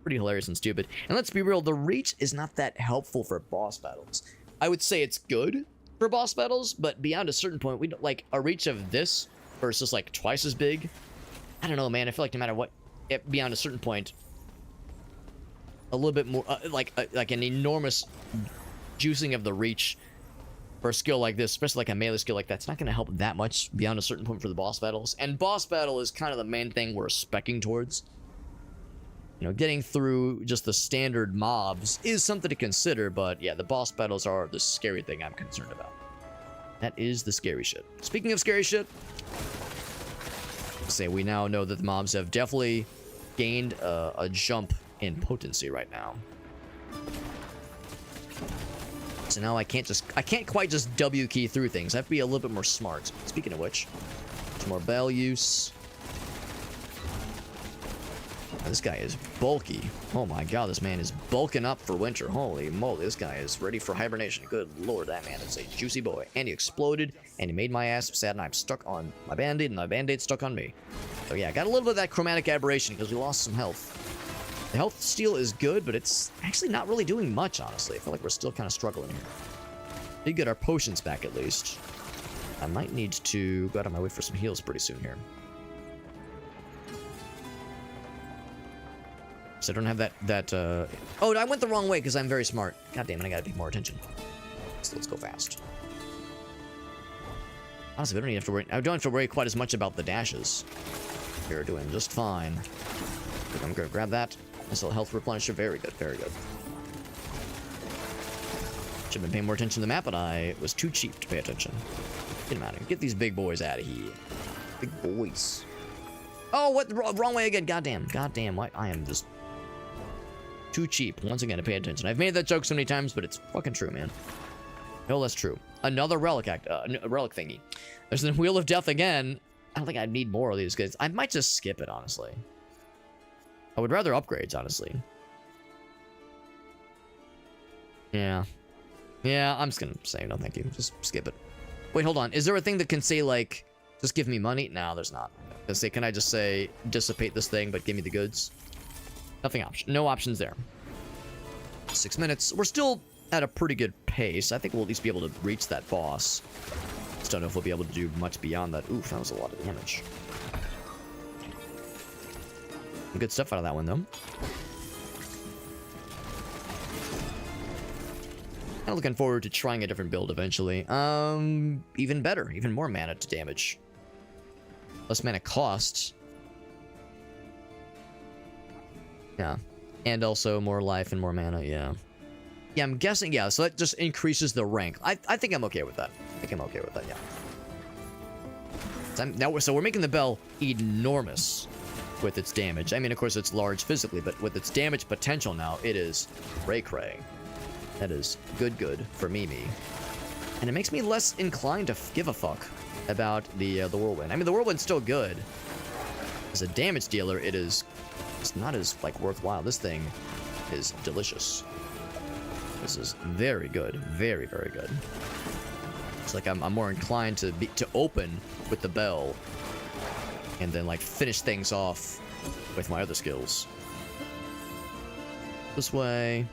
pretty hilarious and stupid. And let's be real, the reach is not that helpful for boss battles. I would say it's good for boss battles, but beyond a certain point, we don't, like, a reach of this versus like twice as big. I don't know, man. I feel like no matter what, beyond a certain point, a little bit more, like an enormous juicing of the reach for a skill like this, especially like a melee skill like that, it's not going to help that much beyond a certain point for the boss battles. And boss battle is kind of the main thing we're speccing towards. you know, getting through just the standard mobs is something to consider, but yeah, the boss battles are the scary thing I'm concerned about. That is the scary shit. Speaking of scary shit, say we now know that the mobs have definitely gained a jump in potency right now. So now I can't quite just W key through things. I have to be a little bit more smart. Speaking of which, some more bell use. This guy is bulky. Oh my god, this man is bulking up for winter. Holy moly, this guy is ready for hibernation. Good lord, that man is a juicy boy. And he exploded, and he made my ass sad, and I'm stuck on my band-aid, and my band-aid's stuck on me. So yeah, got a little bit of that chromatic aberration because we lost some health. The health steal is good, but it's actually not really doing much, honestly. I feel like we're still kind of struggling here. Did get our potions back, at least. I might need to go out of my way for some heals pretty soon here. So I don't have that, Oh, I went the wrong way because I'm very smart. God damn it, I gotta pay more attention. So let's go fast. Honestly, I don't have to worry quite as much about the dashes. You're doing just fine. I'm gonna grab that. Nice little health replenisher. Very good, very good. Should have been paying more attention to the map, but I was too cheap to pay attention. Get him out of here. Get these big boys out of here. Big boys. Oh, what? Wrong way again. Goddamn. Goddamn. Why? I am just too cheap once again to pay attention. I've made that joke so many times, but it's fucking true, man. No, that's true. Another relic relic thingy. There's the Wheel of Death again. I don't think I need more of these guys. I might just skip it, honestly. I would rather upgrades, honestly. Yeah. Yeah, I'm just gonna say no thank you. Just skip it. Wait, hold on. Is there a thing that can say, like, just give me money? No, there's not. Can I just say, dissipate this thing, but give me the goods? Nothing option. No options there. 6 minutes. We're still at a pretty good pace. I think we'll at least be able to reach that boss. Just don't know if we'll be able to do much beyond that. Oof, that was a lot of damage. Good stuff out of that one, though. Kind of looking forward to trying a different build eventually. Even better. Even more mana to damage. Less mana cost. Yeah. And also more life and more mana, yeah. Yeah, I'm guessing, yeah, so that just increases the rank. I think I'm okay with that. I think I'm okay with that, yeah. So we're making the bell enormous with its damage. I mean, of course, it's large physically, but with its damage potential now, it is cray-cray. That is good for Mimi. And it makes me less inclined to give a fuck about the Whirlwind. I mean, the Whirlwind's still good. As a damage dealer, it's not as, like, worthwhile. This thing is delicious. This is very good. Very, very good. It's like I'm more inclined to open with the bell and then, like, finish things off with my other skills. This way.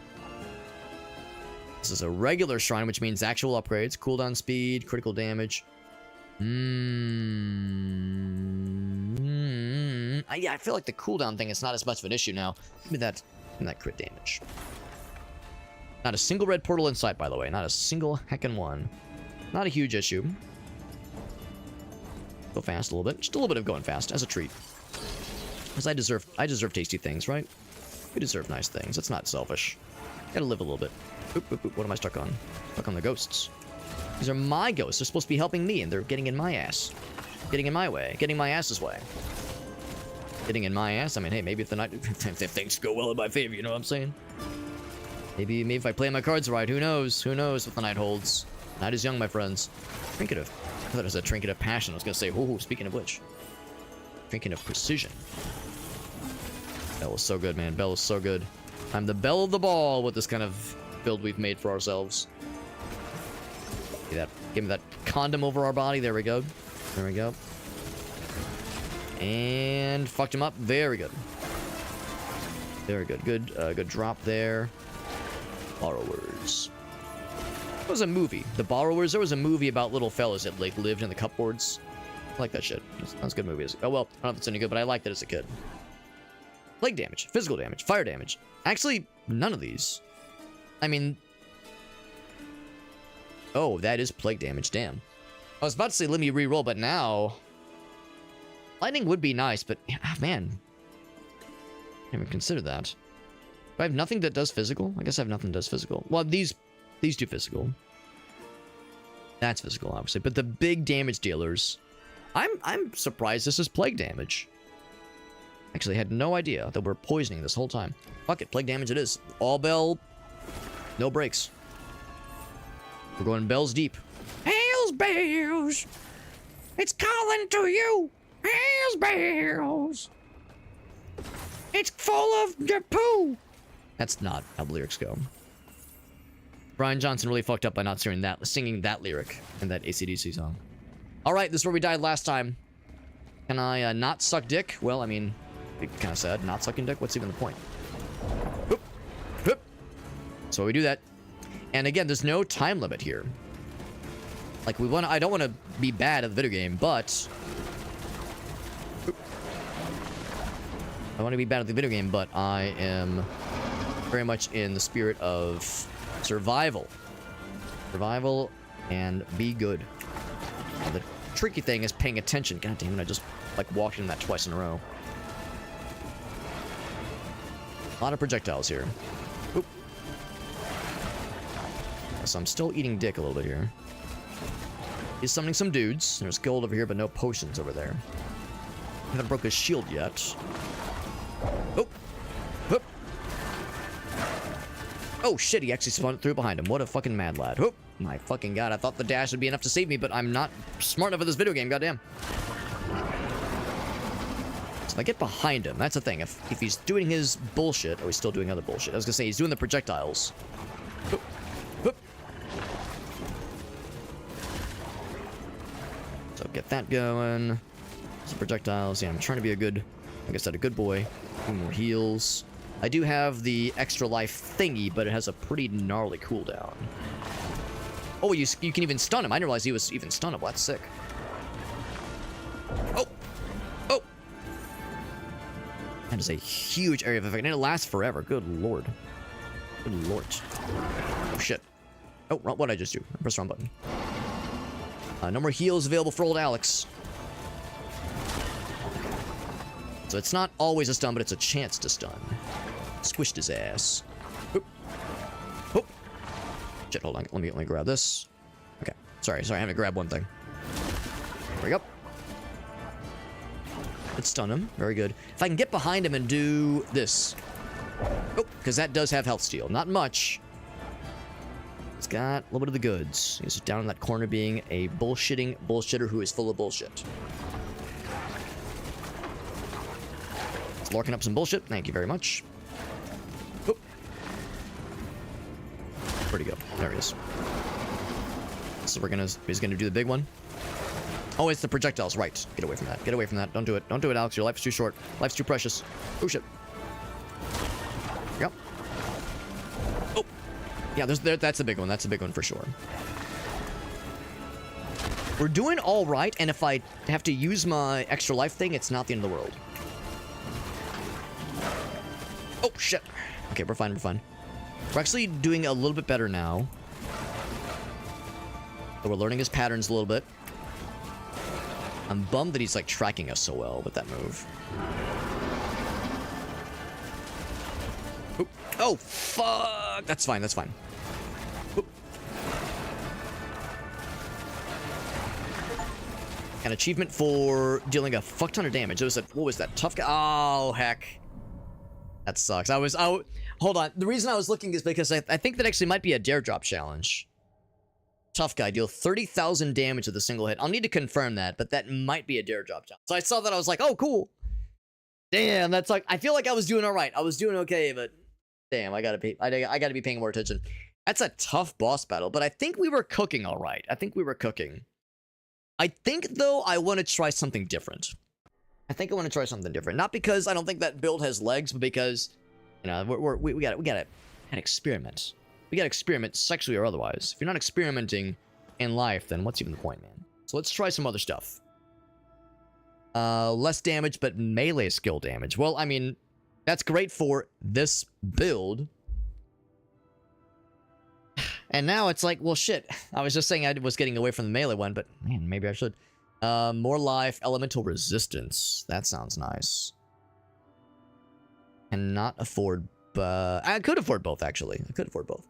This is a regular shrine, which means actual upgrades. Cooldown speed, critical damage. Yeah, I feel like the cooldown thing is not as much of an issue now. Give me that crit damage. Not a single red portal in sight, by the way. Not a single heckin' one. Not a huge issue. Go fast a little bit. Just a little bit of going fast as a treat. Because I deserve tasty things, right? We deserve nice things. It's not selfish. Gotta live a little bit. Oop, oop, oop. What am I stuck on? Stuck on the ghosts. These are my ghosts. They're supposed to be helping me, and they're getting in my ass. Getting in my way. Getting my ass's way. Getting in my ass? I mean, hey, maybe if the night... if things go well in my favor, you know what I'm saying? Maybe if I play my cards right, who knows? Who knows what the night holds? Night is young, my friends. Trinket of... I thought it was a trinket of passion. I was gonna say, ooh, speaking of which. Trinket of precision. Bell is so good, man. Bell is so good. I'm the belle of the ball with this kind of build we've made for ourselves. Give me that condom over our body. There we go. There we go. And fucked him up. Very good. Very good. Good drop there. Borrowers. It was a movie. The Borrowers. There was a movie about little fellas that like lived in the cupboards. I like that shit. That's a good movie. Oh well, I don't know if it's any good, but I liked it as a kid. Plague damage, physical damage, fire damage. Actually, none of these. I mean... Oh, that is plague damage, damn. I was about to say let me re-roll, but now... Lightning would be nice, but... man. Didn't even consider that. Do I have nothing that does physical? I guess I have nothing that does physical. Well, these do physical. That's physical, obviously. But the big damage dealers, I'm surprised this is plague damage. Actually, I had no idea that we're poisoning this whole time. Fuck it, plague damage it is. All bell, no breaks. We're going bells deep. Hells bells, it's calling to you. Hells bells, it's full of your poo. That's not how the lyrics go. Brian Johnson really fucked up by not singing that lyric in that AC/DC song. All right, this is where we died last time. Can I not suck dick? Well, I mean, kind of sad. Not sucking dick. What's even the point? Whoop, whoop. So we do that. And again, there's no time limit here. Like I don't want to be bad at the video game, but I want to be bad at the video game, but I am very much in the spirit of survival. Survival and be good. Now, the tricky thing is paying attention. God damn it, I just like walked into that twice in a row. A lot of projectiles here. Oop. So I'm still eating dick a little bit here. He's summoning some dudes. There's gold over here, but no potions over there. Haven't broke his shield yet. Oh. Oop. Oh shit, he actually spun through behind him. What a fucking mad lad. Oh my fucking god, I thought the dash would be enough to save me, but I'm not smart enough for this video game, goddamn. So if I get behind him, that's the thing. If he's doing his bullshit, oh, he's still doing other bullshit. I was gonna say, he's doing the projectiles. Oop. Oop. So get that going. Some projectiles. Yeah, I'm trying to be a good, like I said, a good boy. A few more heals. I do have the extra life thingy, but it has a pretty gnarly cooldown. Oh, you can even stun him. I didn't realize he was even stunnable. That's sick. Oh! Oh! That is a huge area of effect, and it lasts forever. Good lord. Good lord. Oh, shit. Oh, what did I just do? I pressed the wrong button. No more heals available for old Alex. So it's not always a stun, but it's a chance to stun. Squished his ass. Oop. Oop. Shit, hold on. Let me grab this. Okay. Sorry, I had to grab one thing. There we go. Let's stun him. Very good. If I can get behind him and do this. Oh, because that does have health steal. Not much. It's got a little bit of the goods. He's down in that corner being a bullshitting bullshitter who is full of bullshit. It's lurking up some bullshit. Thank you very much. Oop. Where'd he go? There he is. So he's gonna do the big one. Oh, it's the projectiles, right. Get away from that. Get away from that. Don't do it. Don't do it, Alex. Your life's too short. Life's too precious. Oh, shit. Yep. Oh. Yeah, that's a big one. That's a big one for sure. We're doing all right, and if I have to use my extra life thing, it's not the end of the world. Oh, shit. Okay, we're fine, we're fine. We're actually doing a little bit better now. So we're learning his patterns a little bit. I'm bummed that he's, like, tracking us so well with that move. Oop. Oh, fuck! That's fine, that's fine. Oop. An achievement for dealing a fuck ton of damage. It was what was that? Tough guy? Oh, heck. That sucks. Hold on. The reason I was looking is because I think that actually might be a dare drop challenge. Tough guy, deal 30,000 damage with a single hit. I'll need to confirm that, but that might be a dare drop challenge. So I saw that, I was like, oh, cool. Damn, that's like, I feel like I was doing all right. I was doing okay, but damn, I gotta be paying more attention. That's a tough boss battle, but I think we were cooking all right. I think we were cooking. I think, though, I want to try something different. I think I want to try something different. Not because I don't think that build has legs, but because, you know, we gotta experiment. We gotta experiment sexually or otherwise. If you're not experimenting in life, then what's even the point, man? So let's try some other stuff. Less damage, but melee skill damage. Well, I mean, that's great for this build. And now it's like, well, shit. I was just saying I was getting away from the melee one, but man, maybe I should. More life, elemental resistance. That sounds nice. Cannot afford, I could afford both, actually. I could afford both.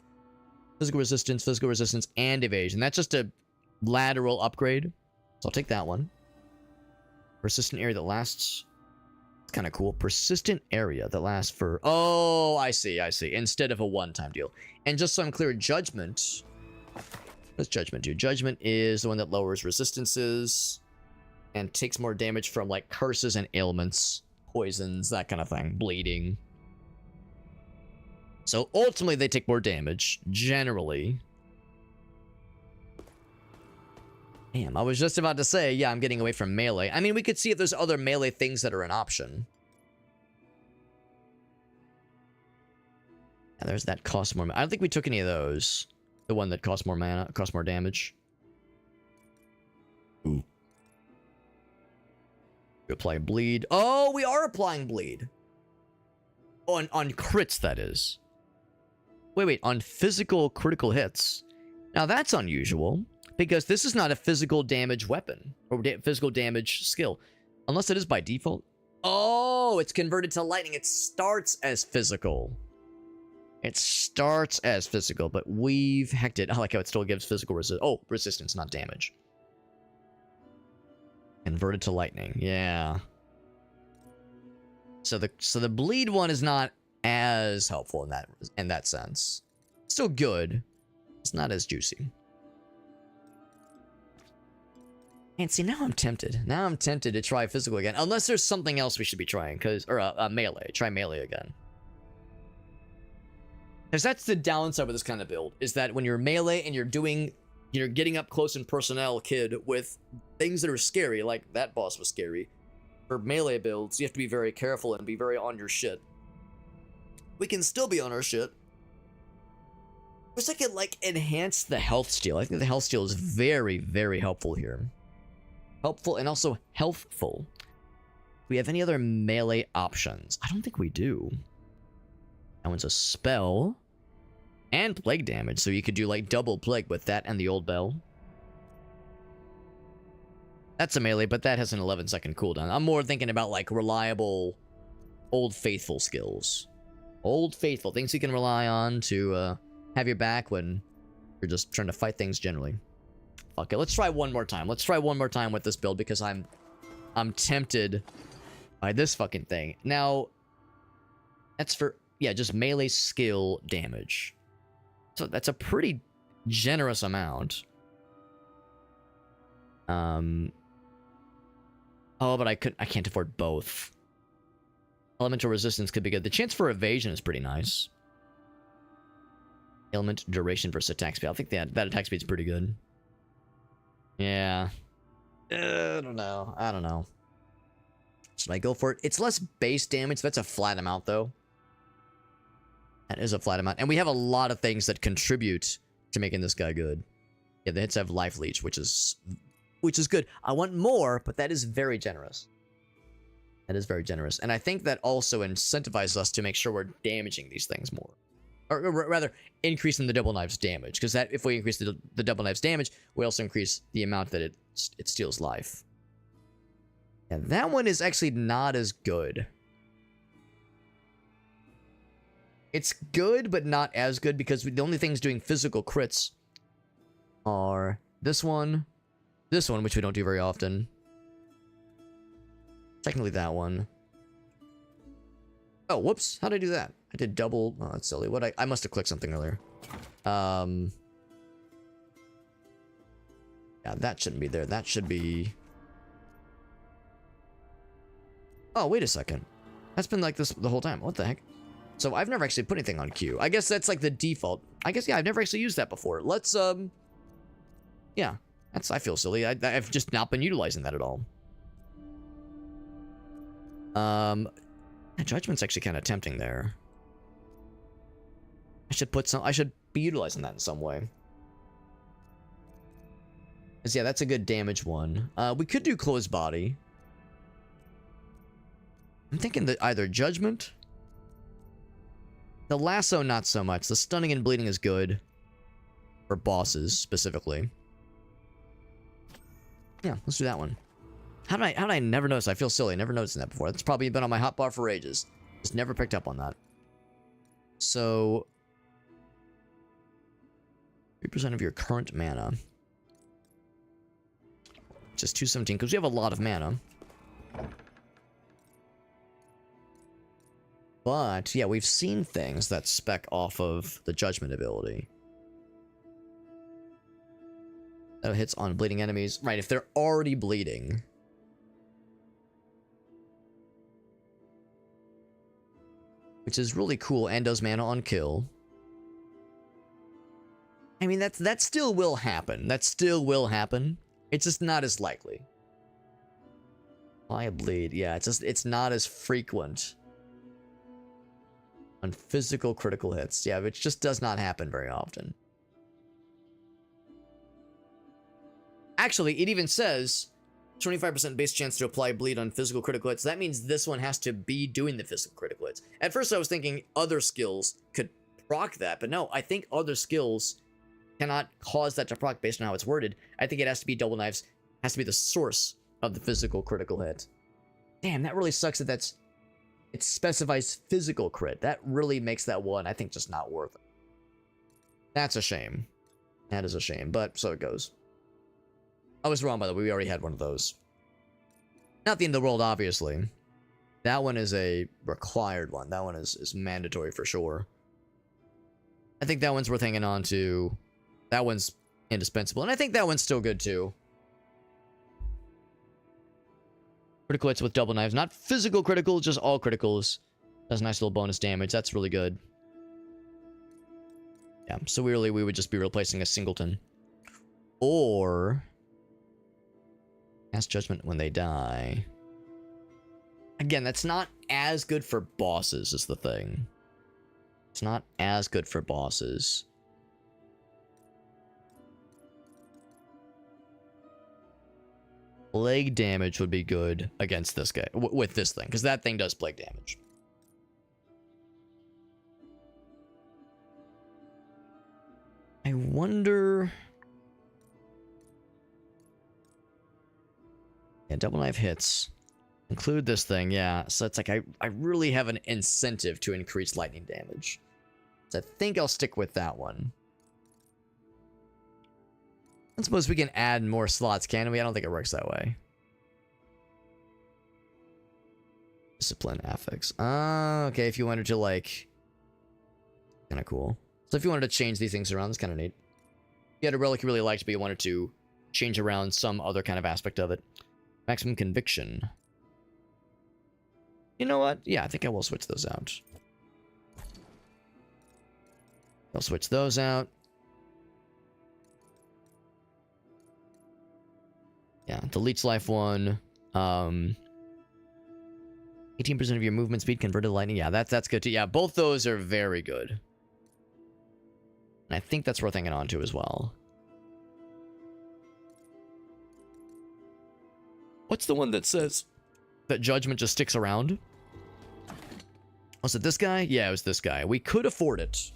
Physical resistance, and evasion. That's just a lateral upgrade. So I'll take that one. Persistent area that lasts. It's kind of cool. Persistent area that lasts for... Oh, I see. Instead of a one-time deal. And just so I'm clear, Judgment... What does Judgment do? Judgment is the one that lowers resistances and takes more damage from, like, curses and ailments, poisons, that kind of thing, bleeding. So ultimately, they take more damage, generally. Damn, I was just about to say, yeah, I'm getting away from melee. I mean, we could see if there's other melee things that are an option. And there's that cost more. I don't think we took any of those. The one that costs more mana, costs more damage. Ooh. We apply bleed. Oh, we are applying bleed. On crits, that is. Wait, on physical critical hits. Now that's unusual, because this is not a physical damage weapon, or physical damage skill. Unless it is by default. Oh, it's converted to lightning. It starts as physical. It starts as physical, but we've hecked it. I like how it still gives physical resistance, not damage. Converted to lightning, yeah. So the bleed one is not as helpful in that sense. Still good. It's not as juicy. And see, now I'm tempted. Now I'm tempted to try physical again, unless there's something else we should be trying, or melee. Try melee again. Because that's the downside with this kind of build, is that when you're melee and you're getting up close and personnel, kid, with things that are scary, like that boss was scary. For melee builds, you have to be very careful and be very on your shit. We can still be on our shit. Wish I could, like, enhance the health steal. I think the health steal is very, very helpful here. Helpful and also healthful. Do we have any other melee options? I don't think we do. That one's a spell. And plague damage, so you could do, like, double plague with that and the old bell. That's a melee, but that has an 11-second cooldown. I'm more thinking about, like, reliable Old Faithful skills. Old Faithful, things you can rely on to have your back when you're just trying to fight things generally. Okay, let's try one more time. Let's try one more time with this build, because I'm tempted by this fucking thing. Now, that's for, yeah, just melee skill damage. So that's a pretty generous amount. Oh, but I can't afford both. Elemental resistance could be good. The chance for evasion is pretty nice. Ailment duration versus attack speed. I think that attack speed is pretty good. Yeah. I don't know. Should I go for it? It's less base damage. That's a flat amount, though. That is a flat amount. And we have a lot of things that contribute to making this guy good. Yeah, the hits have life leech, which is good. I want more, but that is very generous. That is very generous. And I think that also incentivizes us to make sure we're damaging these things more. Or rather, increasing the double knives damage. Because that, if we increase the double knives damage, we also increase the amount that it steals life. And that one is actually not as good. It's good, but not as good, because the only things doing physical crits are this one, which we don't do very often. Technically that one. Oh, whoops. How did I do that? I did double. Oh, that's silly. I must have clicked something earlier. Yeah, that shouldn't be there. That should be... Oh, wait a second. That's been like this the whole time. What the heck? So I've never actually put anything on Q. I guess that's like the default. I guess, yeah, I've never actually used that before. Let's, yeah. I feel silly. I've just not been utilizing that at all. Judgment's actually kind of tempting there. I should be utilizing that in some way. 'Cause, yeah, that's a good damage one. We could do closed body. I'm thinking that either Judgment. The lasso, not so much. The stunning and bleeding is good. For bosses, specifically. Yeah, let's do that one. How did I never notice? I feel silly. Never noticed that before. That's probably been on my hotbar for ages. Just never picked up on that. So 3% of your current mana. Just 217, because we have a lot of mana. But, yeah, we've seen things that spec off of the Judgment ability. That hits on bleeding enemies. Right, if they're already bleeding. Which is really cool, and does mana on kill. I mean, that still will happen. That still will happen. It's just not as likely. Apply a bleed. Yeah, it's not as frequent. On physical critical hits. Yeah, which just does not happen very often. Actually, it even says 25% base chance to apply bleed on physical critical hits. That means this one has to be doing the physical critical hits. At first I was thinking other skills could proc that, but no, I think other skills cannot cause that to proc based on how it's worded. I think it has to be double knives, has to be the source of the physical critical hit. Damn, that really sucks that it specifies physical crit. That really makes that one, I think, just not worth it. That's a shame. That is a shame, but so it goes. I was wrong, by the way. We already had one of those. Not the end of the world, obviously. That one is a required one. That one is mandatory for sure. I think that one's worth hanging on to. That one's indispensable. And I think that one's still good, too. Critical hits with double knives. Not physical critical, just all criticals. That's a nice little bonus damage. That's really good. Yeah, so we would just be replacing a singleton. Or cast Judgment when they die. Again, that's not as good for bosses, is the thing. It's not as good for bosses. Plague damage would be good against this guy, with this thing, because that thing does plague damage. I wonder... Yeah, double knife hits. Include this thing, yeah. So it's like I really have an incentive to increase lightning damage. So I think I'll stick with that one. I suppose we can add more slots, can we? I don't think it works that way. Discipline affix. Okay, if you wanted to, like... Kind of cool. So if you wanted to change these things around, it's kind of neat. You had a relic you really liked, but you wanted to change around some other kind of aspect of it. Maximum conviction. You know what? Yeah, I think I will switch those out. I'll switch those out. Yeah, the leech life one. 18% of your movement speed converted to lightning. Yeah, that's good too. Yeah, both those are very good. And I think that's worth hanging on to as well. What's the one that says that Judgment just sticks around? Was it this guy? Yeah, it was this guy. We could afford it.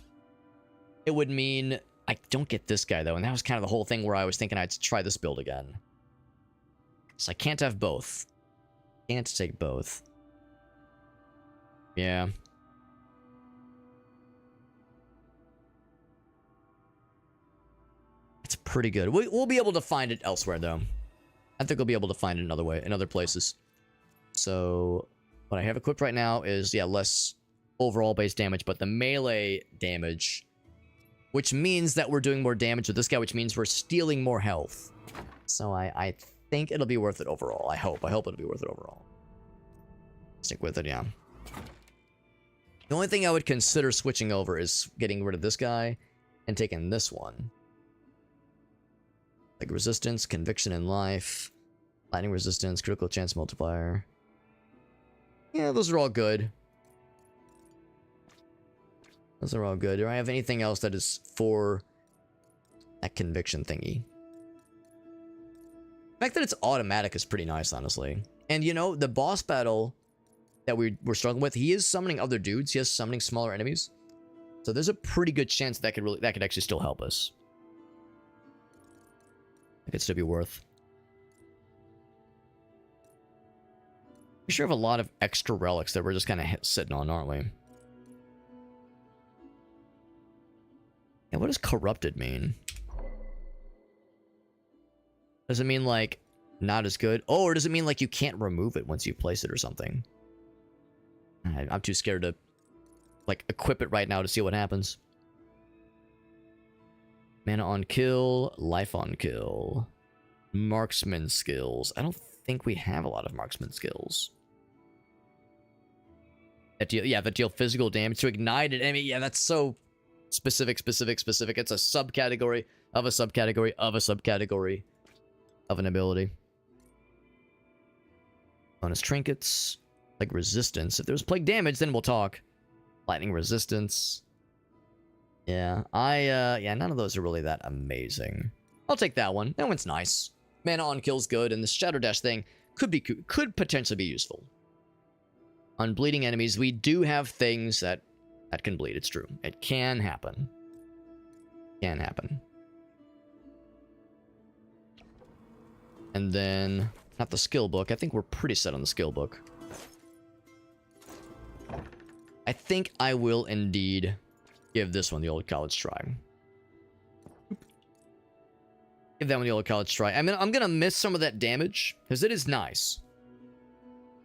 It would mean I don't get this guy, though. And that was kind of the whole thing where I was thinking I'd try this build again. So I can't have both. Can't take both. Yeah. It's pretty good. We'll be able to find it elsewhere, though. I think we'll be able to find it another way, in other places. So, what I have equipped right now is, yeah, less overall base damage, but the melee damage, which means that we're doing more damage with this guy, which means we're stealing more health. So I think it'll be worth it overall. I hope it'll be worth it overall. Stick with it, yeah. The only thing I would consider switching over is getting rid of this guy and taking this one. Like resistance, conviction in life, lightning resistance, critical chance multiplier. Yeah, those are all good. Those are all good. Do I have anything else that is for that conviction thingy? The fact that it's automatic is pretty nice, honestly. And you know, the boss battle that we're struggling with, he is summoning other dudes. He is summoning smaller enemies. So there's a pretty good chance that could actually still help us. It could still be worth. We sure have a lot of extra relics that we're just kind of sitting on, aren't we? Yeah, what does corrupted mean? Does it mean, like, not as good? Oh, or does it mean, like, you can't remove it once you place it or something? I'm too scared to, like, equip it right now to see what happens. Mana on kill, life on kill. Marksman skills. I don't think we have a lot of marksman skills. That deal physical damage to ignite it. I mean, yeah, that's so specific. It's a subcategory of a subcategory of a subcategory of an ability. Bonus trinkets, like resistance. If there's plague damage, then we'll talk. Lightning resistance. Yeah, yeah, none of those are really that amazing. I'll take that one. That one's nice. Mana on kill's good, and the Shadow Dash thing could potentially be useful. On bleeding enemies, we do have things that can bleed. It's true. It can happen. Can happen. And then, not the skill book. I think we're pretty set on the skill book. I think I will indeed give this one the old college try. Give that one the old college try. I mean, I'm gonna miss some of that damage, because it is nice.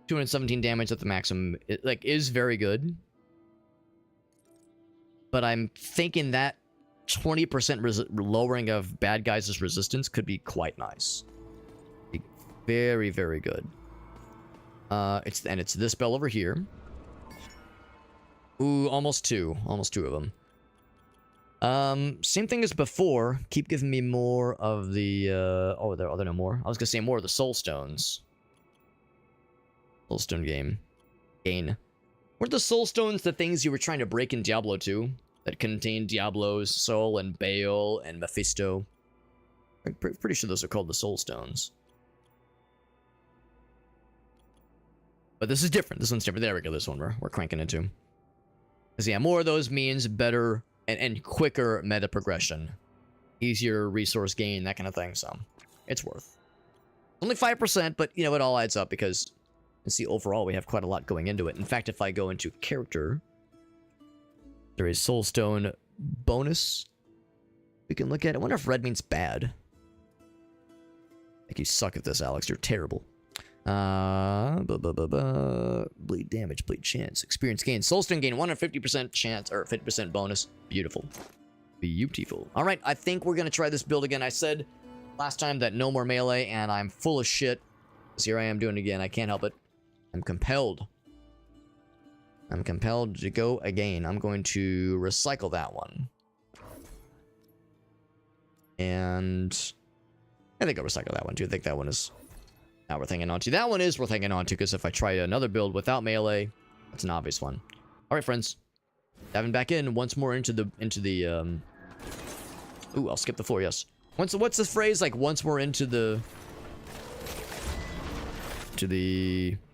217 damage at the maximum, is very good. But I'm thinking that 20% lowering of bad guys' resistance could be quite nice. Be very, very good. It's this spell over here. Ooh, almost two of them. Same thing as before. Keep giving me more of the, are there no more? I was gonna say more of the soul stones. Soulstone gain. Weren't the soul stones the things you were trying to break in Diablo 2? That contained Diablo's soul and Baal and Mephisto? I'm pretty sure those are called the soul stones. But this is different. This one's different. There we go. This one we're cranking into. Because yeah, more of those means better and quicker meta progression. Easier resource gain, that kind of thing. So, it's worth. Only 5%, but, you know, it all adds up because, you see, overall, we have quite a lot going into it. In fact, if I go into character, there is Soulstone bonus. We can look at it. I wonder if red means bad. Like, you suck at this, Alex. You're terrible. Bleed damage, bleed chance, experience gain, soulstone gain, 150% chance, or 50% bonus. Beautiful. Beautiful. Alright, I think we're gonna try this build again. I said last time that no more melee, and I'm full of shit. So here I am doing it again. I can't help it. I'm compelled. I'm compelled to go again. I'm going to recycle that one. And I think I'll recycle that one too. I think that one is... Now we're thinking onto. That one is worth hanging on to, because if I try another build without melee, that's an obvious one. Alright, friends. Diving back in once more into the Ooh, I'll skip the floor, yes. What's the phrase? Like, once more into the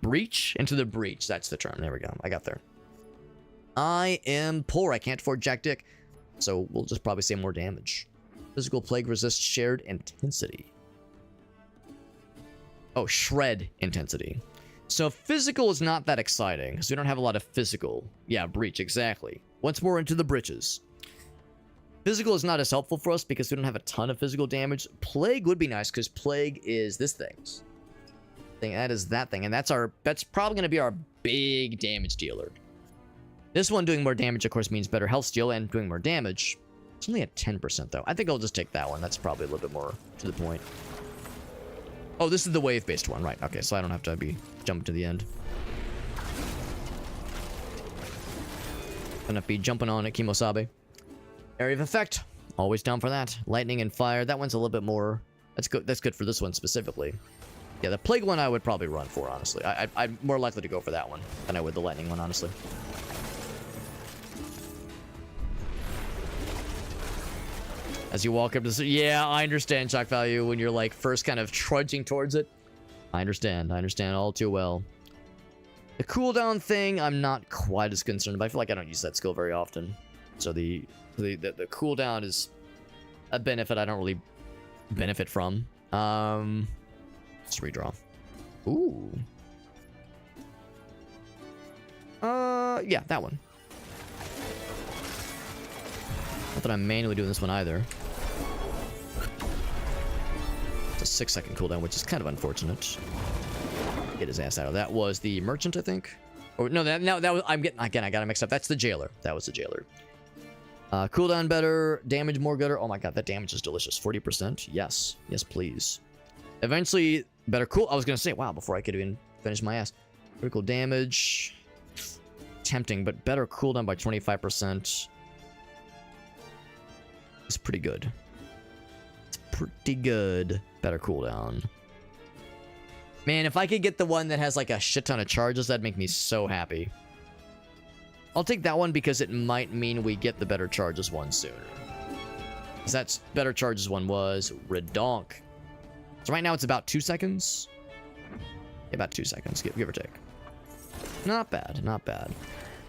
breach? Into the breach, that's the term. There we go. I got there. I am poor. I can't afford Jack Dick. So we'll just probably say more damage. Physical plague resists shared intensity. Oh, shred intensity. So physical is not that exciting, because we don't have a lot of physical. Yeah, breach, exactly. Once more into the breaches. Physical is not as helpful for us, because we don't have a ton of physical damage. Plague would be nice, because plague is this thing's. That is that thing, and that's probably going to be our big damage dealer. This one doing more damage, of course, means better health steal and doing more damage. It's only at 10%, though. I think I'll just take that one. That's probably a little bit more to the point. Oh, this is the wave-based one, right? Okay, so I don't have to be jumping to the end. Gonna be jumping on at Kimosabe. Area of effect, always down for that. Lightning and fire, that one's a little bit more. That's good. That's good for this one specifically. Yeah, the plague one I would probably run for, honestly. I'm more likely to go for that one than I would the lightning one, honestly. As you walk up to the... Yeah, I understand, shock value, when you're, like, first kind of trudging towards it. I understand all too well. The cooldown thing, I'm not quite as concerned about. I feel like I don't use that skill very often. So the cooldown is a benefit I don't really benefit from. Let's redraw. Ooh. Yeah, that one. Not that I'm manually doing this one either. It's a 6-second cooldown, which is kind of unfortunate. Get his ass out of that. Was the merchant, I think? Or no, that was. I got it mixed up. That's the jailer. That was the jailer. Cooldown better, damage more gooder. Oh my god, that damage is delicious. 40%. Yes, yes, please. Eventually, better cool. I was gonna say, wow, before I could even finish my ass. Critical damage. Tempting, but better cooldown by 25%. It's pretty good. It's pretty good. Better cooldown. Man, if I could get the one that has like a shit ton of charges, that'd make me so happy. I'll take that one because it might mean we get the better charges one sooner. Because that's better charges one was redonk. So right now it's about 2 seconds. Yeah, about 2 seconds, give or take. Not bad, not bad.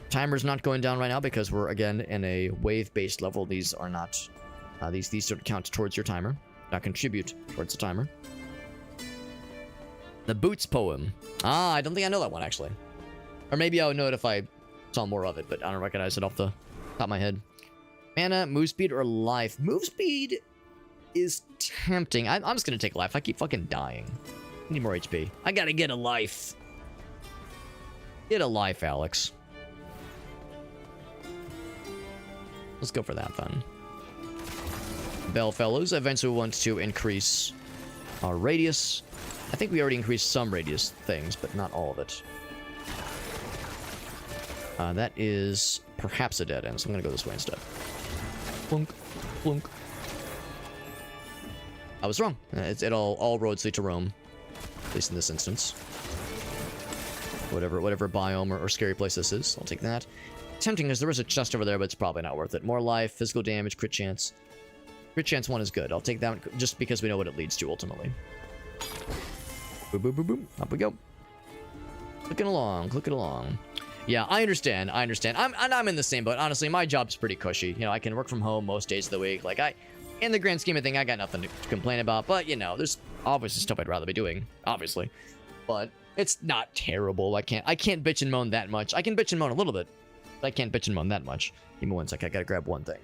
Timer's not going down right now because we're again in a wave-based level. These are not. These sort of count towards your timer, not contribute towards the timer. The Boots poem. I don't think I know that one actually. Or maybe I would know it if I saw more of it, but I don't recognize it off the top of my head. Mana, move speed, or life? Move speed is tempting. I'm just gonna take life. I keep fucking dying. I need more HP. I gotta get a life. Get a life, Alex. Let's go for that then. Bellfellows. Eventually we want to increase our radius. I think we already increased some radius things, but not all of it. That is perhaps a dead end, so I'm gonna go this way instead. Plunk, plunk. I was wrong. All roads lead to Rome, at least in this instance. Whatever biome or scary place this is, I'll take that. Tempting because there is a chest over there, but it's probably not worth it. More life, physical damage, crit chance. Crit chance 1 is good. I'll take that one just because we know what it leads to ultimately. Boom, boom, boom, boom. Up we go. Clicking along, clicking along. Yeah, I understand. I'm in the same boat. Honestly, my job's pretty cushy. You know, I can work from home most days of the week. Like, in the grand scheme of things, I got nothing to complain about. But, you know, there's obviously stuff I'd rather be doing, obviously. But it's not terrible. I can't bitch and moan that much. I can bitch and moan a little bit, but I can't bitch and moan that much. Give me 1 sec. I gotta grab one thing.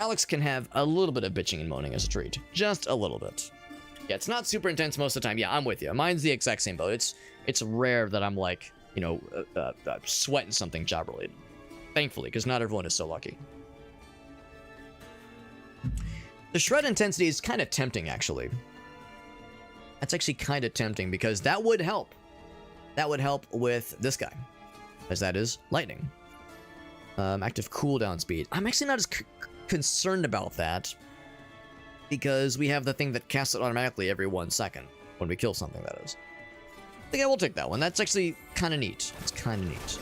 Alex can have a little bit of bitching and moaning as a treat. Just a little bit. Yeah, it's not super intense most of the time. Yeah, I'm with you. Mine's the exact same boat. It's rare that I'm like, you know, sweating something job related. Thankfully, because not everyone is so lucky. The shred intensity is kind of tempting, actually. That's actually kind of tempting because that would help. That would help with this guy, as that is lightning. Active cooldown speed. I'm actually not as concerned about that because we have the thing that casts it automatically every 1 second when we kill something, that is. I think I will take that one. That's actually kind of neat. It's kind of neat.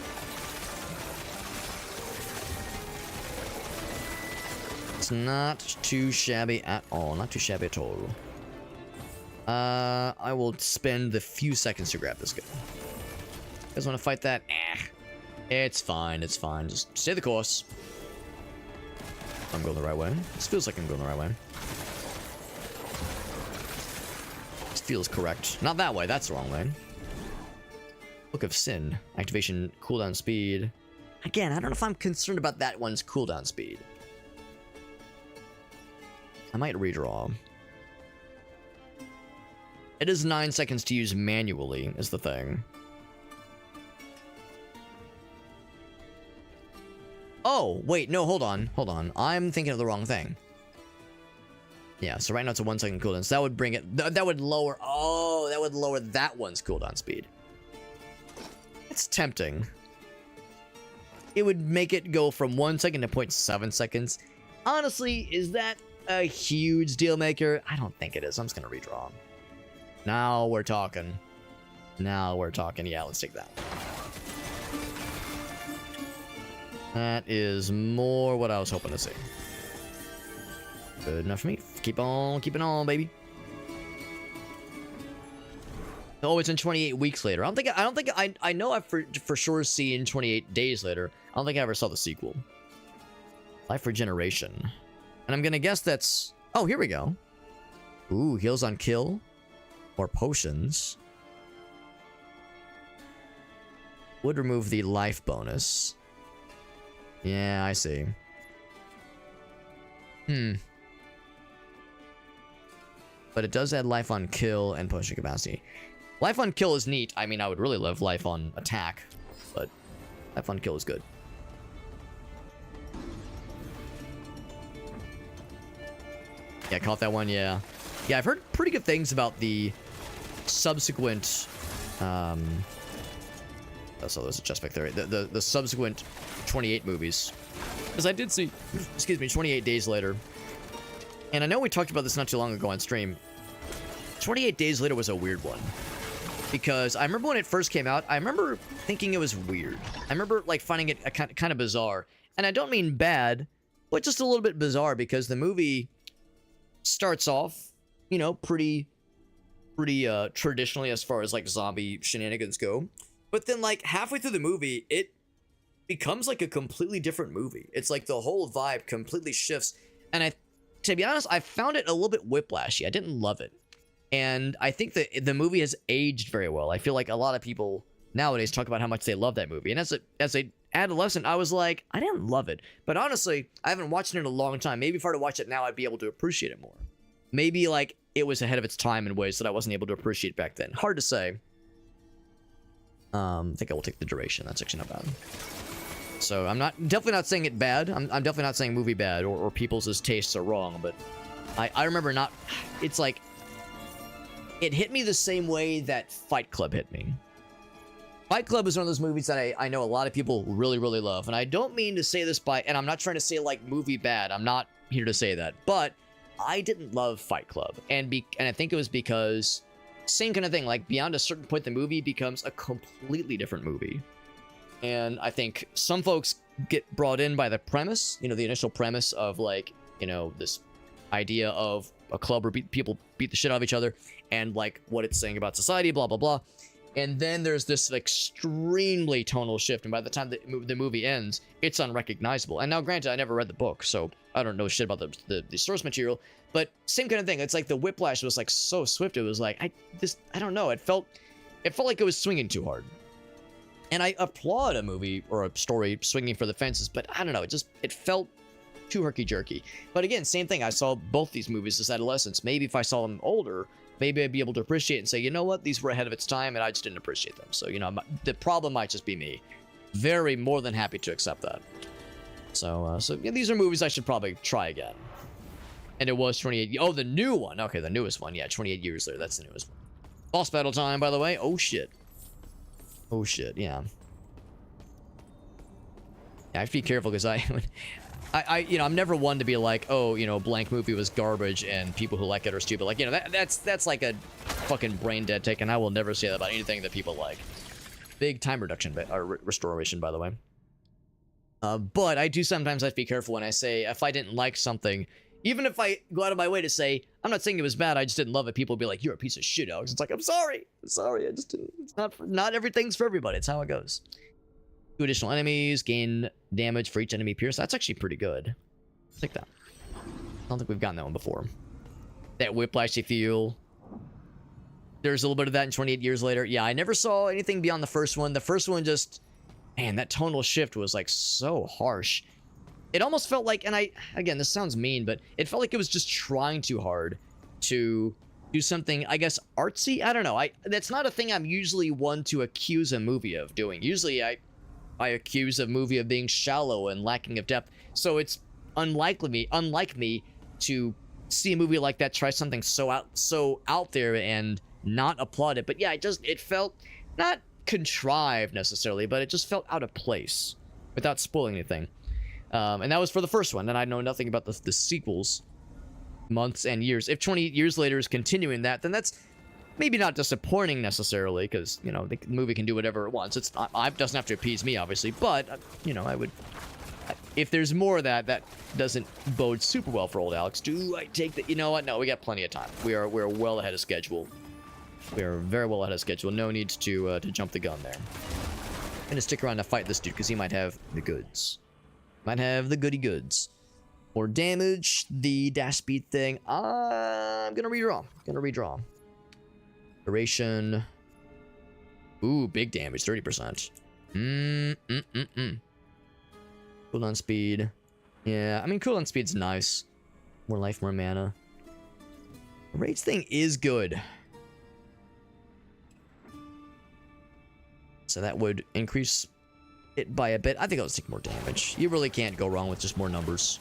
It's not too shabby at all. Not too shabby at all. I will spend the few seconds to grab this guy. You guys want to fight that? It's fine. It's fine. Just stay the course. I'm going the right way. This feels like I'm going the right way. This feels correct. Not that way. That's the wrong way. Book of Sin. Activation cooldown speed. Again, I don't know if I'm concerned about that one's cooldown speed. I might redraw. It is 9 seconds to use manually, is the thing. Oh, wait, no, hold on. I'm thinking of the wrong thing. Yeah, so right now it's a 1 second cooldown. So that would bring it, that would lower, that would lower that one's cooldown speed. It's tempting. It would make it go from 1 second to 0.7 seconds. Honestly, is that a huge deal maker? I don't think it is. I'm just gonna redraw. Now we're talking. Yeah, let's take that one. That is more what I was hoping to see. Good enough for me. Keep on keeping on, baby. Oh, it's in 28 weeks later. I know I've for sure seen 28 days later. I don't think I ever saw the sequel. Life Regeneration. And I'm gonna guess that's Oh, here we go. Ooh, heals on kill. Or potions. Would remove the life bonus. Yeah, I see. But it does add life on kill and potion capacity. Life on kill is neat. I mean, I would really love life on attack, but life on kill is good. Yeah, caught that one, yeah. Yeah, I've heard pretty good things about the subsequent, oh, so there's a chest back there. The subsequent 28 movies. Because I did see, excuse me, 28 Days Later. And I know we talked about this not too long ago on stream. 28 Days Later was a weird one. Because I remember when it first came out, I remember thinking it was weird. I remember, like, finding it kind of bizarre. And I don't mean bad, but just a little bit bizarre because the movie starts off, you know, pretty traditionally as far as, like, zombie shenanigans go. But then, like, halfway through the movie, it becomes, like, a completely different movie. It's like the whole vibe completely shifts. And to be honest, I found it a little bit whiplashy. I didn't love it. And I think that the movie has aged very well. I feel like a lot of people nowadays talk about how much they love that movie. And as an adolescent, I was like, I didn't love it. But honestly, I haven't watched it in a long time. Maybe if I were to watch it now, I'd be able to appreciate it more. Maybe, like, it was ahead of its time in ways that I wasn't able to appreciate back then. Hard to say. I think I will take the duration. That's actually not bad. So I'm definitely not saying it bad. I'm definitely not saying movie bad or people's tastes are wrong. But I remember not. It's like it hit me the same way that Fight Club hit me. Fight Club is one of those movies that I know a lot of people really, really love. And I don't mean to say this and I'm not trying to say, like, movie bad. I'm not here to say that. But I didn't love Fight Club. And I think it was because same kind of thing. Like, beyond a certain point, the movie becomes a completely different movie. And I think some folks get brought in by the premise, you know, the initial premise of, like, you know, this idea of a club where people beat the shit out of each other and, like, what it's saying about society, blah, blah, blah. And then there's this extremely tonal shift. And by the time the movie ends, it's unrecognizable. And now, granted, I never read the book, so I don't know shit about the source material. But same kind of thing. It's like the whiplash was, like, so swift. It was like, I don't know. It felt like it was swinging too hard. And I applaud a movie or a story swinging for the fences, but I don't know. It felt too herky-jerky. But again, same thing. I saw both these movies as adolescents. Maybe if I saw them older, maybe I'd be able to appreciate it and say, you know what? These were ahead of its time, and I just didn't appreciate them. So, you know, the problem might just be me. Very more than happy to accept that. So yeah, these are movies I should probably try again. And it was 28. Oh, the new one. Okay, the newest one. Yeah, 28 years later. That's the newest one. Boss battle time, by the way. Oh, shit. Oh, shit. Yeah. I have to be careful because you know, I'm never one to be like, oh, you know, blank movie was garbage and people who like it are stupid. Like, you know, that's like a fucking brain dead take, and I will never say that about anything that people like. Big time reduction or restoration, by the way. But I do sometimes have to be careful when I say if I didn't like something, even if I go out of my way to say I'm not saying it was bad, I just didn't love it. People will be like, "You're a piece of shit, Alex." It's like, I'm sorry. I just didn't. It's not everything's for everybody. It's how it goes. 2 additional enemies, gain damage for each enemy pierce. That's actually pretty good. I'll take that. I don't think we've gotten that one before. That whiplashy feel. There's a little bit of that in 28 years later. Yeah, I never saw anything beyond the first one. The first one just, man, that tonal shift was like so harsh. It almost felt like, and again, this sounds mean, but it felt like it was just trying too hard to do something, I guess, artsy. I don't know. That's not a thing I'm usually one to accuse a movie of doing. Usually I accuse a movie of being shallow and lacking of depth. So it's unlike me to see a movie like that try something so out there and not applaud it. But yeah, it felt not contrived necessarily, but it just felt out of place without spoiling anything. And that was for the first one, and I know nothing about the sequels, months and years. If 28 years later is continuing that, then that's maybe not disappointing necessarily, because, you know, the movie can do whatever it wants. It doesn't have to appease me, obviously, but, you know, if there's more of that doesn't bode super well for old Alex. Do I take the, you know what? No, we got plenty of time. We're well ahead of schedule. We are very well ahead of schedule. No need to jump the gun there. I'm gonna stick around to fight this dude, because he might have the goods. Might have the goody goods. More damage. The dash speed thing. I'm gonna redraw. Duration. Ooh, big damage. 30%. Cooldown speed. Yeah, I mean, cooldown speed's nice. More life, more mana. Rage thing is good. So that would increase it by a bit. I think I'll take more damage. You really can't go wrong with just more numbers.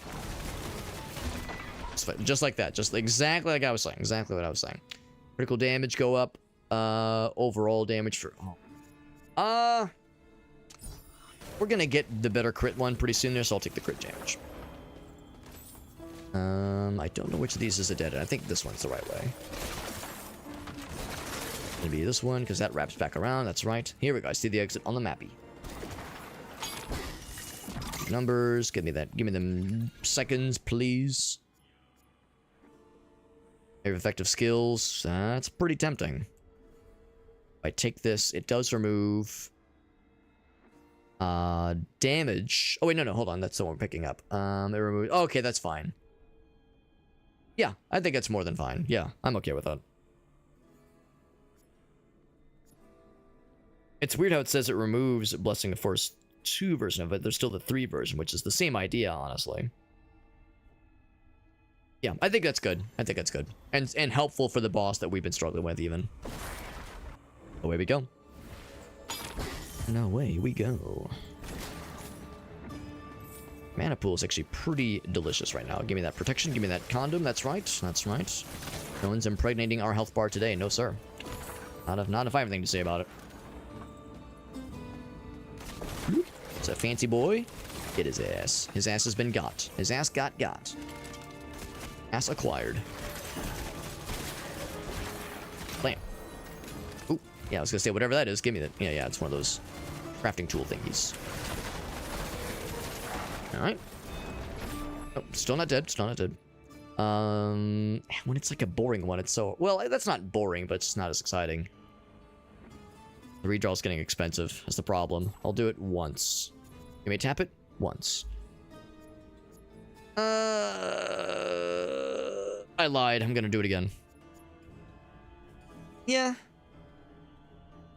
Just like that. Just exactly like I was saying. Exactly what I was saying. Critical damage go up. Overall damage for... we're gonna get the better crit one pretty soon there, so I'll take the crit damage. I don't know which of these is a dead end. I think this one's the right way. Gonna be this one, because that wraps back around. That's right. Here we go. I see the exit on the mappy. Numbers. Give me that. Give me them seconds, please. Area of effective skills. That's pretty tempting. If I take this, it does remove damage. Oh wait, no, hold on. That's the one we're picking up. It removes. Oh, okay, that's fine. Yeah, I think it's more than fine. Yeah, I'm okay with that. It's weird how it says it removes Blessing the Force 2 version of it. There's still the 3 version, which is the same idea, honestly. Yeah, I think that's good. I think that's good. And helpful for the boss that we've been struggling with, even. Away we go. And away we go. Mana pool is actually pretty delicious right now. Give me that protection. Give me that condom. That's right. That's right. No one's impregnating our health bar today. No, sir. Not if I have anything to say about it. It's a fancy boy. Get his ass. His ass has been got. His ass got. Ass acquired. Blam. Ooh. Yeah, I was gonna say, whatever that is, give me that. Yeah, it's one of those crafting tool thingies. Alright. Oh, still not dead. When it's like a boring one, it's so... Well, that's not boring, but it's just not as exciting. The redraw's getting expensive. That's the problem. I'll do it once. You may tap it once. I lied. I'm gonna do it again. Yeah,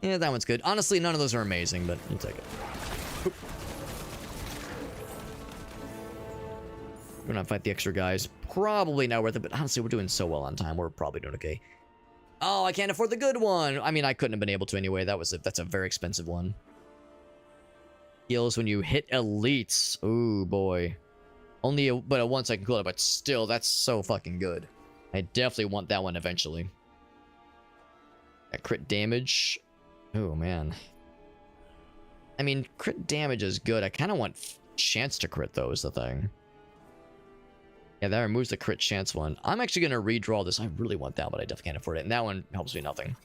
that one's good. Honestly, none of those are amazing, but you'll take it. Oop. We're gonna fight the extra guys. Probably not worth it, but honestly, we're doing so well on time. We're probably doing okay. Oh, I can't afford the good one. I mean, I couldn't have been able to anyway. That's a very expensive one. Heals when you hit elites. Ooh, boy. Only a 1 second cooldown, but still, that's so fucking good. I definitely want that one eventually. That crit damage. Oh, man. I mean, crit damage is good. I kind of want chance to crit, though, is the thing. Yeah, that removes the crit chance one. I'm actually going to redraw this. I really want that, but I definitely can't afford it. And that one helps me nothing.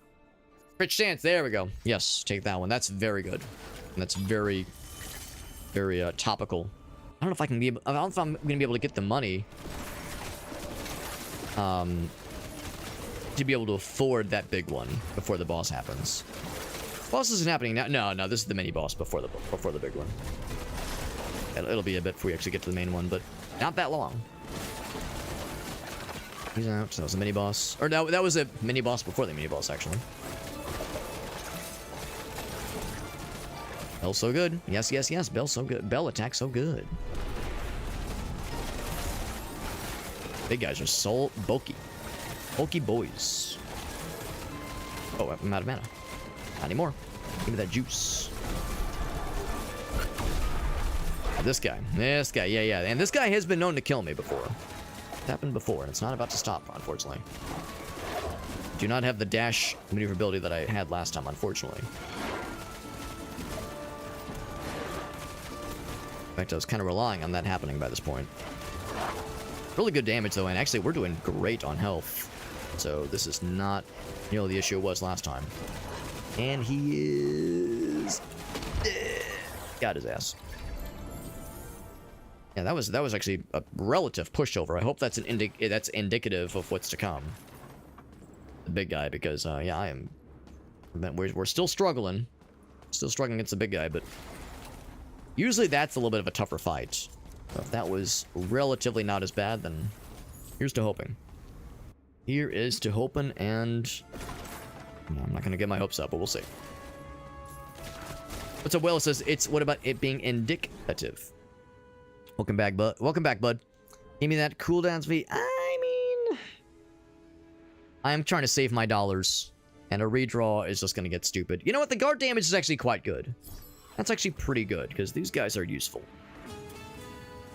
Crit chance. There we go. Yes, take that one. That's very good. And that's very, very topical. I don't know if I can be able... I don't know if I'm going to be able to get the money. To be able to afford that big one before the boss happens. Boss isn't happening now. No, this is the mini boss before the big one. It'll be a bit before we actually get to the main one, but not that long. He's out. So that was a mini boss. Or no, that was a mini boss before the mini boss, actually. Bell so good. Yes. Bell so good. Bell attack so good. Big guys are so bulky. Bulky boys. Oh, I'm out of mana. Not anymore. Give me that juice. This guy. Yeah. And this guy has been known to kill me before. It's happened before, and it's not about to stop, unfortunately. Do not have the dash maneuverability that I had last time, unfortunately. In fact, I was kind of relying on that happening by this point. Really good damage, though, and actually, we're doing great on health. So this is not nearly the issue it was last time. And he is... got his ass. Yeah, that was actually a relative pushover. I hope that's that's indicative of what's to come. The big guy, because yeah, we're still struggling. Still struggling against the big guy, but usually that's a little bit of a tougher fight. So if that was relatively not as bad, then here's to hoping. Here is to hoping, and I'm not gonna get my hopes up, but we'll see. What's up, Will? It says, it's what about it being indicative? Welcome back, bud. Welcome back, bud. Give me that cooldown speed. I mean, I'm trying to save my dollars, and a redraw is just gonna get stupid. You know what? The guard damage is actually quite good. That's actually pretty good, because these guys are useful.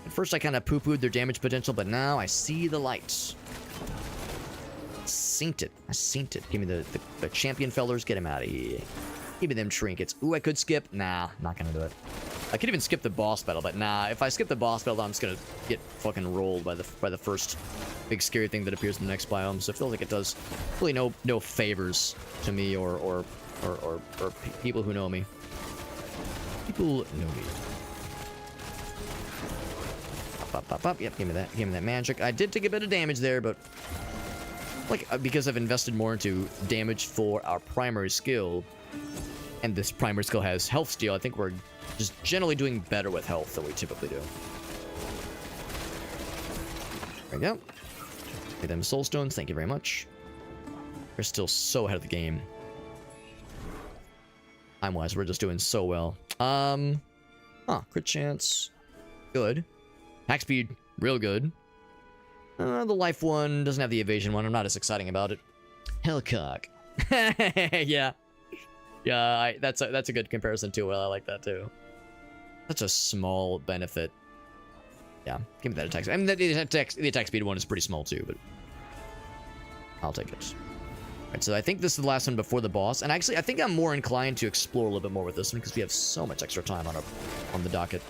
At first, I kind of poo-pooed their damage potential, but now I see the lights. Synced it. I synced it. Give me the champion fellers. Get him out of here. Give me them trinkets. Ooh, I could skip. Nah, not gonna do it. I could even skip the boss battle, but nah. If I skip the boss battle, I'm just gonna get fucking rolled by the first big scary thing that appears in the next biome. So it feels like it does really no favors to me or people who know me. People know me. Up. Yep, give me that. Give me that magic. I did take a bit of damage there, but like because I've invested more into damage for our primary skill, and this primary skill has health steal, I think we're just generally doing better with health than we typically do. There we go. Get them soul stones. Thank you very much. We're still so ahead of the game. Time-wise, we're just doing so well. Crit chance. Good. Attack speed, real good. The life one doesn't have the evasion one. I'm not as exciting about it. Hellcock. Yeah. Yeah, that's a good comparison too. Well, I like that too. Such a small benefit. Yeah, give me that attack. I mean, the attack speed one is pretty small too, but I'll take it. Alright, so I think this is the last one before the boss. And actually, I think I'm more inclined to explore a little bit more with this one because we have so much extra time on the docket.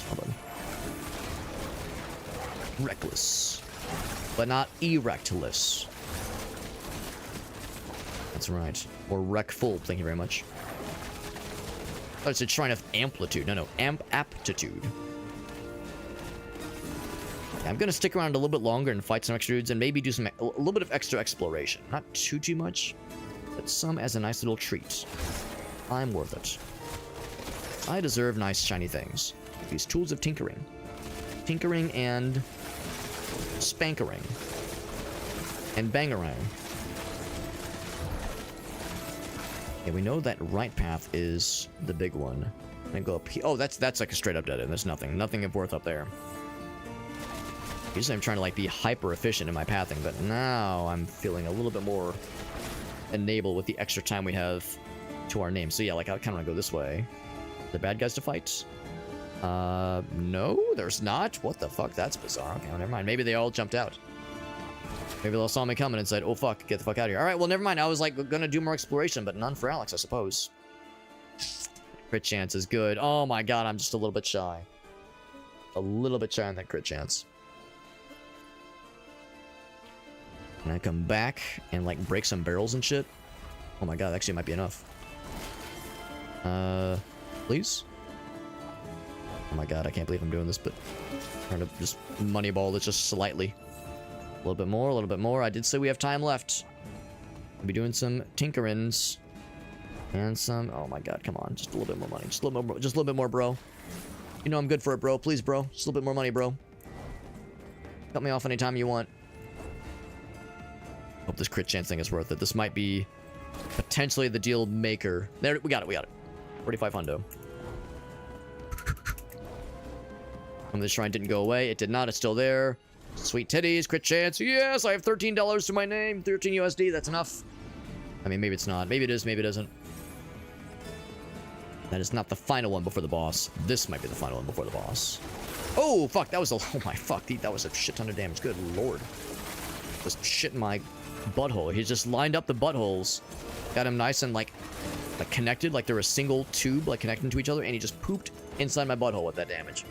Hold on. Reckless, but not erectless. That's right. Or wreckful. Thank you very much. Oh, it's a shrine of amplitude. No, aptitude. Yeah, I'm gonna stick around a little bit longer and fight some extra dudes and maybe do a little bit of extra exploration. Not too much, but some as a nice little treat. I'm worth it. I deserve nice shiny things. These tools of tinkering. Tinkering and spankering. And bangerang. Yeah, we know that right path is the big one. And go up here. Oh, that's like a straight up dead end. There's nothing of worth up there. Usually I'm trying to like be hyper efficient in my pathing, but now I'm feeling a little bit more enabled with the extra time we have to our name. So yeah, like I kind of want to go this way. Are there bad guys to fight? No, there's not. What the fuck? That's bizarre. Okay, well, never mind. Maybe they all jumped out. Maybe they all saw me coming and said, oh fuck, get the fuck out of here. Alright, well, never mind. I was like gonna do more exploration, but none for Alex, I suppose. Crit chance is good. Oh my god, I'm just a little bit shy. A little bit shy on that crit chance. Can I come back and like break some barrels and shit? Oh my god, that actually might be enough. Please? Oh my god, I can't believe I'm doing this, but I'm trying to just moneyball this just slightly. A little bit more, a little bit more. I did say we have time left. We'll be doing some tinkerings. And some... Oh my god, come on. Just a little bit more money. Just a little bit more, bro. You know I'm good for it, bro. Please, bro. Just a little bit more money, bro. Cut me off anytime you want. Hope this crit chance thing is worth it. This might be potentially the deal maker. There, we got it, we got it. 45 hundo. The shrine didn't go away. It did not. It's still there. Sweet titties, crit chance. Yes, I have $13 to my name. 13 USD. That's enough. I mean, maybe it's not. Maybe it is. Maybe it isn't. That is not the final one before the boss. This might be the final one before the boss. Oh, fuck. That was a... Oh, my fuck. That was a shit ton of damage. Good lord. Just shit in my butthole. He just lined up the buttholes. Got him nice and, like connected. Like they're a single tube, like, connecting to each other. And he just pooped inside my butthole with that damage.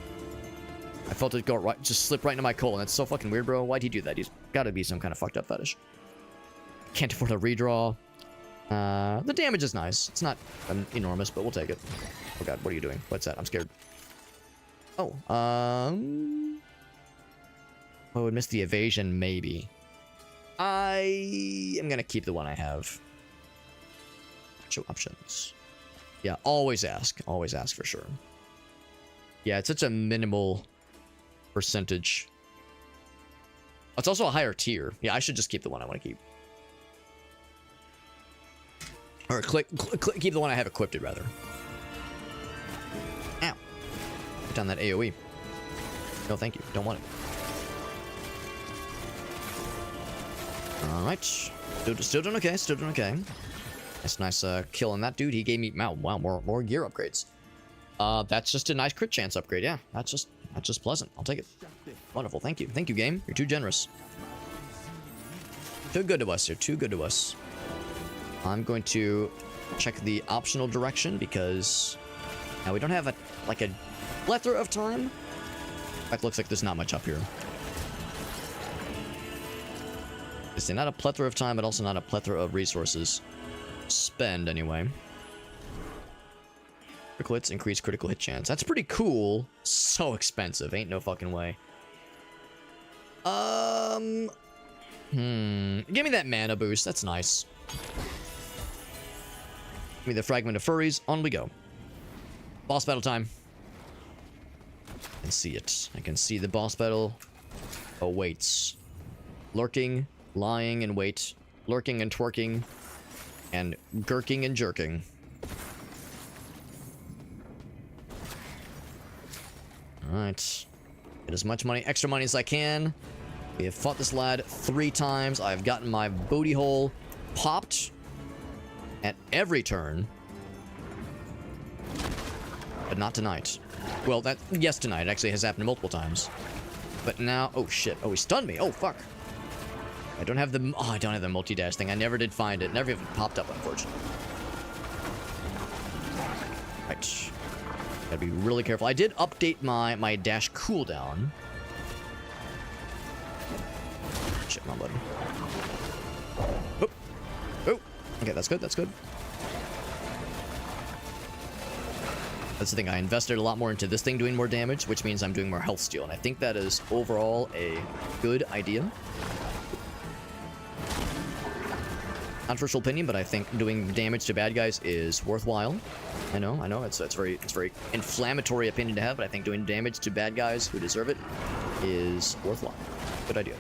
I felt it go right, just slip right into my colon. That's so fucking weird, bro. Why'd he do that? He's got to be some kind of fucked up fetish. Can't afford a redraw. The damage is nice. It's not enormous, but we'll take it. Oh god, what are you doing? What's that? I'm scared. Oh, I would miss the evasion, maybe. I am gonna keep the one I have. Show options. Yeah, always ask. Always ask for sure. Yeah, it's such a minimal percentage. It's also a higher tier. Yeah, I should just keep the one I want to keep. Or keep the one I have equipped, rather. Ow. Put down that AoE. No, thank you. Don't want it. Alright. Still doing okay. Still doing okay. Nice kill on that dude. He gave me... Wow, more gear upgrades. That's just a nice crit chance upgrade. Yeah, that's just pleasant. I'll take it. Wonderful. Thank you. Thank you, game. You're too generous. Too good to us. You're too good to us. I'm going to check the optional direction because now we don't have a plethora of time. In fact, looks like there's not much up here. It's not a plethora of time, but also not a plethora of resources. Spend anyway. Critical hits increase critical hit chance. That's pretty cool. So expensive. Ain't no fucking way. Give me that mana boost. That's nice. Give me the fragment of furries. On we go. Boss battle time. I can see it. I can see the boss battle awaits. Lurking, lying in wait, lurking and twerking, and gurking and jerking. Alright. Get as much money, extra money as I can. We have fought this lad 3 times. I've gotten my booty hole popped at every turn. But not tonight. Well, yes, tonight. It actually has happened multiple times. But now... Oh, shit. Oh, he stunned me. Oh, fuck. I don't have the... Oh, I don't have the multi-dash thing. I never did find it. Never even popped up, unfortunately. Right. Gotta be really careful. I did update my dash cooldown. Shit, my button. Oh. Oh. Okay, that's good. That's good. That's the thing. I invested a lot more into this thing doing more damage, which means I'm doing more health steal. And I think that is overall a good idea. Controversial opinion, but I think doing damage to bad guys is worthwhile. I know, it's very inflammatory opinion to have, but I think doing damage to bad guys who deserve it is worthwhile. Good idea.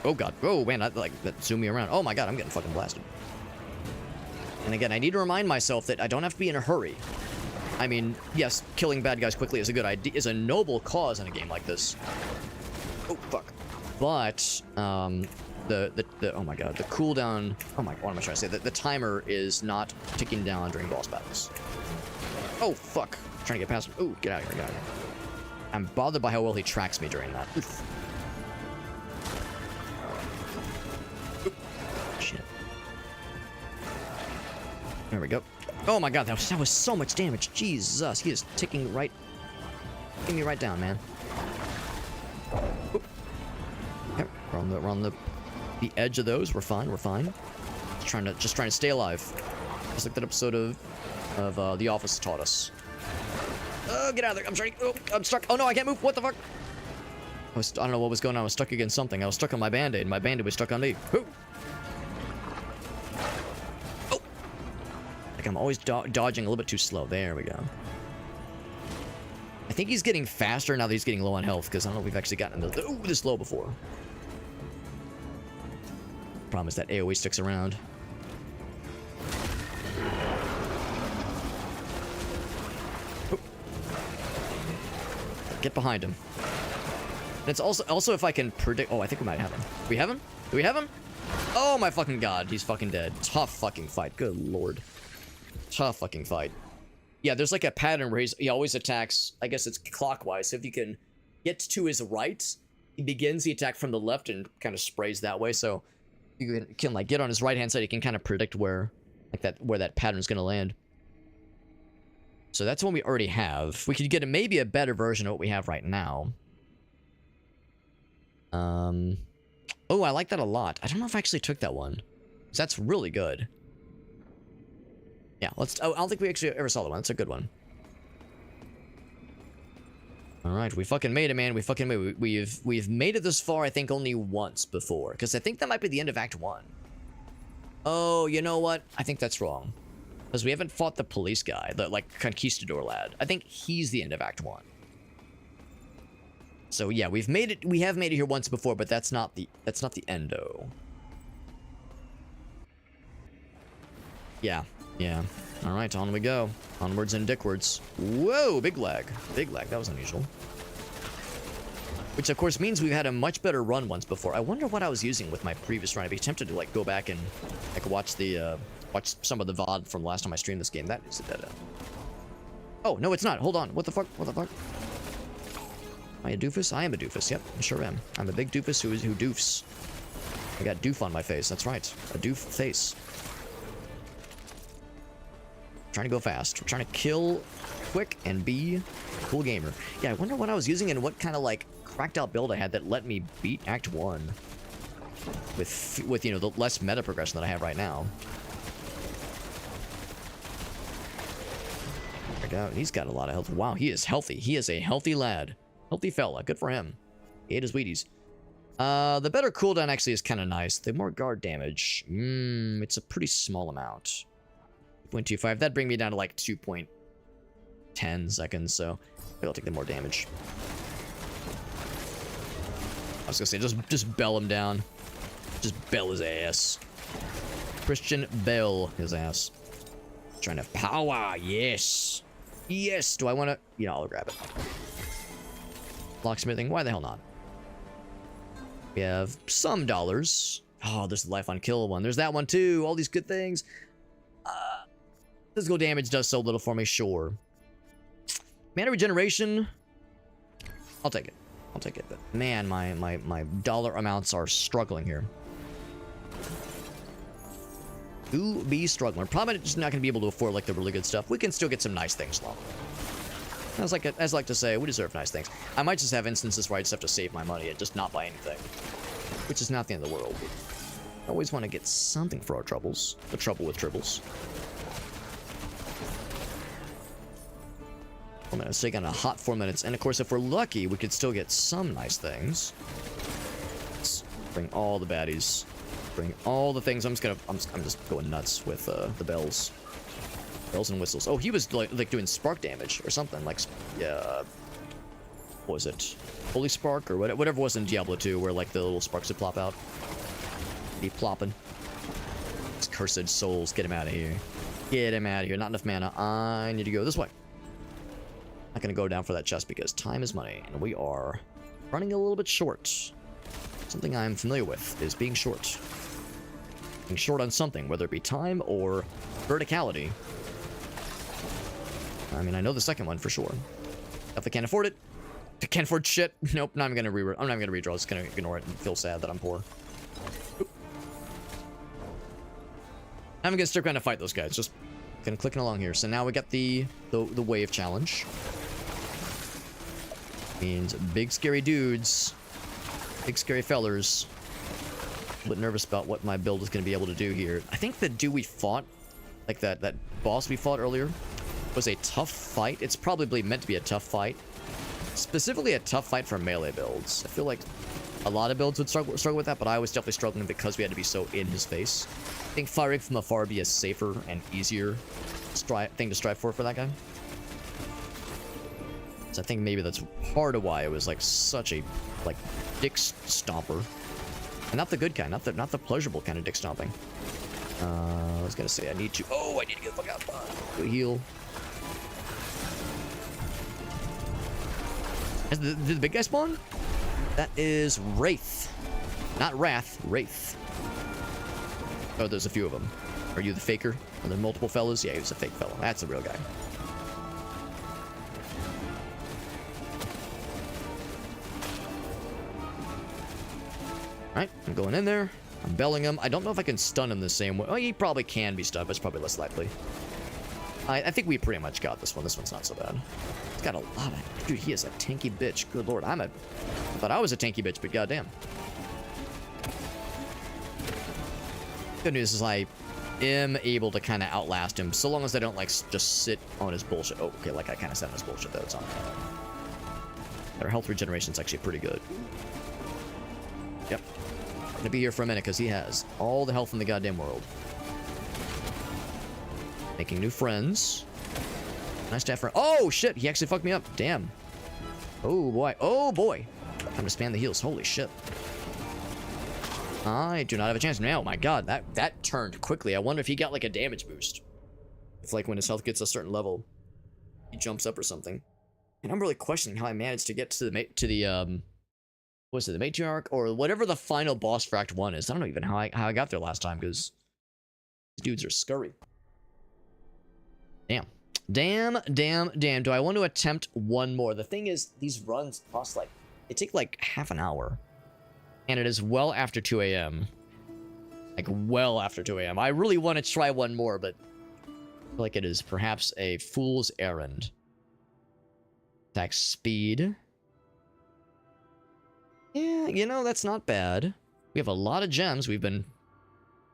Oh god. Oh man, that zoomed me around. Oh my god, I'm getting fucking blasted. And again, I need to remind myself that I don't have to be in a hurry. I mean, yes, killing bad guys quickly is a good idea, is a noble cause in a game like this. Oh fuck. But oh my god, the cooldown. Oh my, what am I trying to say? The timer is not ticking down during boss battles. Oh fuck! I'm trying to get past him. Ooh, get out of here, get out of here. I'm bothered by how well he tracks me during that. Oof. Shit. There we go. Oh my god, that was so much damage. Jesus, he is ticking me right down, man. Oop. Okay, we're on the edge of those. We're fine. We're fine. Just trying to stay alive. Just like that episode of The Office taught us. Oh, get out of there! I'm trying. Oh, I'm stuck. Oh no, I can't move. What the fuck? I don't know what was going on. I was stuck against something. I was stuck on my band-aid. My band-aid was stuck on me. Ooh. Oh! Like I'm always dodging a little bit too slow. There we go. I think he's getting faster now that he's getting low on health, because I don't know if we've actually gotten this low before. Problem is that AoE sticks around. Oop. Get behind him. And it's also if I can predict. Oh, I think we might have him. Do we have him? Do we have him? Oh my fucking god, he's fucking dead. Tough fucking fight. Good lord. Tough fucking fight. Yeah, there's like a pattern where he always attacks. I guess it's clockwise. So if you can get to his right, he begins the attack from the left and kind of sprays that way. So you can like get on his right hand side. You can kind of predict where that pattern's gonna land. So that's one we already have. We could get maybe a better version of what we have right now. Oh, I like that a lot. I don't know if I actually took that one. 'Cause that's really good. Yeah, I don't think we actually ever saw that one. That's a good one. Alright, we fucking made it, man. We fucking made it. We've made it this far, I think, only once before. Because I think that might be the end of Act 1. Oh, you know what? I think that's wrong. Because we haven't fought the police guy, the, like, conquistador lad. I think he's the end of Act 1. So, yeah, we have made it here once before, but that's not the endo. Yeah. Alright, on we go. Onwards and dickwards. Whoa, big lag. Big lag, that was unusual. Which, of course, means we've had a much better run once before. I wonder what I was using with my previous run. I'd be tempted to, like, go back and, like, watch some of the VOD from last time I streamed this game. That is a dead end. Oh, no, it's not. Hold on. What the fuck? What the fuck? Am I a doofus? I am a doofus. Yep, I sure am. I'm a big doofus who doofs. I got doof on my face. That's right. A doof face. Trying to go fast. We're trying to kill quick and be a cool gamer. Yeah, I wonder what I was using and what kind of, like, cracked out build I had that let me beat Act 1 with you know, the less meta progression that I have right now. Check out, he's got a lot of health. Wow, he is healthy. He is a healthy lad. Healthy fella. Good for him. He ate his Wheaties. The better cooldown actually is kind of nice. The more guard damage. It's a pretty small amount. 0.25. That'd bring me down to like 2.10 seconds, so I'll take the more damage. I was gonna say, just bell him down. Just bell his ass. Christian Bell his ass. Trying to power, yes. Yes, do I want to? Yeah, I'll grab it. Locksmithing, why the hell not? We have some dollars. Oh, there's the life on kill one. There's that one too. All these good things. Physical damage does so little for me, sure. Mana regeneration. I'll take it. I'll take it. But man, my dollar amounts are struggling here. Do be struggling. We're probably just not going to be able to afford like the really good stuff. We can still get some nice things though. As I like to say, we deserve nice things. I might just have instances where I just have to save my money and just not buy anything, which is not the end of the world. I always want to get something for our troubles. The trouble with tribbles. 4 minutes. Taking a hot 4 minutes, and of course, if we're lucky, we could still get some nice things. Let's bring all the baddies. Bring all the things. I'm just going nuts with the bells. Bells and whistles. Oh, he was like doing spark damage or something. Like, yeah. What was it? Holy spark or whatever it was in Diablo 2, where like the little sparks would plop out. Be plopping. These cursed souls. Get him out of here. Get him out of here. Not enough mana. I need to go this way. Not gonna go down for that chest because time is money, and we are running a little bit short. Something I'm familiar with is being short. Being short on something, whether it be time or verticality. I mean, I know the second one for sure. If I can't afford it, I can't afford shit. Nope, I'm not gonna redraw. I'm just gonna ignore it and feel sad that I'm poor. Oop. I'm gonna stick around to fight those guys. Just gonna clicking along here. So now we got the wave challenge. Means big scary dudes, big scary fellers. A bit nervous about what my build is going to be able to do here. I think the dude we fought, like that boss we fought earlier, was a tough fight. It's probably meant to be a tough fight. Specifically a tough fight for melee builds. I feel like a lot of builds would struggle with that, but I was definitely struggling because we had to be so in his face. I think firing from afar would be a safer and easier thing to strive for that guy. So I think maybe that's part of why it was like such a like dick stomper. And not the good kind, not the pleasurable kind of dick stomping. I was gonna say I need to get the fuck out. Go heal. Did the big guy spawn? That is Wraith. Not Wrath, Wraith. Oh, there's a few of them. Are you the faker? Are there multiple fellas? Yeah, he was a fake fellow. That's the real guy. Alright, I'm going in there. I'm belling him. I don't know if I can stun him the same way. Oh, he probably can be stunned, but it's probably less likely. I think we pretty much got this one. This one's not so bad. It's got a lot of... Dude, he is a tanky bitch. Good lord. I thought I was a tanky bitch, but goddamn. Good news is I am able to kind of outlast him, so long as I don't, like, just sit on his bullshit. Oh, okay, like I kind of sat on his bullshit, though. It's on. Their health regeneration is actually pretty good. Yep. Gonna be here for a minute because he has all the health in the goddamn world. Making new friends. Nice to have friends. Oh, shit. He actually fucked me up. Damn. Oh, boy. Oh, boy. Time to spam the heals. Holy shit. I do not have a chance. No, my god. That turned quickly. I wonder if he got, like, a damage boost. If, like, when his health gets a certain level, he jumps up or something. And I'm really questioning how I managed to get to the was it the matriarch or whatever the final boss for Act 1 is. I don't know even how I got there last time because these dudes are scurry. Damn. Do I want to attempt one more? The thing is, these runs cost like, they take like half an hour. And it is well after 2 a.m. Like well after 2 a.m. I really want to try one more, but I feel like it is perhaps a fool's errand. Attack speed. Yeah, you know, that's not bad. We have a lot of gems. We've been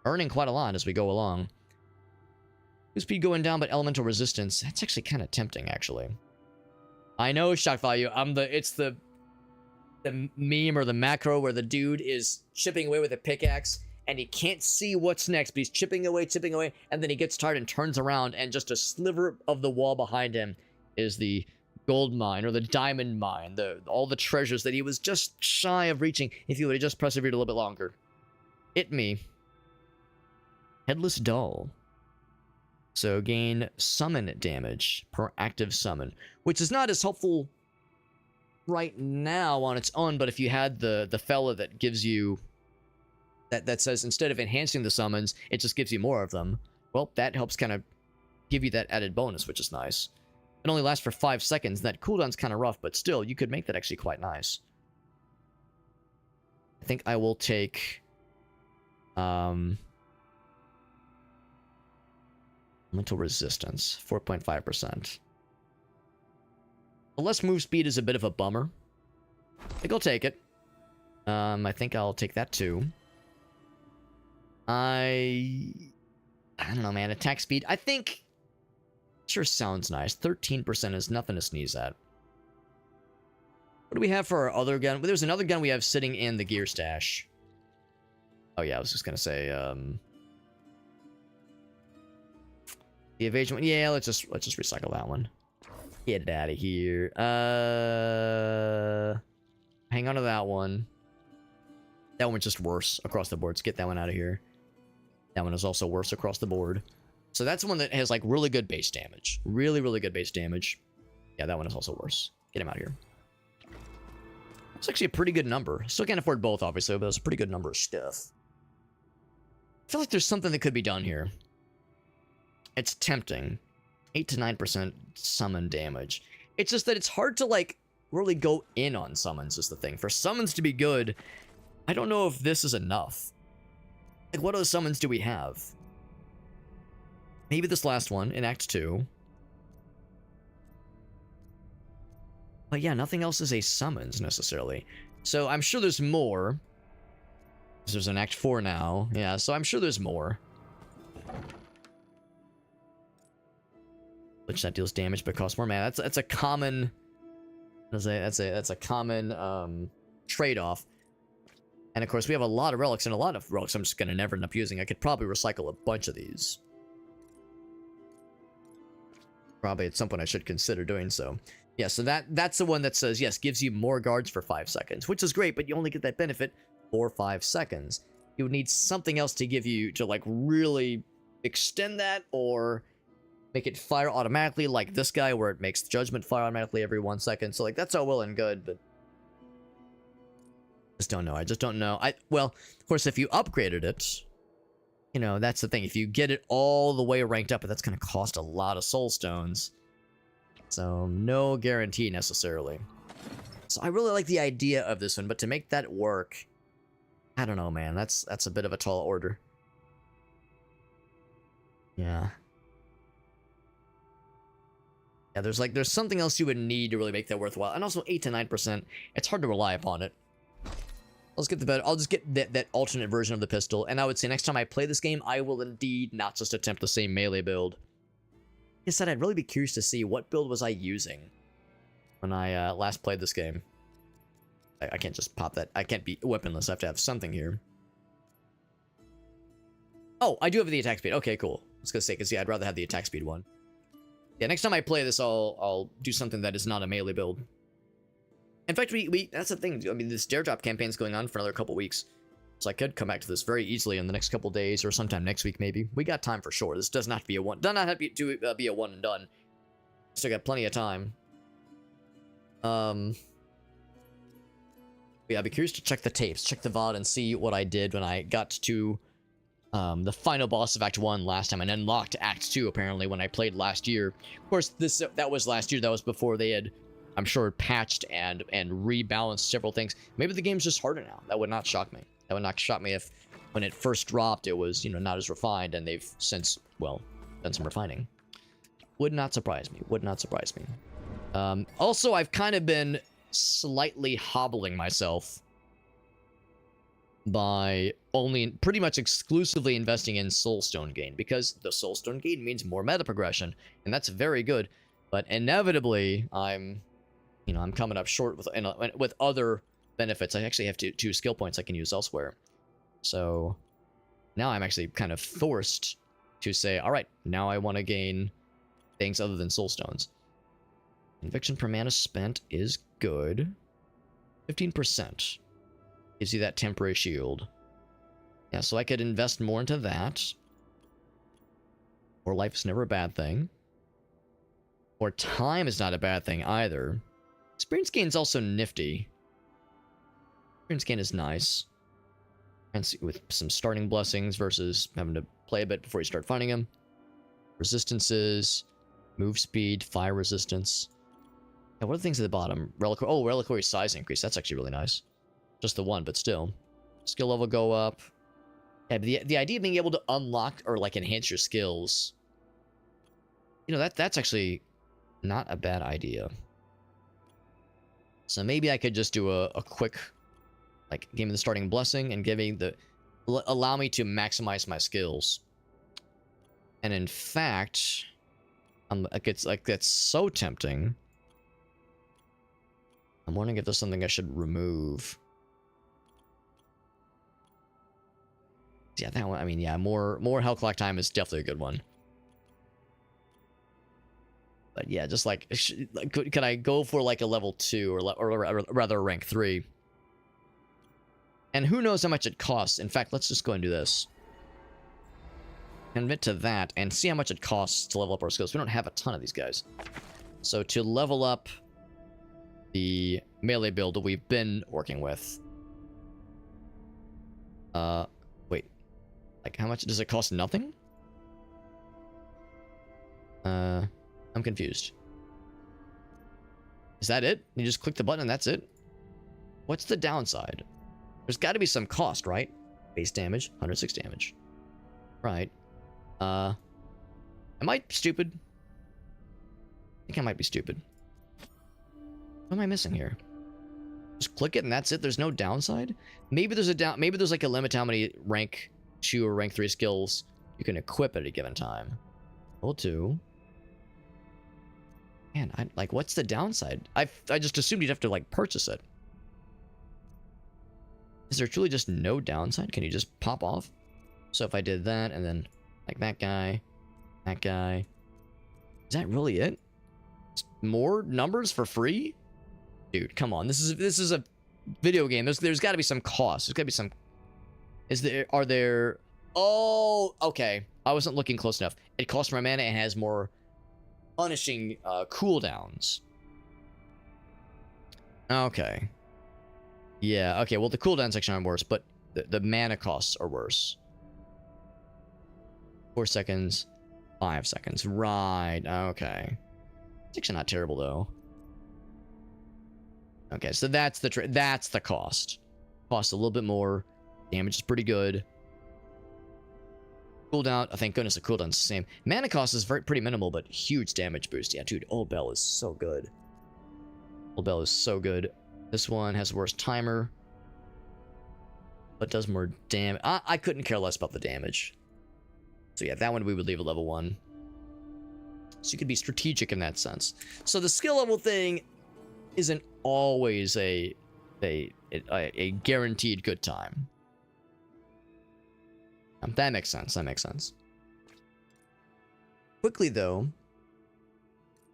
earning quite a lot as we go along. Speed going down, but elemental resistance. That's actually kind of tempting, actually. I know, shock value. It's the meme or the macro where the dude is chipping away with a pickaxe and he can't see what's next, but he's chipping away, and then he gets tired and turns around, and just a sliver of the wall behind him is the gold mine or the diamond mine, all the treasures that he was just shy of reaching if he would have just persevered a little bit longer. Hit me. Headless Doll. So gain summon damage per active summon, which is not as helpful right now on its own, but if you had the fella that gives you that says instead of enhancing the summons, it just gives you more of them, well, that helps kind of give you that added bonus, which is nice. It only lasts for 5 seconds. That cooldown's kind of rough, but still, you could make that actually quite nice. I think I will take... mental resistance, 4.5%. The less move speed is a bit of a bummer. I think I'll take it. I think I'll take that too. I don't know, man. Attack speed, I think... Sure sounds nice. 13% is nothing to sneeze at. What do we have for our other gun? There's another gun we have sitting in the gear stash. Oh yeah, I was just gonna say, the evasion one. Yeah, let's just recycle that one. Get it out of here. Hang on to that one. That one's just worse across the board. Let's get that one out of here. That one is also worse across the board. So that's the one that has like really good base damage. Really, really good base damage. Yeah, that one is also worse. Get him out of here. It's actually a pretty good number. Still can't afford both, obviously, but it's a pretty good number of stuff. I feel like there's something that could be done here. It's tempting. 8 to 9% summon damage. It's just that it's hard to, like, really go in on summons is the thing. For summons to be good, I don't know if this is enough. Like, what other summons do we have? Maybe this last one in Act 2. But yeah, nothing else is a summons, necessarily. So I'm sure there's more. There's an Act 4 now. Yeah, so I'm sure there's more. Which that deals damage but costs more mana. That's a common... That's a common trade-off. And of course, we have a lot of relics, and a lot of relics I'm just gonna never end up using. I could probably recycle a bunch of these. Probably at some point I should consider doing so. Yeah, so that's the one that says, yes, gives you more guards for 5 seconds, which is great, but you only get that benefit for 5 seconds. You would need something else to give you, to like really extend that, or make it fire automatically like this guy, where it makes Judgment fire automatically every 1 second. So like, that's all well and good, but I just don't know. I just don't know. Well, of course, if you upgraded it, you know, that's the thing. If you get it all the way ranked up, but that's going to cost a lot of soul stones. So, no guarantee necessarily. So, I really like the idea of this one, but to make that work, I don't know, man. That's a bit of a tall order. Yeah. Yeah, there's something else you would need to really make that worthwhile. And also, 8 to 9%, it's hard to rely upon it. I'll just get that alternate version of the pistol, and I would say next time I play this game, I will indeed not just attempt the same melee build. Like I said, I'd really be curious to see what build was I using when I last played this game. I can't just pop that. I can't be weaponless. I have to have something here. Oh, I do have the attack speed. Okay, cool. I was gonna say, because yeah, I'd rather have the attack speed one. Yeah, next time I play this, I'll do something that is not a melee build. In fact, that's the thing. I mean, this Dare Drop campaign's going on for another couple weeks. So I could come back to this very easily in the next couple days or sometime next week, maybe. We got time for sure. This does not have to be a one. Does not have to be a one and done. Still got plenty of time. Yeah, I'd be curious to check the tapes, check the VOD, and see what I did when I got to the final boss of Act 1 last time, and unlocked Act 2, apparently, when I played last year. Of course, that was last year. That was before they had, I'm sure, patched and rebalanced several things. Maybe the game's just harder now. That would not shock me. That would not shock me if, when it first dropped, it was, you know, not as refined, and they've since, well, done some refining. Would not surprise me. Would not surprise me. Also, I've kind of been slightly hobbling myself by only pretty much exclusively investing in Soulstone gain, because the Soulstone gain means more meta progression, and that's very good. But inevitably, I'm coming up short with other benefits. I actually have two skill points I can use elsewhere. So now I'm actually kind of forced to say, all right, now I want to gain things other than Soulstones. Conviction per mana spent is good. 15%. Gives you that temporary shield. Yeah, so I could invest more into that. Or life is never a bad thing. Or time is not a bad thing either. Experience gain is also nifty. Experience gain is nice. And with some starting blessings versus having to play a bit before you start finding them. Resistances, move speed, fire resistance. Yeah, what are the things at the bottom? Reliquary size increase. That's actually really nice. Just the one, but still. Skill level go up. Yeah, but the idea of being able to unlock or like enhance your skills, you know, that's actually not a bad idea. So maybe I could just do a quick, like, give me the starting blessing and allow me to maximize my skills. And in fact, that's so tempting. I'm wondering if there's something I should remove. Yeah, that one. I mean, yeah, more health clock time is definitely a good one. But yeah, just like, could I go for like a level 2 or rather a rank 3? And who knows how much it costs. In fact, let's just go and do this. Commit to that and see how much it costs to level up our skills. We don't have a ton of these guys. So to level up the melee build that we've been working with. Wait. Like, how much does it cost? Nothing? I'm confused. Is that it? You just click the button and that's it? What's the downside? There's got to be some cost, right? Base damage, 106 damage. Right. Am I stupid? I think I might be stupid. What am I missing here? Just click it and that's it? There's no downside? Maybe there's like a limit to how many rank 2 or rank 3 skills you can equip at a given time. Level 2. Man, like, what's the downside? I just assumed you'd have to, like, purchase it. Is there truly just no downside? Can you just pop off? So if I did that, and then, like, that guy, is that really it? More numbers for free? Dude, come on. This is a video game. There's got to be some cost. There's got to be some... Are there... Oh, okay. I wasn't looking close enough. It costs more mana and has more punishing cooldowns. Okay. Yeah, okay. Well, the cooldowns actually aren't worse, but the mana costs are worse. 4 seconds, 5 seconds. Right, okay. It's actually not terrible, though. Okay, so that's the cost. Costs a little bit more. Damage is pretty good. Cooldown, oh, thank goodness the cooldown's the same. Mana cost is pretty minimal, but huge damage boost. Yeah, dude, Old Bell is so good. Old Bell is so good. This one has the worst timer, but does more damage. I couldn't care less about the damage. So yeah, that one we would leave at level 1. So you could be strategic in that sense. So the skill level thing isn't always a guaranteed good time. That makes sense. That makes sense. Quickly, though,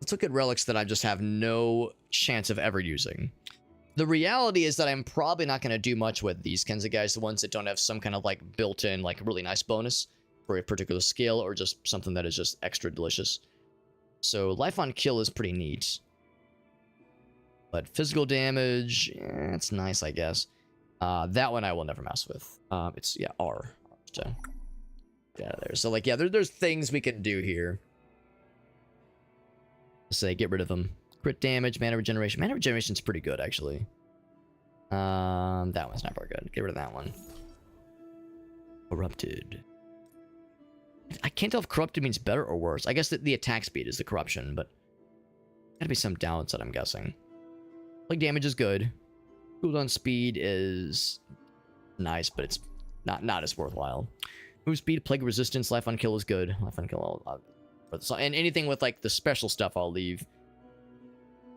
let's look at relics that I just have no chance of ever using. The reality is that I'm probably not going to do much with these kinds of guys, the ones that don't have some kind of like built-in, like really nice bonus for a particular skill or just something that is just extra delicious. So life on kill is pretty neat. But physical damage, it's nice, I guess. That one I will never mess with. It's, yeah, R. So, get out of there. So, like, yeah, there's things we can do here. Say, get rid of them. Crit damage, mana regeneration. Mana regeneration's pretty good, actually. That one's not very good. Get rid of that one. Corrupted. I can't tell if corrupted means better or worse. I guess that the attack speed is the corruption, but gotta be some downside, I'm guessing. Plague damage is good. Cooldown speed is nice, but it's not as worthwhile. Move speed, plague resistance, life on kill is good. Life on kill, and anything with like the special stuff, I'll leave.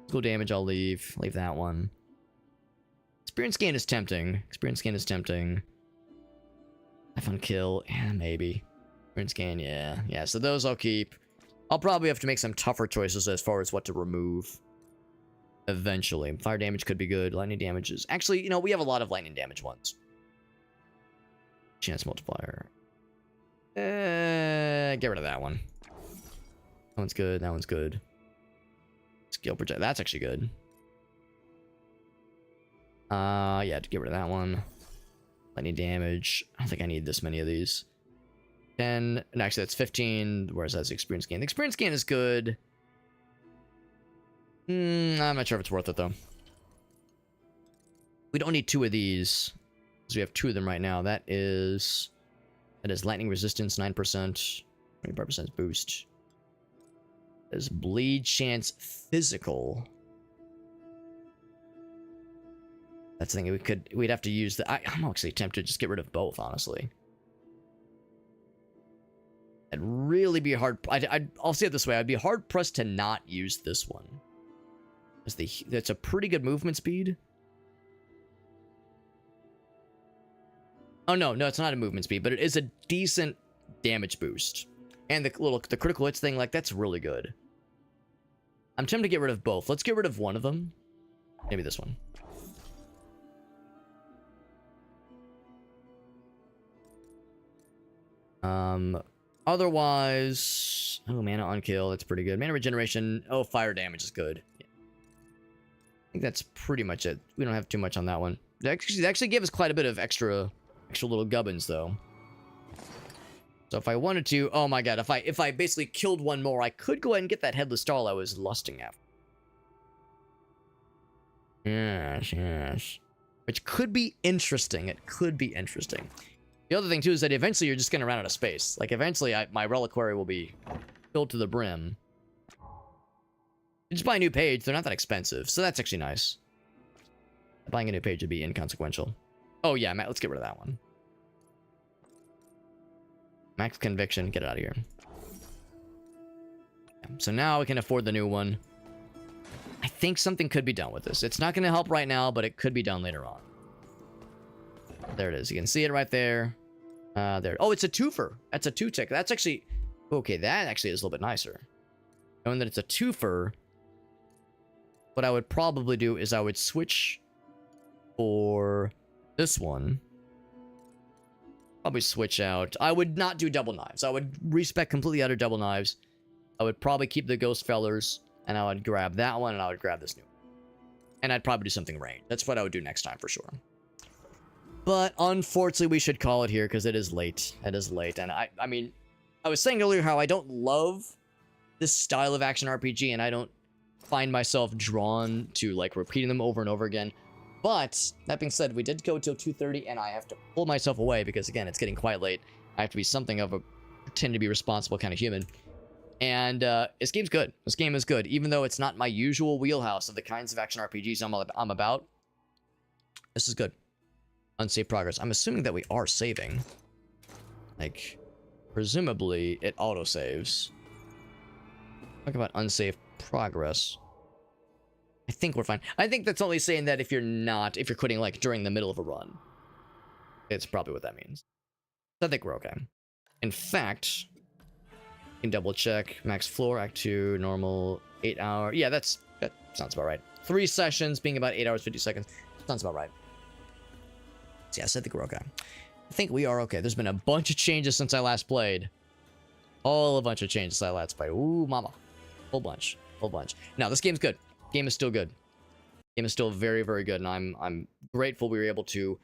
Physical damage, I'll leave. Leave that one. Experience gain is tempting. Experience gain is tempting. Life on kill, yeah, maybe. Experience gain, yeah. Yeah, so those I'll keep. I'll probably have to make some tougher choices as far as what to remove. Eventually. Fire damage could be good. Lightning damage is... Actually, you know, we have a lot of lightning damage ones. Chance multiplier. Get rid of that one. That one's good. That one's good. Skill project. That's actually good. Yeah, to get rid of that one. Lightning damage. I don't think I need this many of these. 10. And actually, that's 15. Whereas that's the experience gain. The experience gain is good. I'm not sure if it's worth it, though. We don't need 2 of these. Because we have 2 of them right now. That is lightning resistance, 9%. 25% boost. There's bleed chance physical. That's the thing. We'd have to use the... I'm actually tempted to just get rid of both, honestly. It'd really be hard... I'll say it this way. I'd be hard-pressed to not use this one. That's a pretty good movement speed. Oh, no, it's not a movement speed, but it is a decent damage boost. And the critical hits thing, like, that's really good. I'm tempted to get rid of both. Let's get rid of one of them. Maybe this one. Otherwise... Oh, mana on kill, that's pretty good. Mana regeneration, oh, fire damage is good. Yeah. I think that's pretty much it. We don't have too much on that one. They actually gave us quite a bit of extra little gubbins, though. So if I wanted to, oh my god, if I basically killed one more, I could go ahead and get that headless stall I was lusting after. Yes. Which could be interesting. It could be interesting. The other thing, too, is that eventually you're just going to run out of space. Like, eventually my reliquary will be filled to the brim. You just buy a new page. They're not that expensive, so that's actually nice. Buying a new page would be inconsequential. Oh, yeah, Matt, let's get rid of that one. Max conviction, get it out of here. Yeah, so now we can afford the new one. I think something could be done with this. It's not going to help right now, but it could be done later on. There it is. You can see it right there. There. Oh, it's a twofer. That's a 2-tick. That's actually... Okay, that actually is a little bit nicer. Knowing that it's a twofer, what I would probably do is I would switch for this one. Probably switch out. I would not do double knives. I would respec completely out of double knives. I would probably keep the ghost fellers, and I would grab that one, and I would grab this new one. And I'd probably do something ranged. That's what I would do next time for sure. But unfortunately, we should call it here because it is late. It is late. And I mean, I was saying earlier how I don't love this style of action RPG, and I don't find myself drawn to like repeating them over and over again. But that being said, we did go till 2:30, and I have to pull myself away because again, it's getting quite late. I have to be something of a pretend to be responsible kind of human. And this game's good. This game is good, even though it's not my usual wheelhouse of the kinds of action RPGs I'm about. This is good. Unsaved progress. I'm assuming that we are saving. Like, presumably it autosaves. Talk about unsaved progress. I think we're fine. I think that's only saying that if you're quitting like during the middle of a run. It's probably what that means. I think we're okay. In fact, you can double check. Max floor, Act 2, normal, 8 hour. Yeah, that sounds about right. 3 sessions being about 8 hours, 50 seconds. Sounds about right. So yes, I think we're okay. I think we are okay. There's been a bunch of changes since I last played. A bunch of changes since I last played. Ooh, mama. Whole bunch. Now, this game's good. Game is still good. Game is still very, very good, and I'm grateful we were able to...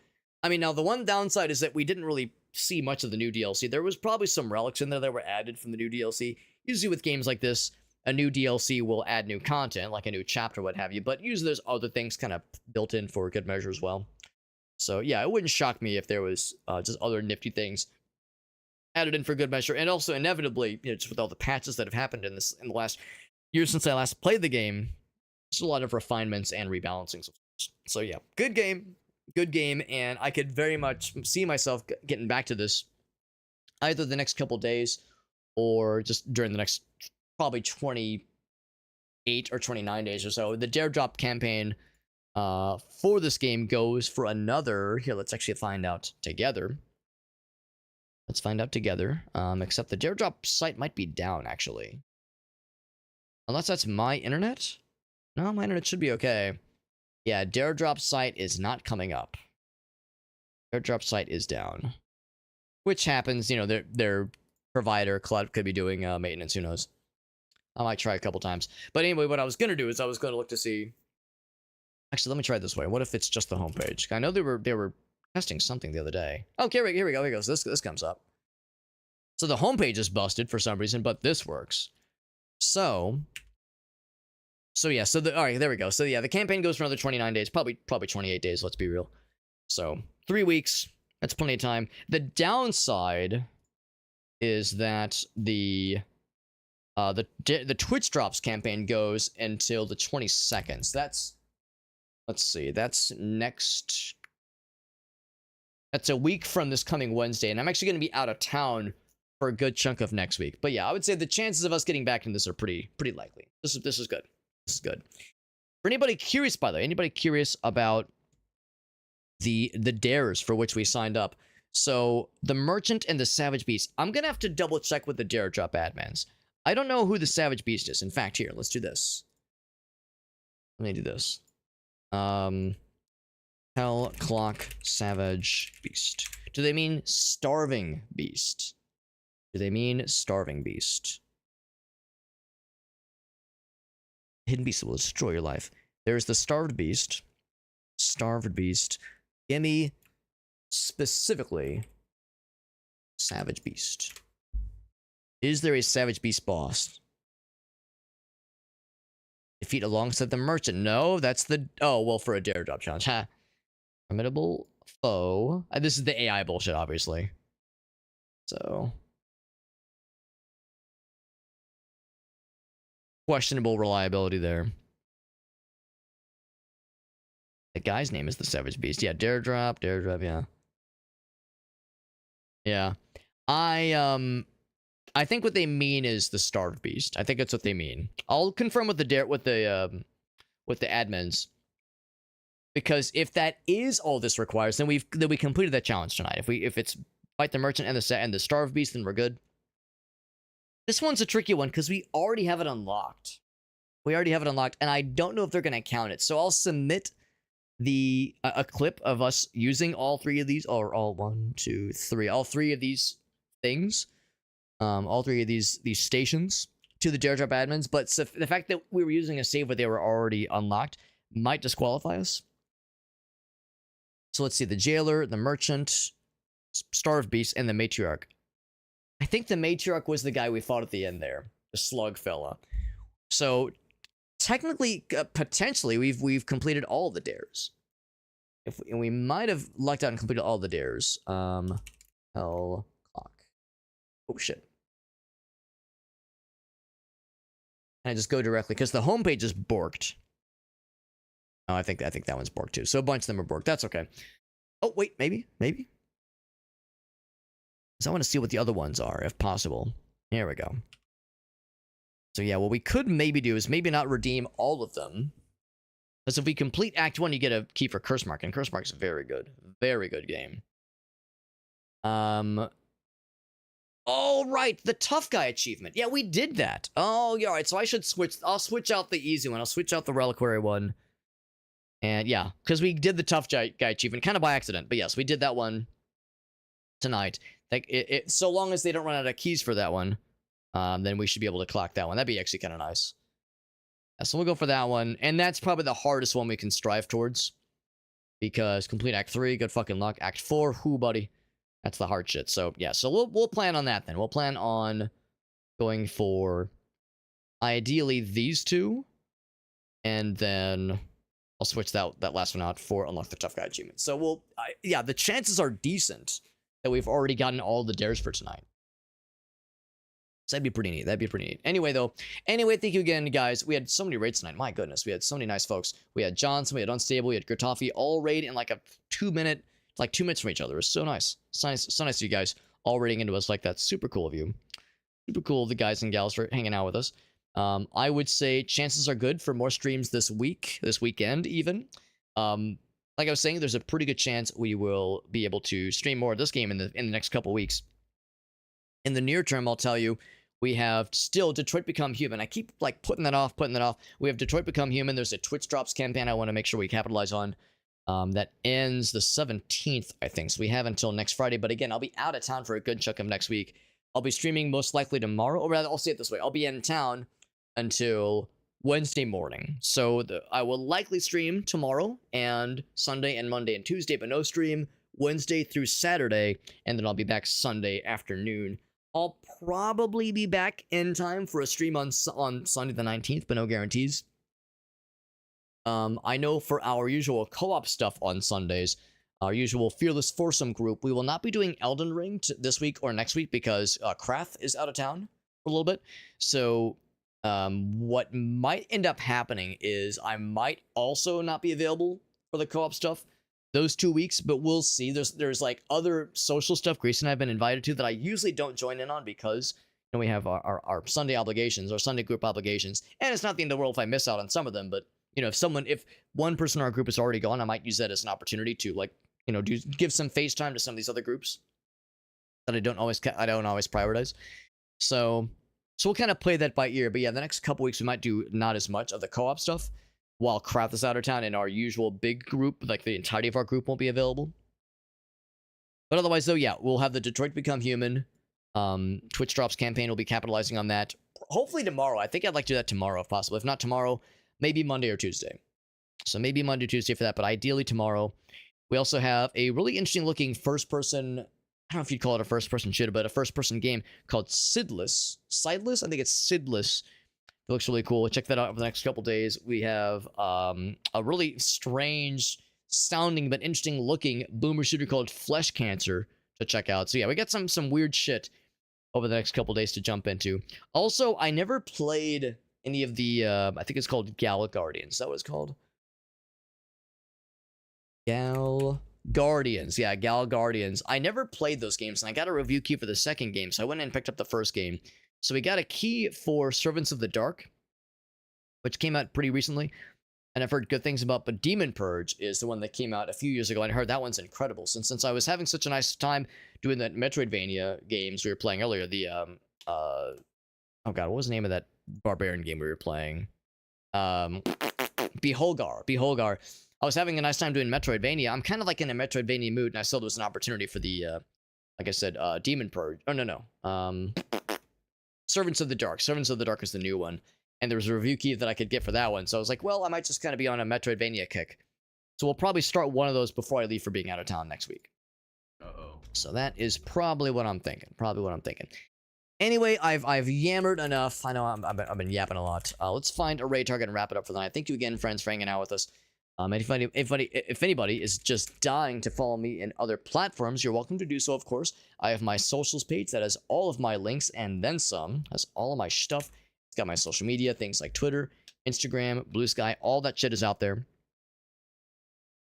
I mean, now, the one downside is that we didn't really see much of the new DLC. There was probably some relics in there that were added from the new DLC. Usually with games like this, a new DLC will add new content, like a new chapter, what have you, but usually there's other things kind of built in for good measure as well. So yeah, it wouldn't shock me if there was just other nifty things added in for good measure, and also inevitably, you know, just with all the patches that have happened in the last year since I last played the game, there's a lot of refinements and rebalancings. So yeah, good game, and I could very much see myself getting back to this either the next couple days or just during the next probably 28 or 29 days or so. The Dare Drop campaign for this game goes for another... Here, let's actually find out together. Let's find out together. Except the Dare Drop site might be down, actually. Unless that's my internet? No, my internet should be okay. Yeah, Dare Drop site is not coming up. Dare Drop site is down. Which happens, you know, their provider, Cloud, could be doing maintenance, who knows. I might try a couple times. But anyway, what I was going to do is I was going to look to see... Actually, let me try it this way. What if it's just the homepage? I know they were testing something the other day. Oh, here we go. Here goes. This comes up. So the homepage is busted for some reason, but this works. So yeah. All right, there we go. So yeah, the campaign goes for another 29 days, probably 28 days. Let's be real. So 3 weeks. That's plenty of time. The downside is that the Twitch Drops campaign goes until the 22nd. So let's see, that's a week from this coming Wednesday, and I'm actually going to be out of town for a good chunk of next week. But yeah, I would say the chances of us getting back in this are pretty likely. This is good. This is good. For anybody curious, by the way, anybody curious about the dares for which we signed up? So the Merchant and the Savage Beast. I'm gonna have to double check with the Dare Drop admins. I don't know who the Savage Beast is. In fact, here, let's do this. Let me do this. Hell Clock Savage Beast. Do they mean Starving Beast? Do they mean Starving Beast? Hidden Beast will destroy your life. There's the Starved Beast. Starved Beast. Gimme specifically Savage Beast. Is there a Savage Beast boss? Defeat alongside the Merchant. No, that's the... Oh, well, for a Dare Drop challenge. Ha. Formidable foe. This is the AI bullshit, obviously. So... questionable reliability there. The guy's name is the Savage Beast. Yeah, Dare Drop, yeah. Yeah. I think what they mean is the Starved Beast. I think that's what they mean. I'll confirm with the admins, because if that is all this requires, then we completed that challenge tonight. If it's fight the Merchant and the Starved Beast, then we're good. This one's a tricky one because we already have it unlocked. And I don't know if they're gonna count it. So I'll submit a clip of us using all 3 of these, or all 1, 2, 3, all 3 of these things. All 3 of these stations to the Dare Drop admins, but the fact that we were using a save where they were already unlocked might disqualify us. So let's see, the Jailer, the Merchant, Starved Beast, and the Matriarch. I think the Matriarch was the guy we fought at the end there, the slug fella. So technically, potentially, we've completed all the dares. And we might have lucked out and completed all the dares. Hell Clock. Oh shit. And I just go directly because the homepage is borked. Oh, I think that one's borked too. So a bunch of them are borked. That's okay. Oh wait, maybe. Because I want to see what the other ones are, if possible. Here we go. So yeah, what we could maybe do is maybe not redeem all of them. Because if we complete Act 1, you get a key for Curse Mark, and Curse Mark is a very good game. Oh, right, the tough guy achievement. Yeah, we did that. Oh, yeah, all right, so I should switch. I'll switch out the easy one. I'll switch out the reliquary one. And yeah, because we did the tough guy achievement kind of by accident. But yes, we did that one tonight. Like, so long as they don't run out of keys for that one, then we should be able to clock that one. That'd be actually kind of nice. So we'll go for that one. And that's probably the hardest one we can strive towards. Because complete Act 3, good fucking luck. Act 4, whoo, buddy. That's the hard shit. So, yeah. So we'll plan on that then. We'll plan on going for, ideally, these two. And then I'll switch that last one out for unlock the tough guy achievement. So yeah, the chances are decent that we've already gotten all the dares for tonight. So that'd be pretty neat. That'd be pretty neat. Anyway, thank you again, guys. We had so many raids tonight. My goodness, we had so many nice folks. We had Johnson, we had Unstable, we had Gertoffy, all raid in like a 2 minute, like 2 minutes from each other. It was so nice. So nice of you guys all raiding into us like that. Super cool of you. Super cool of the guys and gals for hanging out with us. I would say chances are good for more streams this weekend even. Like I was saying, there's a pretty good chance we will be able to stream more of this game in the next couple weeks. In the near term, I'll tell you, we have still Detroit Become Human. I keep like putting that off. We have Detroit Become Human. There's a Twitch Drops campaign I want to make sure we capitalize on. That ends the 17th, I think. So we have until next Friday. But again, I'll be out of town for a good chunk of next week. I'll be streaming most likely tomorrow. Or rather, I'll say it this way. I'll be in town until Wednesday morning. So I will likely stream tomorrow and Sunday and Monday and Tuesday, but no stream Wednesday through Saturday. And then I'll be back Sunday afternoon. I'll probably be back in time for a stream on Sunday the 19th, but no guarantees. I know for our usual co-op stuff on Sundays, our usual Fearless Foursome group, we will not be doing Elden Ring this week or next week because Krath is out of town for a little bit. So what might end up happening is I might also not be available for the co-op stuff those 2 weeks, but we'll see. There's like other social stuff Grace and I have been invited to that I usually don't join in on because we have our Sunday obligations, our Sunday group obligations, and it's not the end of the world if I miss out on some of them. But if one person in our group is already gone, I might use that as an opportunity to give some FaceTime to some of these other groups that I don't always prioritize. So we'll kind of play that by ear. But yeah, the next couple weeks we might do not as much of the co-op stuff. While Krath is out of town and our usual big group, like the entirety of our group, won't be available. But otherwise, though, yeah, we'll have the Detroit Become Human Twitch Drops campaign. We'll be capitalizing on that. Hopefully tomorrow. I think I'd like to do that tomorrow if possible. If not tomorrow, maybe Monday or Tuesday. So maybe Monday or Tuesday for that, but ideally tomorrow. We also have a really interesting looking first-person, I don't know if you'd call it a first-person shooter, but a first-person game called Sidless. Sideless? I think it's Sidless. It looks really cool. Check that out over the next couple days. We have a really strange sounding but interesting looking boomer shooter called Flesh Cancer to check out. So yeah, we got some weird shit over the next couple days to jump into. Also, I never played any of the, I think it's called Gal Guardians. Is that what it's called? Gal Guardians. Yeah, Gal Guardians. I never played those games, and I got a review key for the second game, so I went and picked up the first game. So we got a key for Servants of the Dark, which came out pretty recently, and I've heard good things about, but Demon Purge is the one that came out a few years ago, and I heard that one's incredible. Since I was having such a nice time doing that Metroidvania games we were playing earlier, the, oh god, what was the name of that barbarian game we were playing? Beholgar. I was having a nice time doing Metroidvania. I'm kind of like in a Metroidvania mood, and I saw there was an opportunity for the, like I said, Demon Purge. Oh, no. Servants of the Dark. Servants of the Dark is the new one. And there was a review key that I could get for that one. So I was like, well, I might just kind of be on a Metroidvania kick. So we'll probably start one of those before I leave for being out of town next week. Uh-oh. So that is probably what I'm thinking. Anyway, I've yammered enough. I know I've been yapping a lot. Let's find a raid target and wrap it up for the night. Thank you again, friends, for hanging out with us. And if anybody is just dying to follow me in other platforms, you're welcome to do so, of course. I have my socials page that has all of my links and then some. Has all of my stuff. It's got my social media, things like Twitter, Instagram, Blue Sky. All that shit is out there.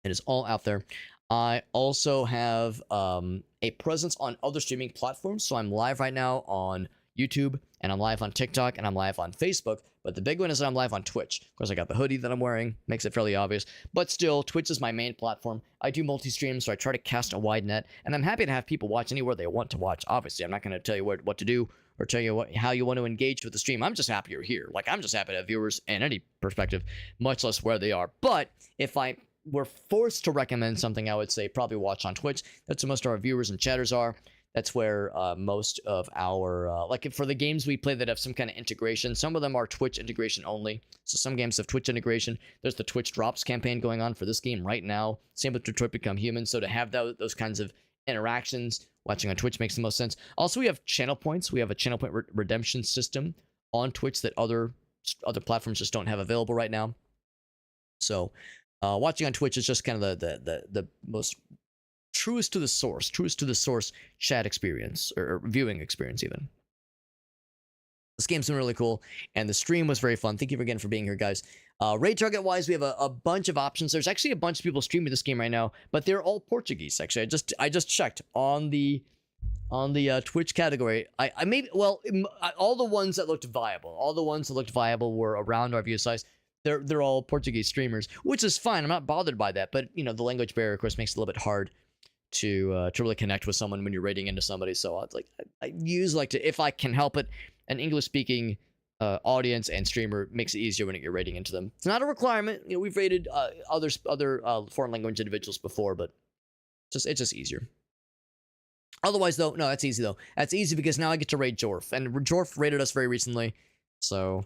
It is all out there. I also have a presence on other streaming platforms. So I'm live right now on YouTube, and I'm live on TikTok, and I'm live on Facebook. But the big one is that I'm live on Twitch. Of course, I got the hoodie that I'm wearing, makes it fairly obvious. But still, Twitch is my main platform. I do multi-stream, so I try to cast a wide net, and I'm happy to have people watch anywhere they want to watch. Obviously, I'm not going to tell you what to do or tell you how you want to engage with the stream. I'm just happy you're here. Like, I'm just happy to have viewers in any perspective, much less where they are. But if I were forced to recommend something, I would say probably watch on Twitch. That's where most of our viewers and chatters are. That's where most of our, like for the games we play that have some kind of integration, some of them are Twitch integration only. So some games have Twitch integration. There's the Twitch Drops campaign going on for this game right now. Same with Detroit Become Human. So to have those kinds of interactions, watching on Twitch makes the most sense. Also, we have channel points. We have a channel point redemption system on Twitch that other platforms just don't have available right now. So watching on Twitch is just kind of the most truest to the source chat experience or viewing experience even. This game's been really cool, and the stream was very fun. Thank you again for being here, guys. Raid target wise, we have a bunch of options. There's actually a bunch of people streaming this game right now, but they're all Portuguese. Actually, I just checked on the Twitch category. I maybe all the ones that looked viable, were around our view size. They're all Portuguese streamers, which is fine. I'm not bothered by that, but you know, the language barrier, of course, makes it a little bit hard to really connect with someone when you're raiding into somebody. So I usually like to, if I can help it, an English speaking audience and streamer makes it easier when you're raiding into them. It's not a requirement. You know, we've raided other foreign language individuals before, but it's just easier. Otherwise, though, no, that's easy though. That's easy because now I get to raid Jorf, and Jorf raided us very recently, so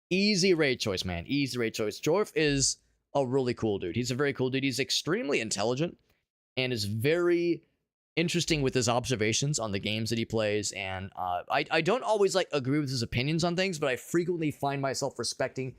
easy raid choice, man. Easy raid choice. Jorf is a really cool dude. He's a very cool dude. He's extremely intelligent and is very interesting with his observations on the games that he plays. And I don't always agree with his opinions on things, but I frequently find myself respecting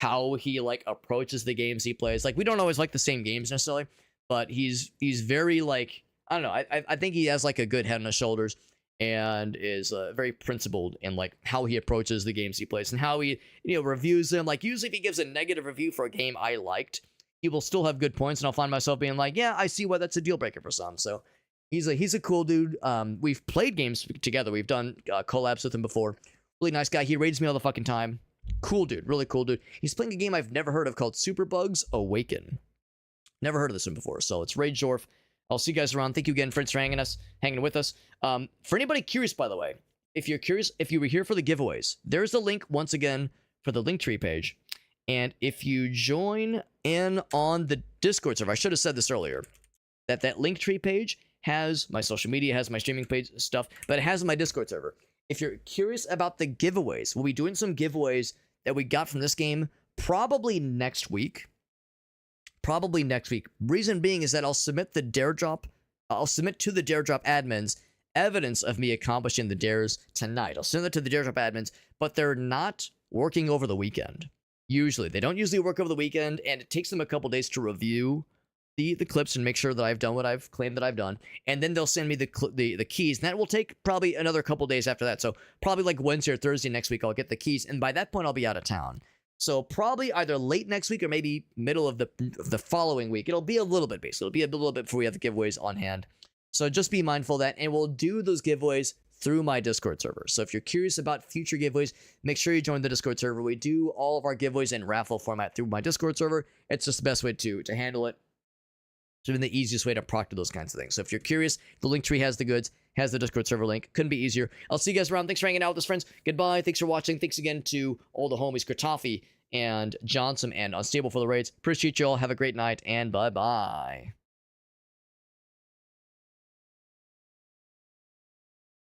how he approaches the games he plays. Like, we don't always like the same games necessarily, but he's very I don't know. I think he has a good head on his shoulders and is very principled in how he approaches the games he plays and how he reviews them. Usually if he gives a negative review for a game I liked, he will still have good points, and I'll find myself being yeah, I see why that's a deal breaker for some. So he's a cool dude. We've played games together. We've done collabs with him before. Really nice guy. He raids me all the fucking time. Cool dude. Really cool dude. He's playing a game I've never heard of called Superbugs Awaken. Never heard of this one before. So it's Raid Jorf. I'll see you guys around. Thank you again, friends, for hanging with us. For anybody curious, by the way, if you're curious, if you were here for the giveaways, there's the link once again for the Linktree page. And if you join in on the Discord server, I should have said this earlier, that Linktree page has my social media, has my streaming page stuff, but it has my Discord server. If you're curious about the giveaways, we'll be doing some giveaways that we got from this game probably next week. Reason being is that I'll submit to the Dare Drop admins evidence of me accomplishing the dares tonight. I'll send it to the Dare Drop admins, but they're not working over the weekend. Usually. They don't usually work over the weekend, and it takes them a couple days to review the clips and make sure that I've done what I've claimed that I've done. And then they'll send me the keys, and that will take probably another couple days after that. So probably Wednesday or Thursday next week, I'll get the keys, and by that point, I'll be out of town. So probably either late next week or maybe middle of the following week. It'll be a little bit, basically. It'll be a little bit before we have the giveaways on hand. So just be mindful of that, and we'll do those giveaways through my Discord server. So if you're curious about future giveaways, make sure you join the Discord server. We do all of our giveaways in raffle format through my Discord server. It's just the best way to handle it. It's been the easiest way to proctor those kinds of things. So if you're curious, the Linktree has the goods, has the Discord server link. Couldn't be easier. I'll see you guys around. Thanks for hanging out with us, friends. Goodbye. Thanks for watching. Thanks again to all the homies, Kratoffy and Johnson and Unstable for the raids. Appreciate you all. Have a great night, and bye-bye.